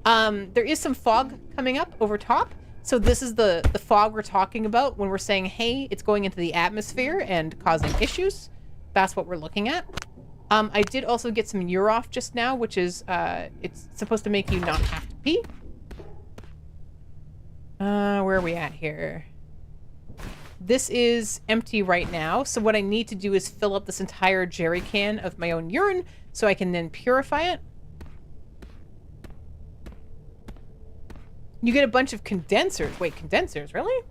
There is some fog coming up over top. So this is the fog we're talking about when we're saying, hey, it's going into the atmosphere and causing issues. That's what we're looking at. I did also get some Uroff just now, which is, it's supposed to make you not have to pee. Where are we at here? This is empty right now. So what I need to do is fill up this entire jerry can of my own urine so I can then purify it. You get a bunch of condensers. Wait, condensers, really?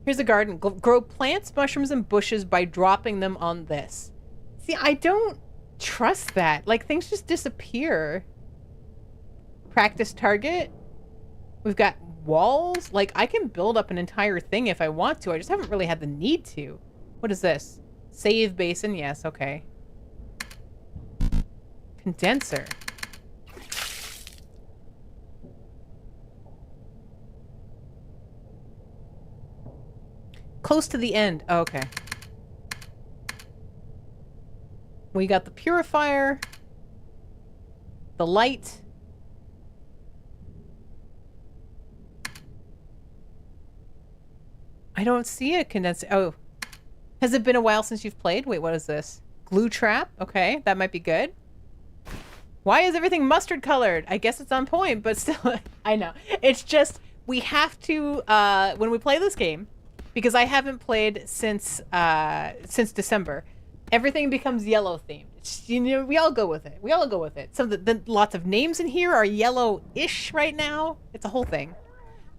Here's a garden. Grow plants, mushrooms, and bushes by dropping them on this. See, I don't trust that. Like, things just disappear. Practice target. We've got walls. Like, I can build up an entire thing if I want to. I just haven't really had the need to. What is this? Save basin. Yes, okay. Condenser. Close to the end. Oh, okay. We got the purifier. The light. I don't see a condenser. Oh. Has it been a while since you've played? Wait, what is this? Glue trap? Okay, that might be good. Why is everything mustard colored? I guess it's on point, but still, I know. It's just, we have to, when we play this game, because I haven't played since December, everything becomes yellow themed. It's, you know, we all go with it. We all go with it. Some of the lots of names in here are yellow-ish right now. It's a whole thing.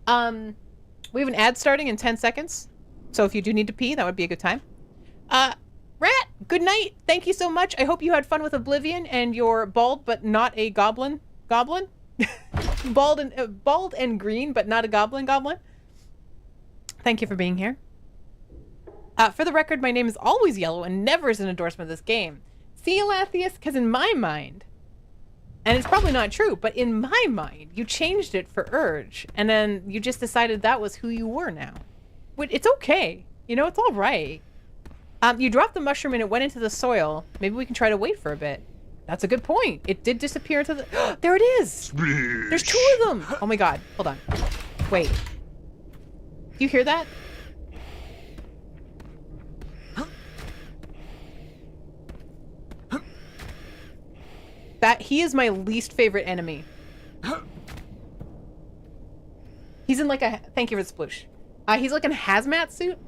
We have an ad starting in 10 seconds. So if you do need to pee, that would be a good time. Rat, good night. Thank you so much. I hope you had fun with Oblivion and you're bald but not a goblin. Goblin? bald and green but not a goblin. Thank you for being here. For the record, my name is always yellow and never is an endorsement of this game. See you, Lathius? Because in my mind, and it's probably not true, but in my mind, you changed it for Urge, and then you just decided that was who you were now. It's okay. You know, it's all right. You dropped the mushroom and it went into the soil. Maybe we can try to wait for a bit. That's a good point. It did disappear into the... There it is! There's 2 of them! Oh my god. Hold on. Wait. Do you hear that? He is my least favorite enemy. He's in like a... Thank you for the sploosh. He's like in a hazmat suit.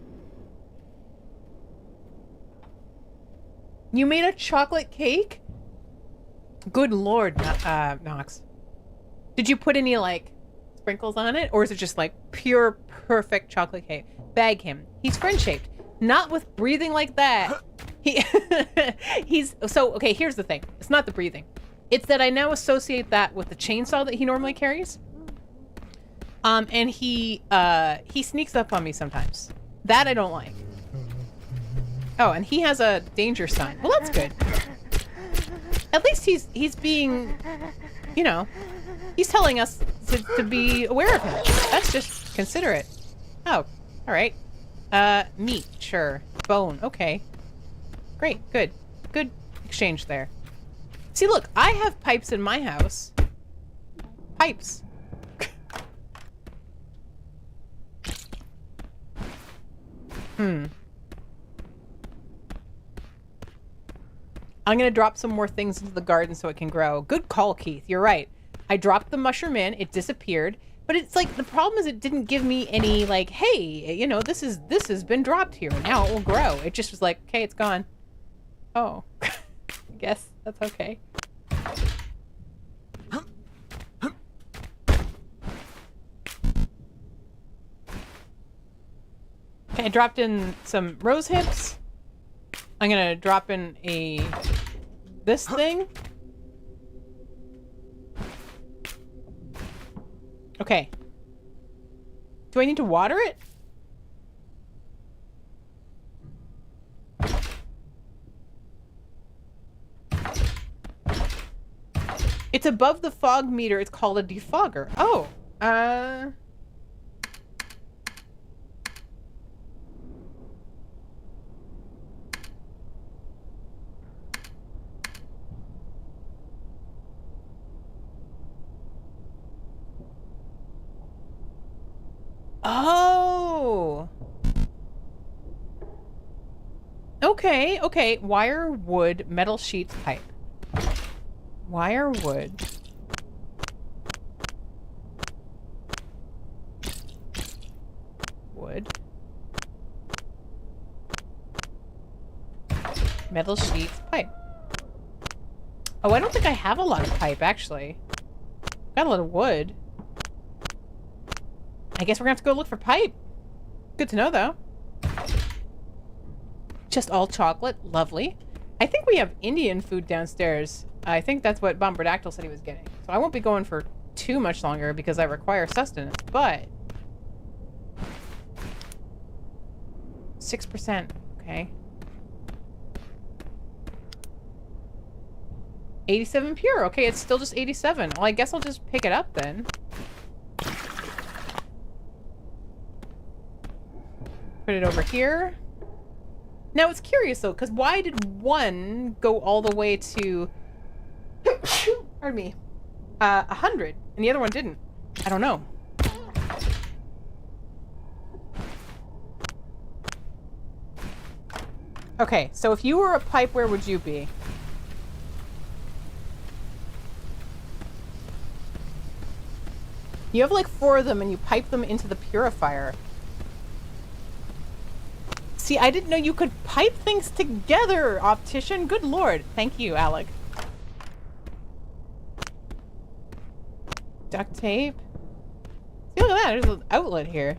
You made a chocolate cake? Good lord, Nox. Did you put any, like, sprinkles on it? Or is it just, like, pure, perfect chocolate cake? Bag him. He's friend-shaped. Not with breathing like that. So, okay, here's the thing. It's not the breathing. It's that I now associate that with the chainsaw that he normally carries. And he sneaks up on me sometimes. That I don't like. Oh, and he has a danger sign. Well, that's good. At least he's being, you know, he's telling us to be aware of him. That's just considerate. Oh, all right. Meat, sure. Bone, okay. Great, good. Good exchange there. See, look, I have pipes in my house. Pipes. I'm gonna drop some more things into the garden so it can grow. Good call, Keith. You're right. I dropped the mushroom in, it disappeared, but it's like the problem is it didn't give me any like, hey, you know, this has been dropped here. Now it will grow. It just was like, okay, it's gone. Oh, I guess that's okay. Okay, I dropped in some rose hips. I'm gonna drop in this thing. Okay. Do I need to water it? It's above the fog meter. It's called a defogger. Oh. Oh. Okay, okay. Wire, wood, metal sheets, pipe. Wire, wood. Wood. Metal sheets, pipe. Oh, I don't think I have a lot of pipe, actually. Got a lot of wood. I guess we're gonna have to go look for pipe. Good to know, though. Just all chocolate. Lovely. I think we have Indian food downstairs. I think that's what Bombardactyl said he was getting. So I won't be going for too much longer because I require sustenance, but... 6%. Okay. 87 pure. Okay, it's still just 87. Well, I guess I'll just pick it up then. Put it over here. Now it's curious though, because why did one go all the way to pardon me, 100 and the other one didn't? I don't know. Okay, so if you were a pipe, where would you be? You have like 4 of them and you pipe them into the purifier. See, I didn't know you could pipe things together, optician. Good lord. Thank you, Alec. Duct tape. See, look at that. There's an outlet here.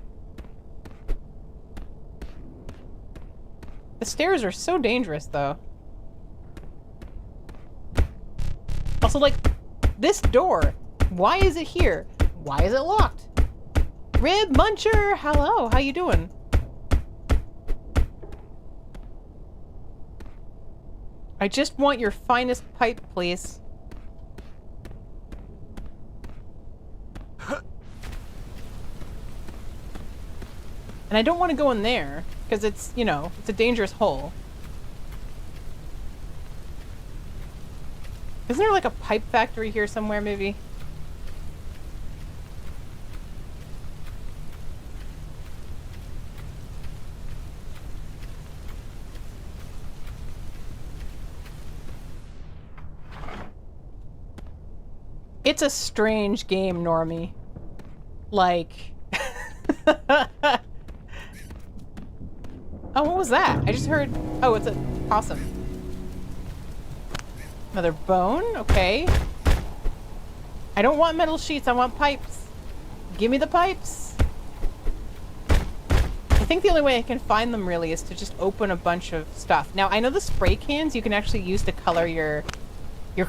The stairs are so dangerous, though. Also, like, this door. Why is it here? Why is it locked? Rib Muncher, hello. How you doing? I just want your finest pipe, please. And I don't want to go in there, because it's, you know, it's a dangerous hole. Isn't there like a pipe factory here somewhere, maybe? It's a strange game, Normie. Like... Oh, what was that? I just heard... Oh, it's a possum. Another bone? Okay. I don't want metal sheets, I want pipes. Give me the pipes. I think the only way I can find them, really, is to just open a bunch of stuff. Now, I know the spray cans you can actually use to color your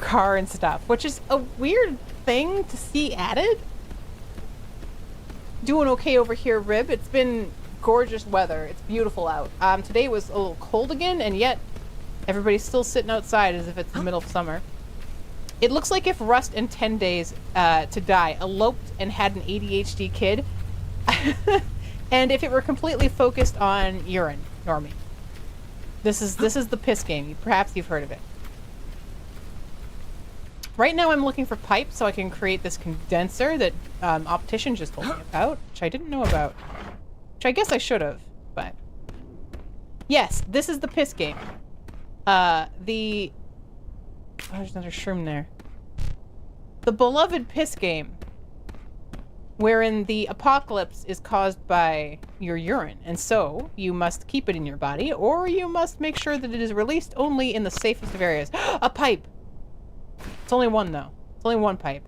car and stuff, which is a weird thing to see added. Doing okay over here, Rib. It's been gorgeous weather. It's beautiful out. Today was a little cold again, and yet everybody's still sitting outside as if it's the middle of summer. It looks like if Rust in 10 days to die eloped and had an ADHD kid, and if it were completely focused on urine, Normie. This is the piss game. Perhaps you've heard of it. Right now I'm looking for pipes so I can create this condenser that Optician just told me about, which I didn't know about. Which I guess I should have, but... Yes, this is the piss game. Oh, there's another shroom there. The beloved piss game. Wherein the apocalypse is caused by your urine, and so you must keep it in your body, or you must make sure that it is released only in the safest of areas. A pipe! It's only one, though. It's only one pipe.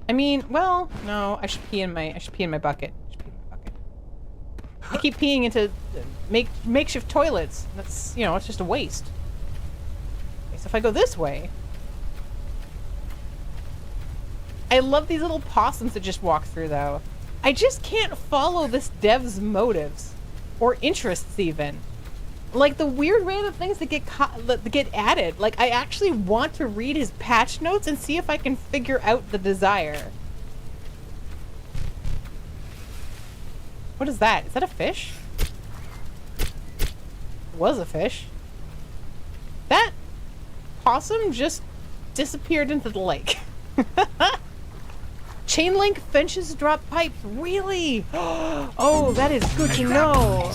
I mean, well, no, I should pee in my bucket. I keep peeing into makeshift toilets. That's, you know, it's just a waste. Okay, so if I go this way... I love these little possums that just walk through, though. I just can't follow this dev's motives. Or interests, even. Like, the weird random things that get added. Like, I actually want to read his patch notes and see if I can figure out the desire. What is that? Is that a fish? It was a fish. That possum just disappeared into the lake. Chain link fences drop pipes. Really? Oh, that is good to know.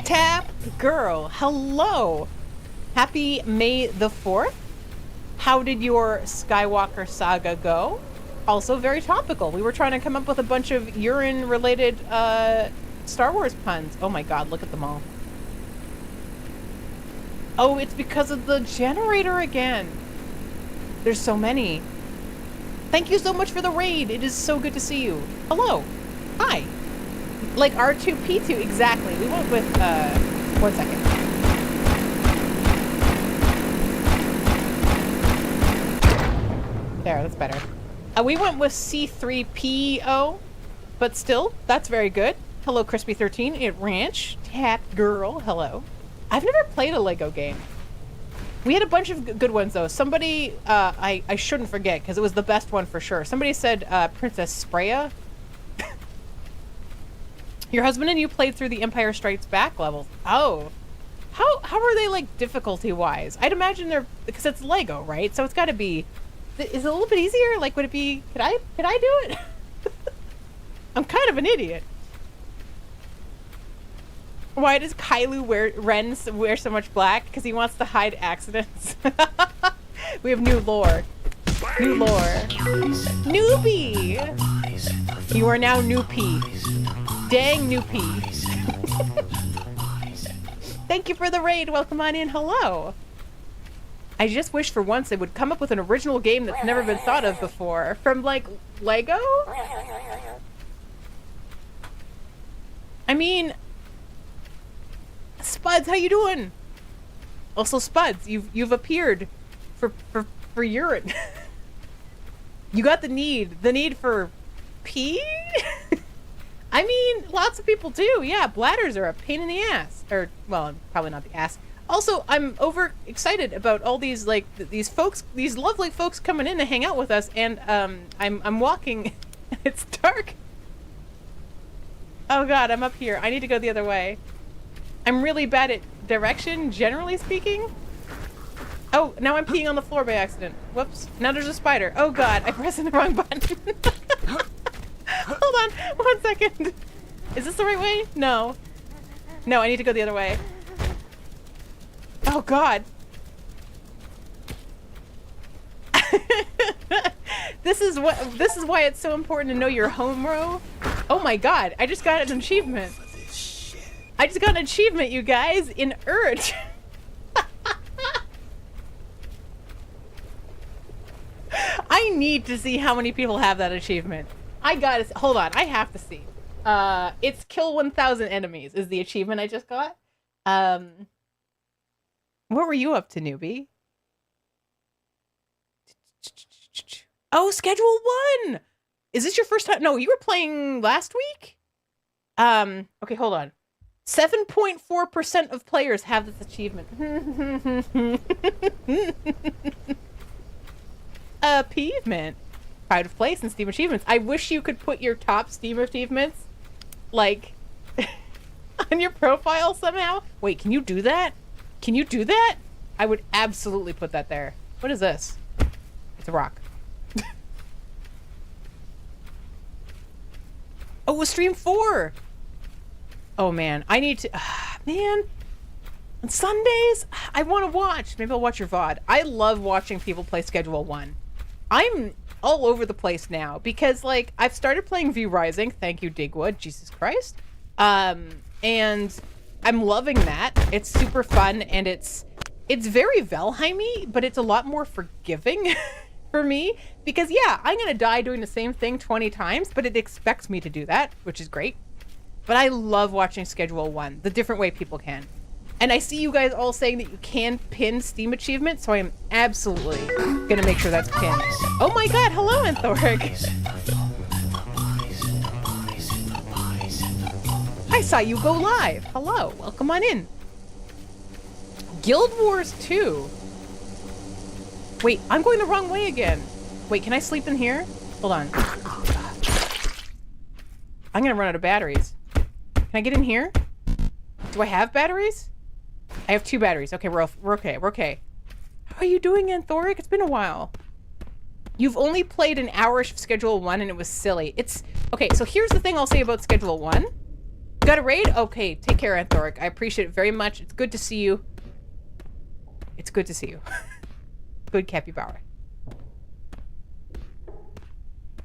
Tap girl, hello. Happy May the 4th. How did your Skywalker saga go? Also very topical. We were trying to come up with a bunch of urine-related Star Wars puns. Oh my god, look at them all. Oh, it's because of the generator again. There's so many. Thank you so much for the raid. It is so good to see you. Hello. Hi. Like R2-P2, exactly. We went with, 1 second. There, that's better. We went with C3PO, but still, that's very good. Hello, Crispy13 at Ranch. Tap Girl, hello. I've never played a Lego game. We had a bunch of good ones though. Somebody, I shouldn't forget because it was the best one for sure. Somebody said Princess Spraya. Your husband and you played through the Empire Strikes Back levels. Oh, how are they like difficulty wise? I'd imagine they're because it's Lego, right? So it's got to be. Is it a little bit easier? Like, would it be? Could I do it? I'm kind of an idiot. Why does Ren wear so much black? Because he wants to hide accidents. We have new lore. New lore. Newbie! You are now New P. Dang New P. Thank you for the raid. Welcome on in. Hello. I just wish for once they would come up with an original game that's never been thought of before. From, like, Lego? I mean... Spuds, how you doing? Also, Spuds, you've appeared for urine. You got the need for pee? I mean, lots of people do. Yeah, bladders are a pain in the ass. Or, well, probably not the ass. Also, I'm overexcited about all these, like, these folks, these lovely folks coming in to hang out with us, and, I'm walking, it's dark. Oh god, I'm up here. I need to go the other way. I'm really bad at direction, generally speaking. Oh, now I'm peeing on the floor by accident. Whoops. Now there's a spider. Oh god, I pressed the wrong button. Hold on, 1 second. Is this the right way? No. No, I need to go the other way. Oh god. This is why it's so important to know your home row. Oh my god, I just got an achievement. I just got an achievement, you guys, in Urge. I need to see how many people have that achievement. I gotta, hold on, I have to see. It's kill 1,000 enemies is the achievement I just got. What were you up to, newbie? Oh, schedule 1! Is this your first time? No, you were playing last week? Okay, hold on. 7.4% of players have this achievement. Achievement. Pride of place in Steam achievements. I wish you could put your top Steam achievements, like, on your profile somehow. Wait, can you do that? Can you do that? I would absolutely put that there. What is this? It's a rock. Oh, it was stream 4. Oh man, I need to, man, on Sundays, I want to watch. Maybe I'll watch your VOD. I love watching people play Schedule 1. I'm all over the place now because, like, I've started playing V Rising. Thank you, Digwood. Jesus Christ. And I'm loving that. It's super fun, and it's very Valheim-y, but it's a lot more forgiving for me because, yeah, I'm going to die doing the same thing 20 times, but it expects me to do that, which is great. But I love watching Schedule 1, the different way people can. And I see you guys all saying that you can pin Steam achievements, so I am absolutely gonna make sure that's pinned. Oh my god, hello, Anthoric! I saw you go live! Hello, welcome on in. Guild Wars 2? Wait, I'm going the wrong way again. Wait, can I sleep in here? Hold on. I'm gonna run out of batteries. Can I get in here? Do I have batteries? I have 2 batteries. Okay, we're okay. We're okay. How are you doing, Anthoric? It's been a while. You've only played an hour of Schedule 1 and it was silly. It's... Okay, so here's the thing I'll say about Schedule 1. Got a raid? Okay, take care, Anthoric. I appreciate it very much. It's good to see you. It's good to see you. Good capybara.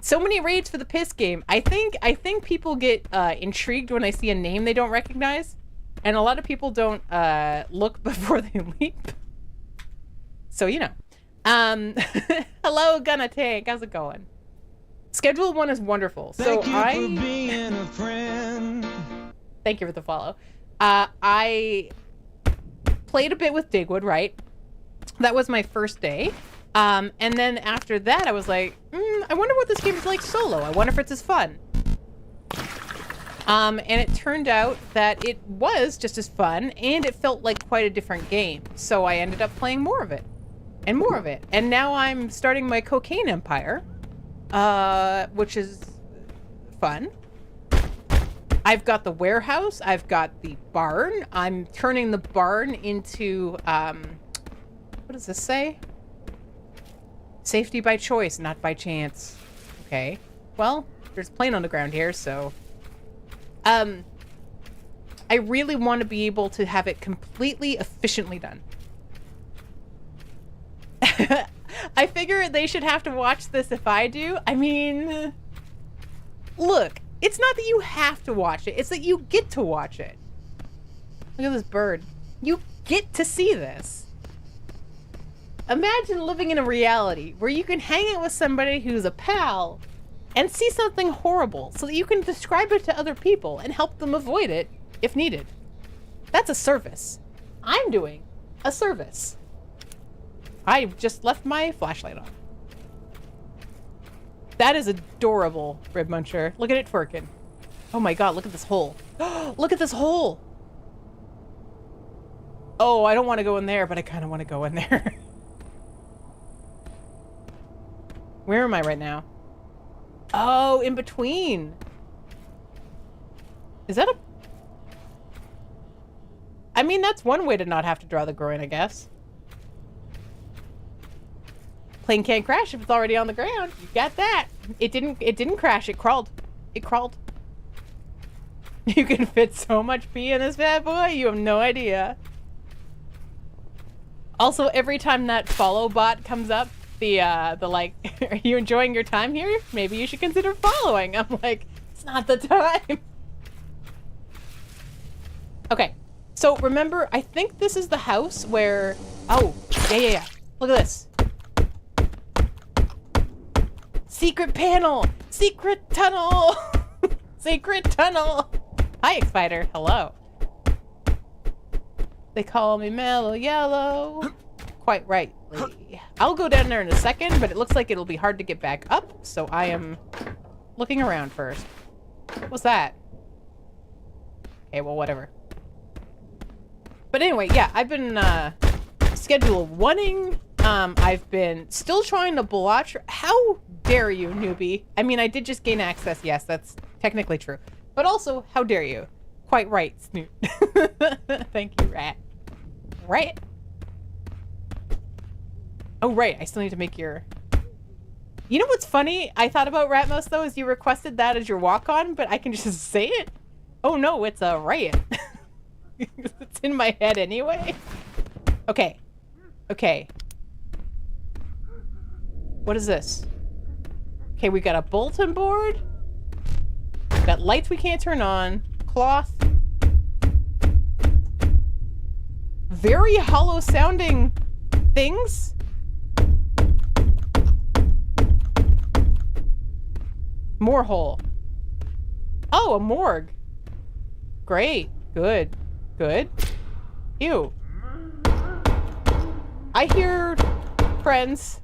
So many raids for the piss game. I think people get intrigued when I see a name they don't recognize. And a lot of people don't look before they leap. So, you know. Hello, Gunna Tank. How's it going? Schedule 1 is wonderful. So Thank you for being a friend. Thank you for the follow. I played a bit with Digwood, right? That was my first day. And then after that, I was like, I wonder what this game is like solo. I wonder if it's as fun. And it turned out that it was just as fun, and it felt like quite a different game. So I ended up playing more of it, and more of it. And now I'm starting my cocaine empire, which is fun. I've got the warehouse, I've got the barn. I'm turning the barn into, what does this say? Safety by choice, not by chance. Okay. Well, there's a plane on the ground here, so... I really want to be able to have it completely efficiently done. I figure they should have to watch this if I do. I mean, look, it's not that you have to watch it, it's that you get to watch it. Look at this bird. You get to see this. Imagine living in a reality where you can hang out with somebody who's a pal and see something horrible so that you can describe it to other people and help them avoid it if needed. That's a service. I'm doing a service. I just left my flashlight on. That is adorable, Rib Muncher. Look at it twerking. Oh my god, look at this hole. Look at this hole! Oh, I don't want to go in there, but I kind of want to go in there. Where am I right now? Oh, in between. Is that a... I mean, that's one way to not have to draw the groin, I guess. Plane can't crash if it's already on the ground. You got that. It didn't crash, it crawled. It crawled. You can fit so much pee in this bad boy, you have no idea. Also, every time that follow bot comes up, the like, are you enjoying your time here? Maybe you should consider following. I'm like, it's not the time. Okay, so remember, I think this is the house where, oh, yeah. Look at this. Secret panel, secret tunnel, secret tunnel. Hi, Spider, hello. They call me Mellow Yellow. Quite rightly. I'll go down there in a second, but it looks like it'll be hard to get back up, so I am looking around first. What's that? Okay, well, whatever. But anyway, yeah, I've been schedule oneing. I've been still trying to blotch. How dare you, newbie? I mean, I did just gain access. Yes, that's technically true. But also, how dare you? Quite right, Snoot. Thank you, Rat. Rat. Oh, right. I still need to make your... You know what's funny? I thought about Ratmos, though, is you requested that as your walk-on, but I can just say it. Oh, no, it's a riot. It's in my head anyway. Okay. Okay. What is this? Okay, we got a bulletin board. We got lights we can't turn on. Cloth. Very hollow sounding things. More hole. Oh, a morgue. Great. Good. Good. Ew. I hear friends.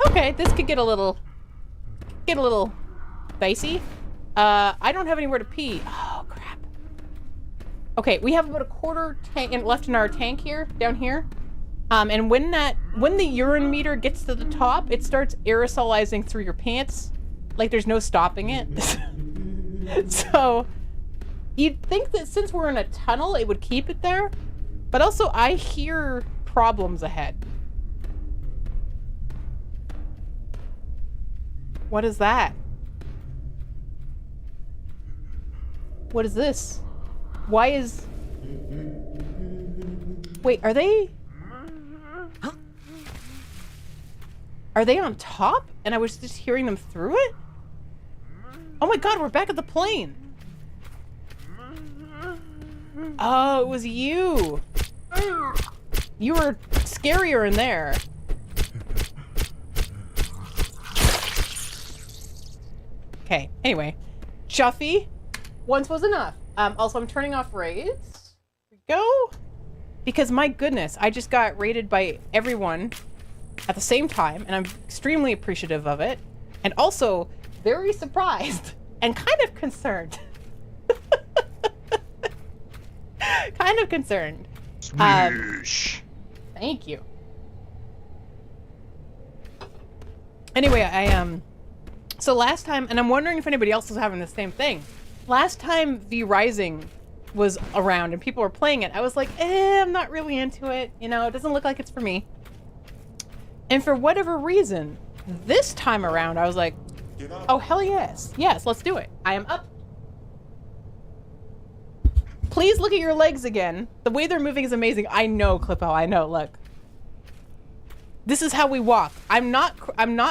Okay, this could get a little dicey. I don't have anywhere to pee. Oh, crap. Okay, we have about a quarter tank left in our tank here, down here. And when the urine meter gets to the top, it starts aerosolizing through your pants. Like there's no stopping it. So you'd think that since we're in a tunnel, it would keep it there. But also I hear problems ahead. What is that? What is this? Why is... Wait, are they... Are they on top? And I was just hearing them through it? Oh my god, we're back at the plane! Oh, it was you! You were scarier in there. Okay, anyway. Chuffy. Once was enough. Also, I'm turning off raids. Here we go. Because my goodness, I just got raided by everyone at the same time, and I'm extremely appreciative of it. And also, very surprised and kind of concerned kind of concerned. Swish. Thank you. Anyway, so last time, and I'm wondering if anybody else is having the same thing. Last time V Rising was around and people were playing it, I was like, I'm not really into it. You know, it doesn't look like it's for me. And for whatever reason, this time around, I was like, oh, hell yes. Yes, let's do it. I am up. Please look at your legs again. The way they're moving is amazing. I know, Clippo. I know. Look. This is how we walk. I'm not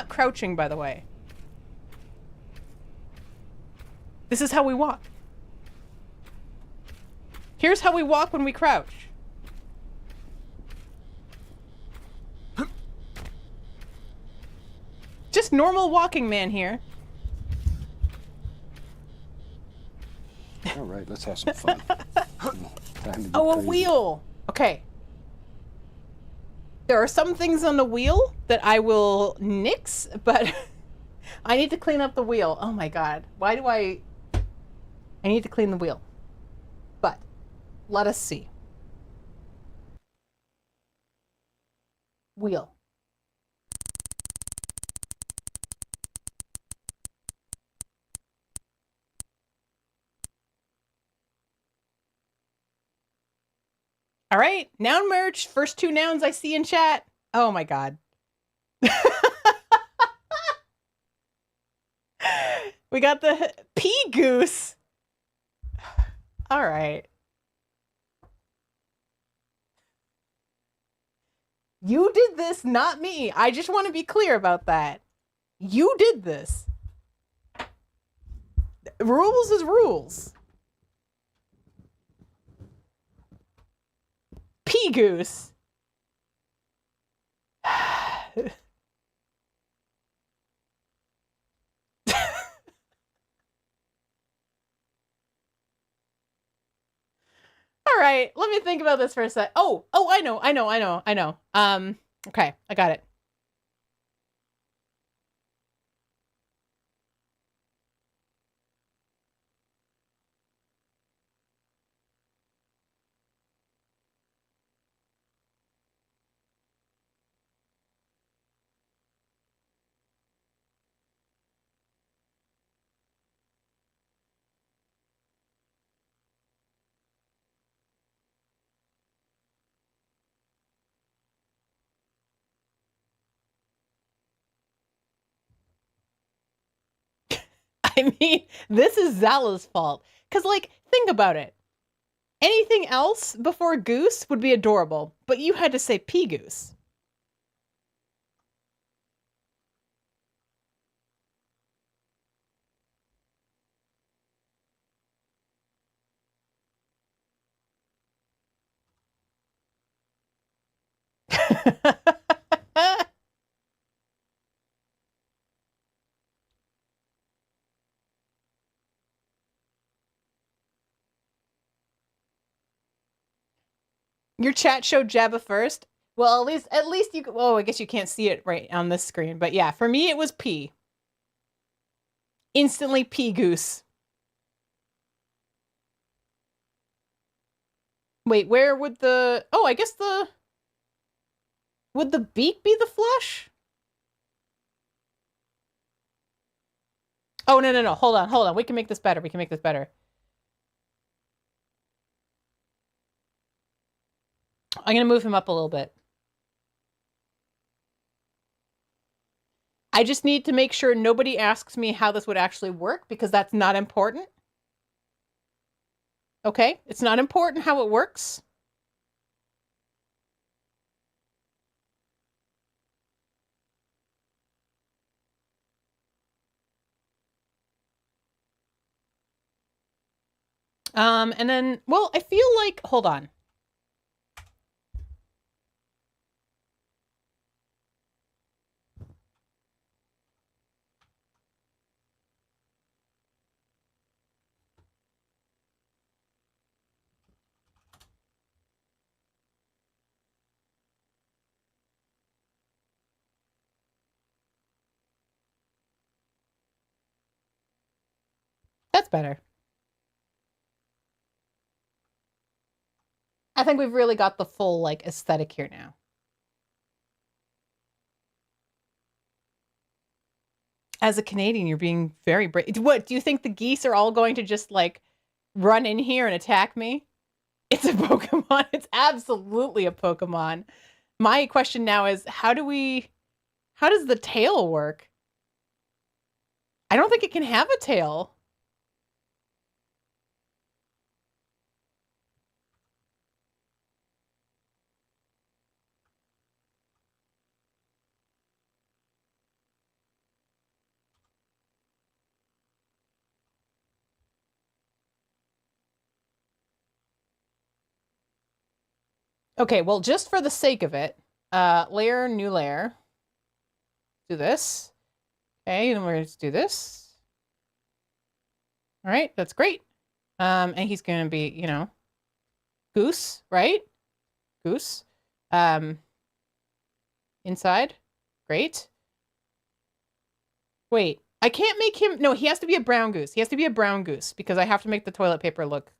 crouching, by the way. This is how we walk. Here's how we walk when we crouch. Just normal walking man here. All right, let's have some fun. Time to get Oh, a crazy. wheel. Okay. There are some things on the wheel that I will nix, but I need to clean up the wheel. Oh my god. Why do I need to clean the wheel. But let us see. Wheel. All right, noun merch. First two nouns I see in chat. Oh my god. We got the pea goose. All right. You did this, not me. I just want to be clear about that. You did this. Rules is rules. Pea goose. All right, let me think about this for a sec. Oh, I know. Okay, I got it. I mean, this is Zala's fault. Because, like, think about it. Anything else before goose would be adorable, but you had to say pea goose. Your chat showed Jabba first. Well, at least you. Oh, I guess you can't see it right on this screen, but yeah, for me it was pea. Instantly pea goose. Wait, where would the? Oh, I guess the. Would the beak be the flush? Oh no! Hold on. We can make this better. I'm gonna move him up a little bit. I just need to make sure nobody asks me how this would actually work because that's not important. Okay? It's not important how it works. And then, well, I feel like, hold on. That's better. I think we've really got the full, like, aesthetic here now. As a Canadian, you're being very brave. What, do you think the geese are all going to just, like, run in here and attack me? It's a Pokemon. It's absolutely a Pokemon. My question now is, how does the tail work? I don't think it can have a tail. Okay, well, just for the sake of it, layer, new layer. Do this. Okay, and we're going to do this. All right, that's great. And he's going to be, you know, Goose, right? Goose. Inside. Great. Wait, I can't make him... No, he has to be a brown goose. He has to be a brown goose because I have to make the toilet paper look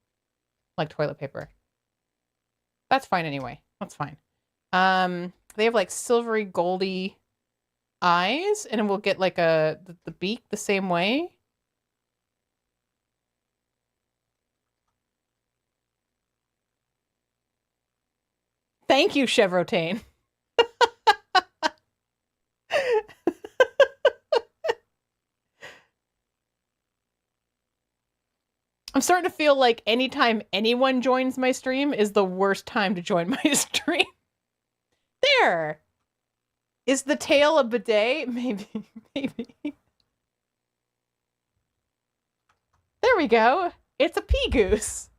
like toilet paper. That's fine anyway. That's fine. They have like silvery goldy eyes, and we'll get like the beak the same way. Thank you, Chevrotain. I'm starting to feel like anytime anyone joins my stream is the worst time to join my stream. There. Is the tail a bidet? Maybe. Maybe. There we go. It's a pea goose.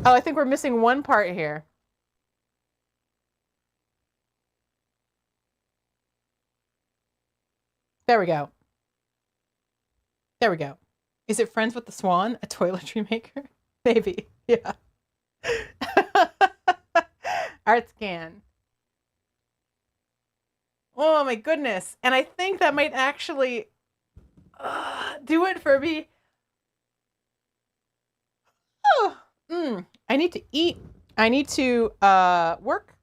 Oh, I think we're missing one part here. There we go. There we go. Is it friends with the swan? A toiletry maker? Maybe. Yeah. Art scan. Oh my goodness. And I think that might actually do it for me. Oh, I need to eat. I need to work.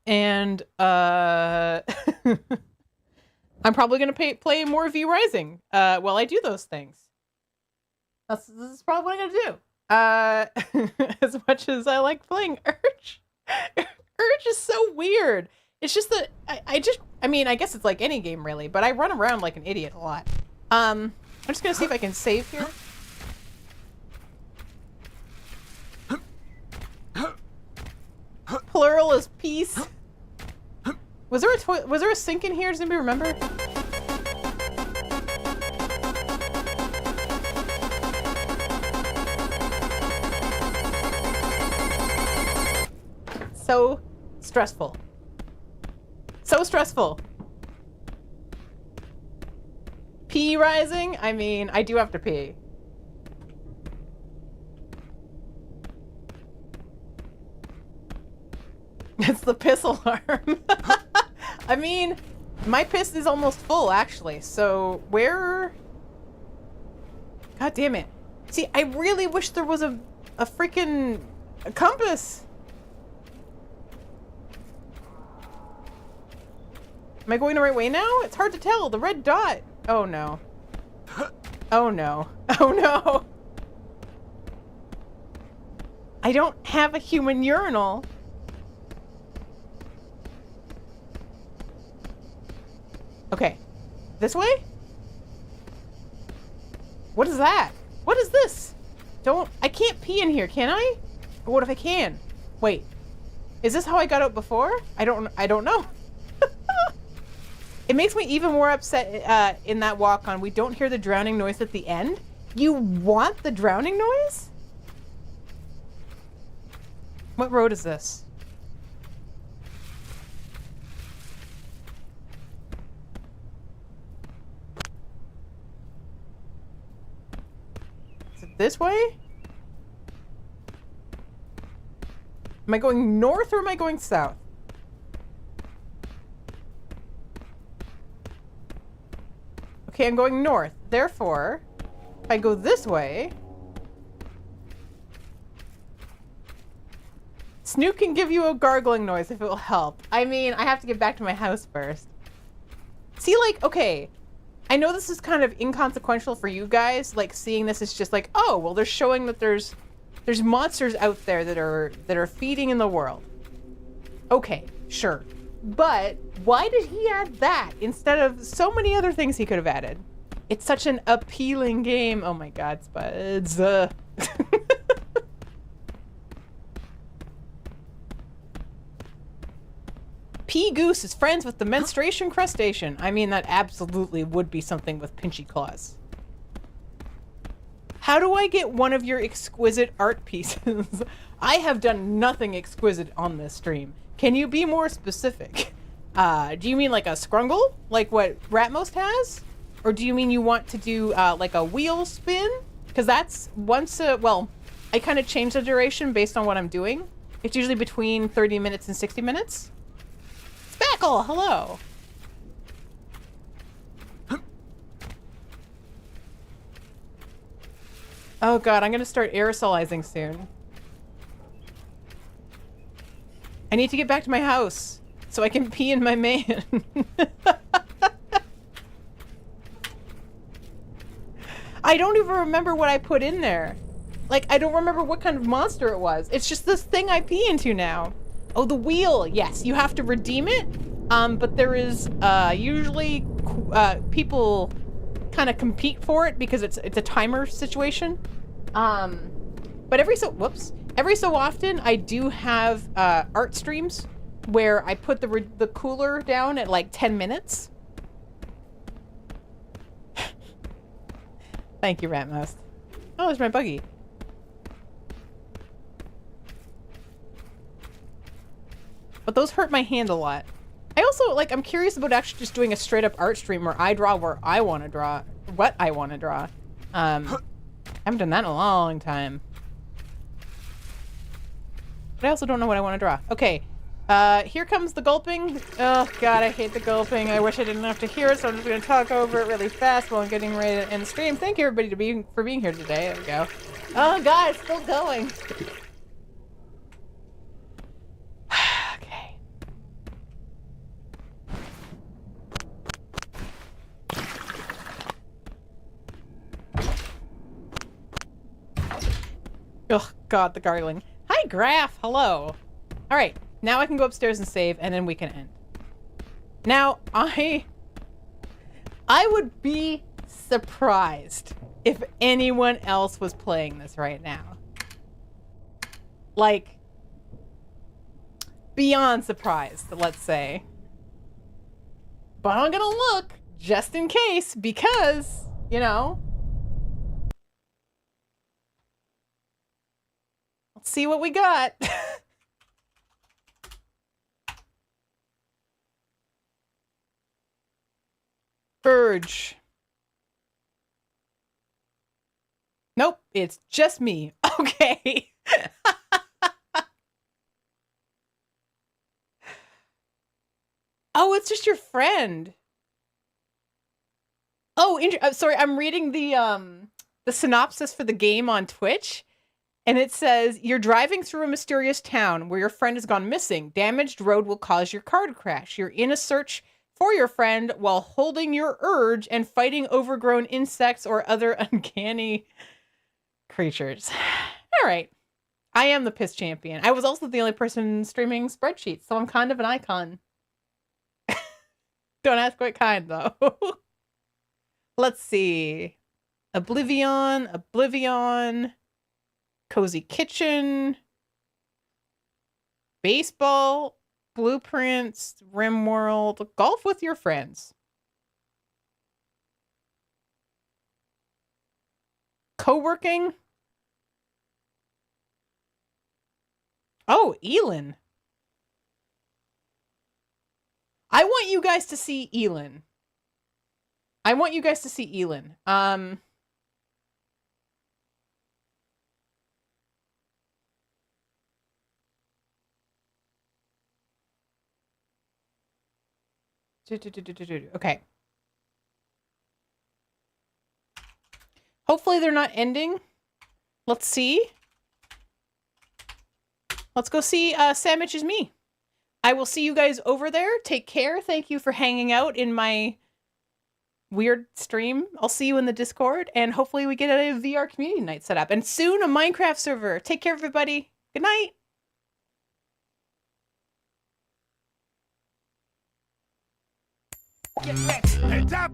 And I'm probably going to play more V Rising while I do those things. This is probably what I'm going to do. As much as I like playing Urge. Urge is so weird. It's just that I mean, I guess it's like any game really, but I run around like an idiot a lot. I'm just going to see if I can save here. Plural is peace. Was there a sink in here? Does anybody remember? So stressful. So stressful. Pee rising? I mean, I do have to pee. It's the piss alarm. I mean, my piss is almost full, actually. So, where... God damn it. See, I really wish there was a freaking compass. Am I going the right way now? It's hard to tell. The red dot. Oh, no. Oh, no. Oh, no. I don't have a human urinal. Okay. This way? What is that? What is this? I can't pee in here, can I? Or what if I can? Wait. Is this how I got out before? I don't know. It makes me even more upset in that walk-on. We don't hear the drowning noise at the end. You want the drowning noise? What road is this? Is it this way? Am I going north or am I going south? Okay, I'm going north. Therefore, if I go this way... Snoop can give you a gargling noise if it will help. I mean, I have to get back to my house first. See, like, okay, I know this is kind of inconsequential for you guys. Like, seeing this is just like, oh, well, they're showing that there's monsters out there that are feeding in the world. Okay, sure. But why did he add that instead of so many other things he could have added? It's such an appealing game. Oh my god, Spuds. Pea Goose is friends with the menstruation crustacean. I mean, that absolutely would be something with pinchy claws. How do I get one of your exquisite art pieces? I have done nothing exquisite on this stream. Can you be more specific? Do you mean like a scrungle? Like what Ratmost has? Or do you mean you want to do like a wheel spin? Because that's once well, I kind of change the duration based on what I'm doing. It's usually between 30 minutes and 60 minutes. Spackle, hello. Oh god, I'm gonna start aerosolizing soon. I need to get back to my house so I can pee in my man. I don't even remember what I put in there. Like, I don't remember what kind of monster it was. It's just this thing I pee into now. Oh, the wheel. Yes, you have to redeem it. But there is usually people kind of compete for it because it's a timer situation. But every so often I do have art streams where I put the cooler down at like 10 minutes. Thank you, Ratmouse. Oh, there's my buggy. But those hurt my hand a lot. I also, like, I'm curious about actually just doing a straight up art stream where I draw where I want to draw, what I want to draw. I haven't done that in a long time. But I also don't know what I want to draw. Okay, here comes the gulping. Oh god, I hate the gulping. I wish I didn't have to hear it, so I'm just going to talk over it really fast while I'm getting ready to end the stream. Thank you everybody for being here today. There we go. Oh god, it's still going. Okay. Oh god, the gargling. Hi, Graph. Hello. All right, now I can go upstairs and save, and then we can end. Now, I would be surprised if anyone else was playing this right now. Like, beyond surprised, let's say. But I'm gonna look, just in case, because, you know. Let's see what we got. Urge. Nope, it's just me. Okay. Oh, it's just your friend. Oh, sorry, I'm reading the synopsis for the game on Twitch. And it says, you're driving through a mysterious town where your friend has gone missing. Damaged road will cause your car to crash. You're in a search for your friend while holding your urge and fighting overgrown insects or other uncanny creatures. All right. I am the piss champion. I was also the only person streaming spreadsheets, so I'm kind of an icon. Don't ask what kind, though. Let's see. Oblivion. Cozy Kitchen, baseball, blueprints, RimWorld, golf with your friends, co-working. Oh, Elin. I want you guys to see Elin. Okay. Hopefully they're not ending. Let's see. Let's go see Sandwich is Me. I will see you guys over there. Take care. Thank you for hanging out in my weird stream. I'll see you in the Discord, and hopefully we get a VR community night set up. And soon a Minecraft server. Take care, everybody. Good night. Heads up!